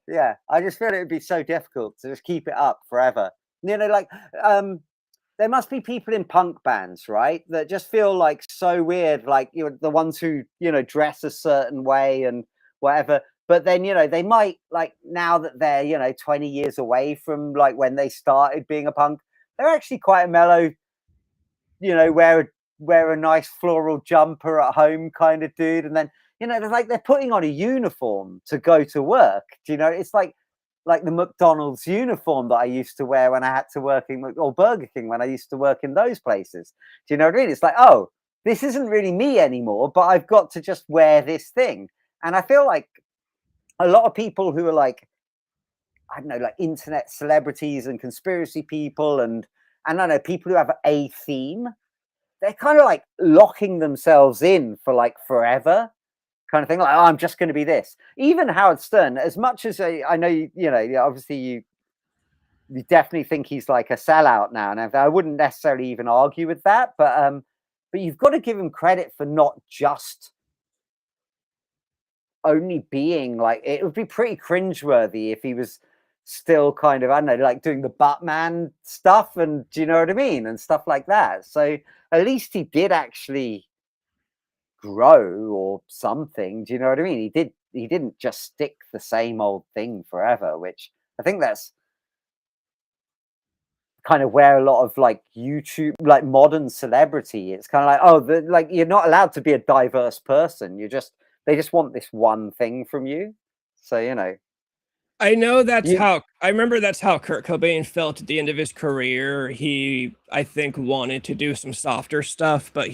Yeah, I just feel it would be so difficult to just keep it up forever. You know, like there must be people in punk bands, right, that just feel like so weird, like you're the ones who, you know, dress a certain way and whatever. But then, you know, they might, like, now that they're, you know, 20 years away from like when they started being a punk, they're actually quite a mellow, you know, wear a nice floral jumper at home kind of dude. And then, you know, they're like they're putting on a uniform to go to work. Do you know? It's like the McDonald's uniform that I used to wear when I had to work in, or Burger King when I used to work in those places. Do you know what I mean? It's like, oh, this isn't really me anymore, but I've got to just wear this thing. And I feel like a lot of people who are like, I don't know, like internet celebrities and conspiracy people, and I don't know, people who have a theme, they're kind of like locking themselves in for like forever, kind of thing. Like, oh, I'm just going to be this. Even Howard Stern, as much as I know, you know, obviously you definitely think he's like a sellout now, and I wouldn't necessarily even argue with that, but you've got to give him credit for not just only being like, it would be pretty cringeworthy if he was still kind of, I don't know, like doing the Batman stuff, and do you know what I mean, and stuff like that. So at least he did actually grow or something. Do you know what I mean? He didn't just stick the same old thing forever, which I think that's kind of where a lot of like YouTube, like modern celebrity, it's kind of like, oh, like you're not allowed to be a diverse person. They just want this one thing from you. So, you know, I know I remember that's how Kurt Cobain felt at the end of his career. He, I think, wanted to do some softer stuff, but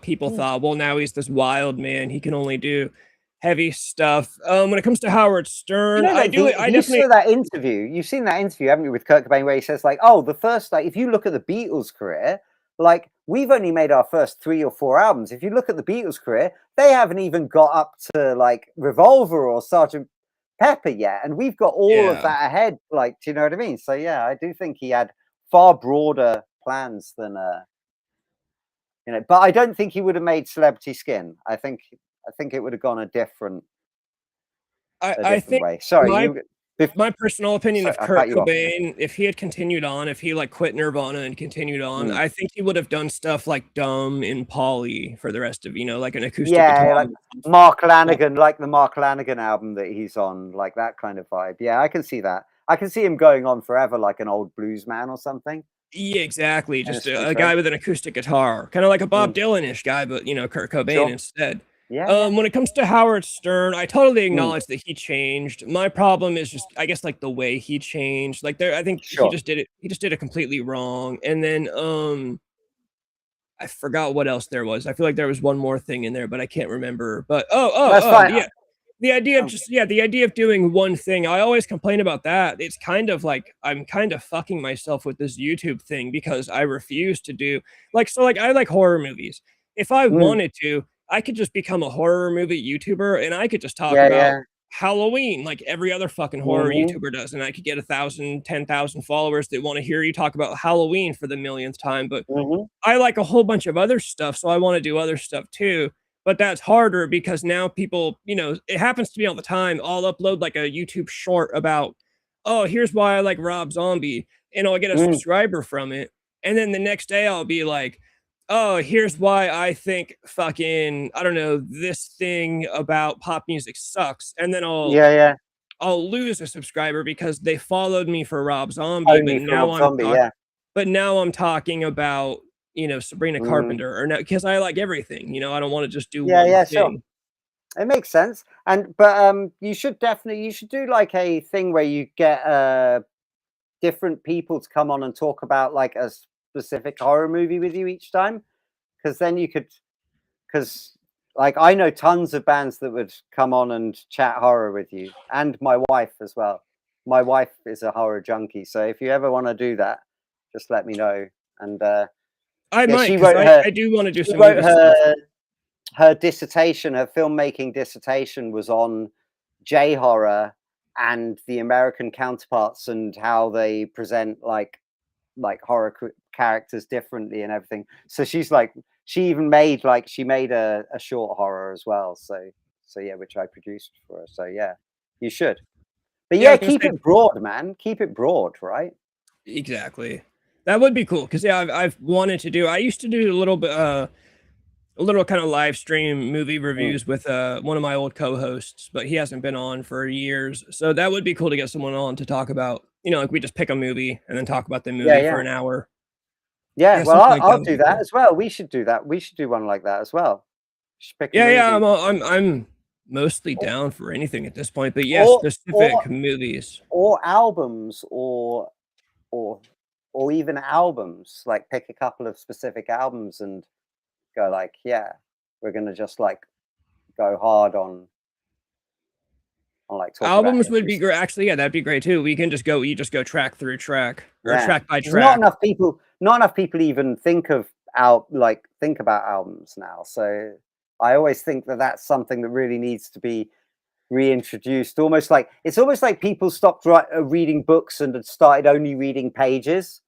people thought, well, now he's this wild man. He can only do heavy stuff. When it comes to Howard Stern, you know, like you saw that interview. You've seen that interview, haven't you, with Kurt Cobain, where he says like, oh, the first, like, if you look at the Beatles' career, like we've only made our first 3 or 4 albums. If you look at the Beatles' career, they haven't even got up to like Revolver or Sergeant Pepper yet, and we've got all of that ahead. Like, do you know what I mean? So yeah, I do think he had far broader plans than you know. But I don't think he would have made Celebrity Skin. I think it would have gone a different think way. Sorry, my personal opinion of I Kurt cut you off. Cobain, if he had continued on, if he like quit Nirvana and continued on, I think he would have done stuff like Dumb and Polly for the rest of, you know, like an acoustic guitar. Like Mark Lanigan, like the Mark Lanigan album that he's on, like that kind of vibe. Yeah, I can see that. I can see him going on forever, like an old blues man or something. Yeah, exactly. Just a guy with an acoustic guitar, kind of like a Bob Dylan-ish guy, but you know, Kurt Cobain instead. Yeah. When it comes to Howard Stern, I totally acknowledge that he changed. My problem is just, I guess, like the way he changed. Like I think he just did it completely wrong. And then I forgot what else there was. I feel like there was one more thing in there, but I can't remember. But that's fine. Yeah. The idea of doing one thing, I always complain about that. It's kind of like I'm kind of fucking myself with this YouTube thing because I refuse to do like I like horror movies. If I wanted to, I could just become a horror movie YouTuber and I could just talk about Halloween like every other fucking horror YouTuber does, and I could get 1,000, 10,000 followers that want to hear you talk about Halloween for the millionth time. But I like a whole bunch of other stuff, so I want to do other stuff too. But that's harder because now people, you know, it happens to me all the time. I'll upload like a YouTube short about, oh, here's why I like Rob Zombie, and I'll get a subscriber from it. And then the next day I'll be like, oh, here's why I think fucking, I don't know, this thing about pop music sucks. And then I'll lose a subscriber because they followed me for Rob Zombie, but now I'm talking about, you know, Sabrina Carpenter, or now because I like everything, you know, I don't want to just do one thing. Sure. It makes sense. But you should do like a thing where you get different people to come on and talk about like a specific horror movie with you each time, because then you could, because like I know tons of bands that would come on and chat horror with you, and my wife as well. My wife is a horror junkie, so if you ever want to do that, just let me know. And I might, because I do want to do some movie stuff. Her dissertation, her filmmaking dissertation, was on J horror and the American counterparts and how they present like horror characters differently and everything. So she's like, she made a short horror as well. So So yeah, which I produced for her. So yeah, you should. But Yeah, I yeah, was gonna keep say it broad, man. Keep it broad, right? exactly. That would be cool because yeah, I've wanted to do. I used to do a little bit, a little kind of live stream movie Mm. reviews with one of my old co-hosts, but he hasn't been on for years. So that would be cool to get someone on to talk about. You know, like we just pick a movie and then talk about the Yeah, movie for yeah. an hour. Yeah, Yeah, well, something like that I'll would do be that cool. as well. We should do that. We should do one like that as well. Just pick a Yeah, yeah, movie, I'm mostly or down for anything at this point, but yeah, or specific or, movies. or albums, or or even albums. Like pick a couple of specific albums and go like, yeah, we're gonna just like go hard on like talking about Albums would every. be great. Actually, yeah, that'd be great too. We can just go, you just go track through track or Yeah, track by there's not track. enough people. Not enough people even think of think about albums now. So I always think that that's something that really needs to be reintroduced. Almost like it's almost like people stopped reading books and had started only reading pages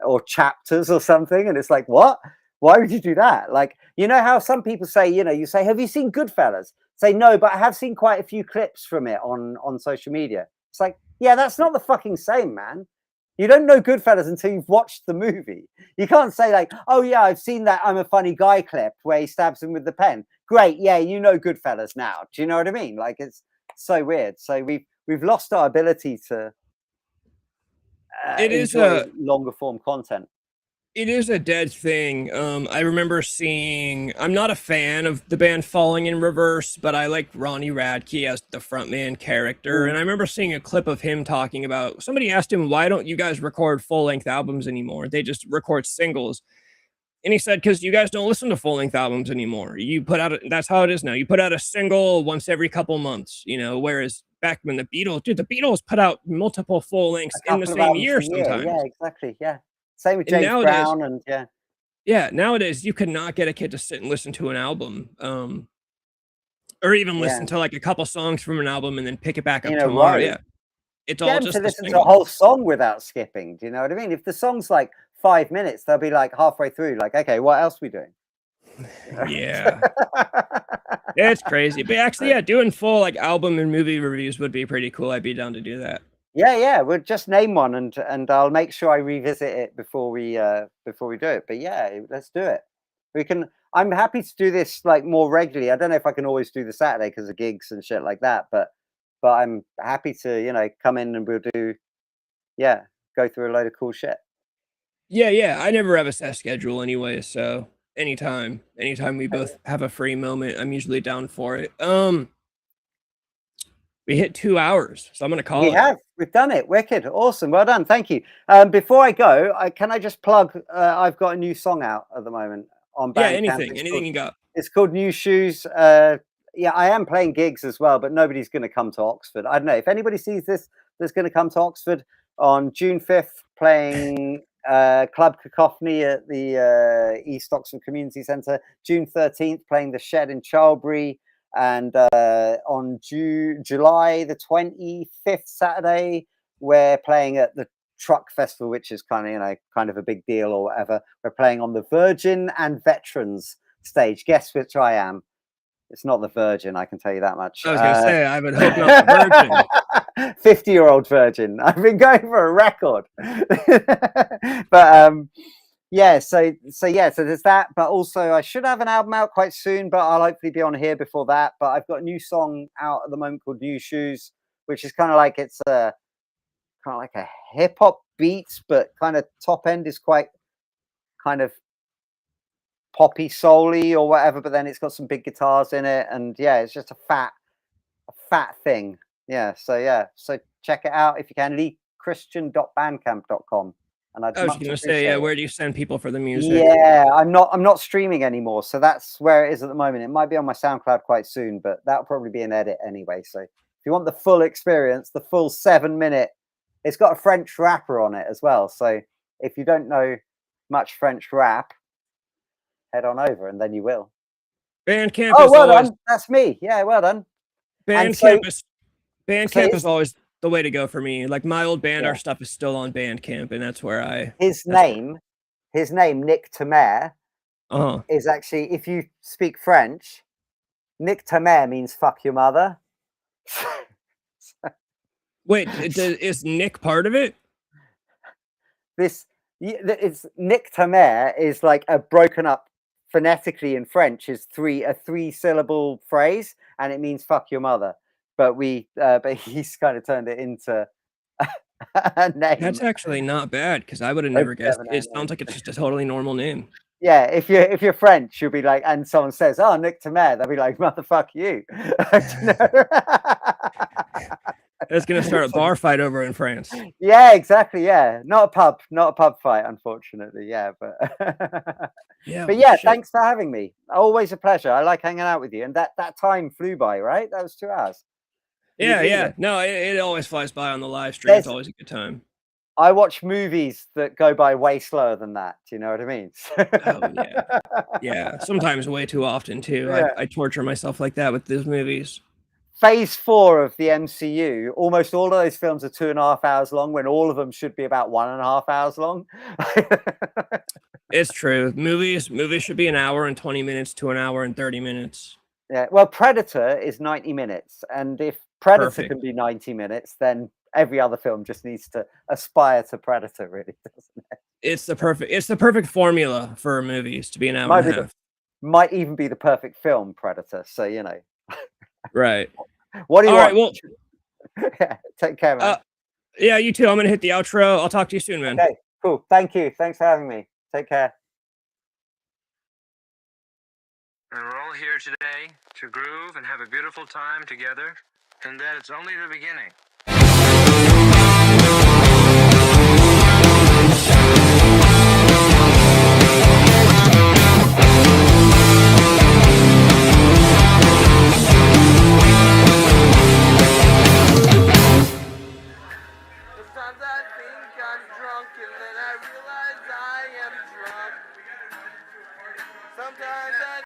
or chapters or something. And it's like, what? Why would you do that? Like, you know how some people say, you say, have you seen Goodfellas? Say no, but I have seen quite a few clips from it on social media. It's like, yeah, that's not the fucking same, man. You don't know Goodfellas until you've watched the movie. You can't say like, oh yeah, I've seen that I'm a funny guy clip where he stabs him with the pen. Great, yeah, you know Goodfellas now. Do you know what I mean? Like it's so weird. So we've lost our ability to It is enjoy a longer form content. it is a dead thing. I remember seeing. I'm not a fan of the band Falling in Reverse, but I like Ronnie Radke as the frontman character. And I remember seeing a clip of him talking about. Somebody asked him, "Why don't you guys record full length albums anymore? They just record singles." And he said, "Because you guys don't listen to full length albums anymore. You put out. That's how it is now. You put out a single once every couple months. You know, whereas back when the Beatles put out multiple full lengths A in the couple of same albums year a year. Yeah, sometimes." exactly. Yeah. Same with And James nowadays, Brown and yeah. yeah, nowadays you could not get a kid to sit and listen to an album, or even Yeah. listen to like a couple songs from an album and then pick it back up In a tomorrow. row. Yeah, it's Get all them to just the listen to a whole singles. song without skipping. Do you know what I mean? If the song's like 5 minutes, they'll be like halfway through, like, okay, what else are we doing? You know? Yeah, it's crazy. But actually, yeah, doing full like album and movie reviews would be pretty cool. I'd be down to do that. Yeah. We'll just name one and I'll make sure I revisit it before we do it. But yeah, let's do it. We can. I'm happy to do this like more regularly. I don't know if I can always do the Saturday because of gigs and shit like that, but I'm happy to come in and we'll do go through a load of cool shit. Yeah. I never have a set schedule anyway, so anytime we both have a free moment, I'm usually down for it. We hit 2 hours, so I'm gonna call it. We've done it. Wicked, awesome, well done, thank you. Before I go, can I just plug? I've got a new song out at the moment on Yeah, Bandcamp. anything you got. It's called New Shoes. Yeah, I am playing gigs as well, but nobody's going to come to Oxford. I don't know if anybody sees this that's going to come to Oxford on June 5th, playing Club Cacophony at the East Oxford Community Centre. June 13th, playing the Shed in Charlbury. And on July the 25th, Saturday, we're playing at the Truck Festival, which is kind of a big deal or whatever. We're playing on the Virgin and Veterans stage. Guess which I am? It's not the Virgin, I can tell you that much. I was gonna say, I would hope not the Virgin. 50-year-old Virgin. I've been going for a record. But yeah, so there's that. But also, I should have an album out quite soon, but I'll hopefully be on here before that. But I've got a new song out at the moment called New Shoes, which is kind of like a hip hop beat, but kind of top end is quite kind of poppy soul-y or whatever. But then it's got some big guitars in it, and yeah, it's just a fat thing. So check it out if you can. LeeChristian.bandcamp.com. And I was gonna say, yeah, where do you send people for the music? Yeah, I'm not streaming anymore, so that's where it is at the moment. It might be on my SoundCloud quite soon, but that'll probably be an edit anyway. So if you want the full experience, the full 7-minute, it's got a French rapper on it as well. So if you don't know much French rap, head on over and then you will. Bandcamp Oh, is well always done. That's me. Yeah, well done. Bandcamp is always the way to go for me. Like my old band, our stuff is still on Bandcamp, and that's where his name, Nick Temer, Uh-huh. is actually, if you speak French, Nictamere means fuck your mother. Wait, is Nick part of it? It's Nictamere is like a broken up phonetically in French is a 3-syllable phrase, and it means fuck your mother. But he's kind of turned it into a name. That's actually not bad because I would have never guessed. It sounds like it's just a totally normal name. Yeah, if you're French, you'll be like, and someone says, "Oh, Nictamere," they'll be like, "Motherfuck you." It's gonna start a bar fight over in France. Yeah, exactly. Yeah, not a pub fight, unfortunately. Yeah, but Yeah, but yeah, thanks for having me. Always a pleasure. I like hanging out with you, and that time flew by. Right, that was 2 hours. Yeah. No, it always flies by on the live stream. It's always a good time. I watch movies that go by way slower than that. Do you know what I mean? Oh yeah. Sometimes way too often too. Yeah. I torture myself like that with those movies. Phase 4 of the MCU, almost all of those films are 2.5 hours long, when all of them should be about 1.5 hours long. It's true. Movies should be an hour and 20 minutes to an hour and 30 minutes. Yeah. Well, Predator is 90 minutes, and if Predator can be 90 minutes, then every other film just needs to aspire to Predator, really, doesn't it? It's the perfect formula for movies to be an hour and a half. Might even be the perfect film, Predator. So Right. What do you want? Well, yeah, take care, man. Yeah, you too. I'm gonna hit the outro. I'll talk to you soon, man. Okay, cool. Thank you. Thanks for having me. Take care. And we're all here today to groove and have a beautiful time together, and that it's only the beginning. Sometimes I think I'm drunk, and then I realize I am drunk. Sometimes I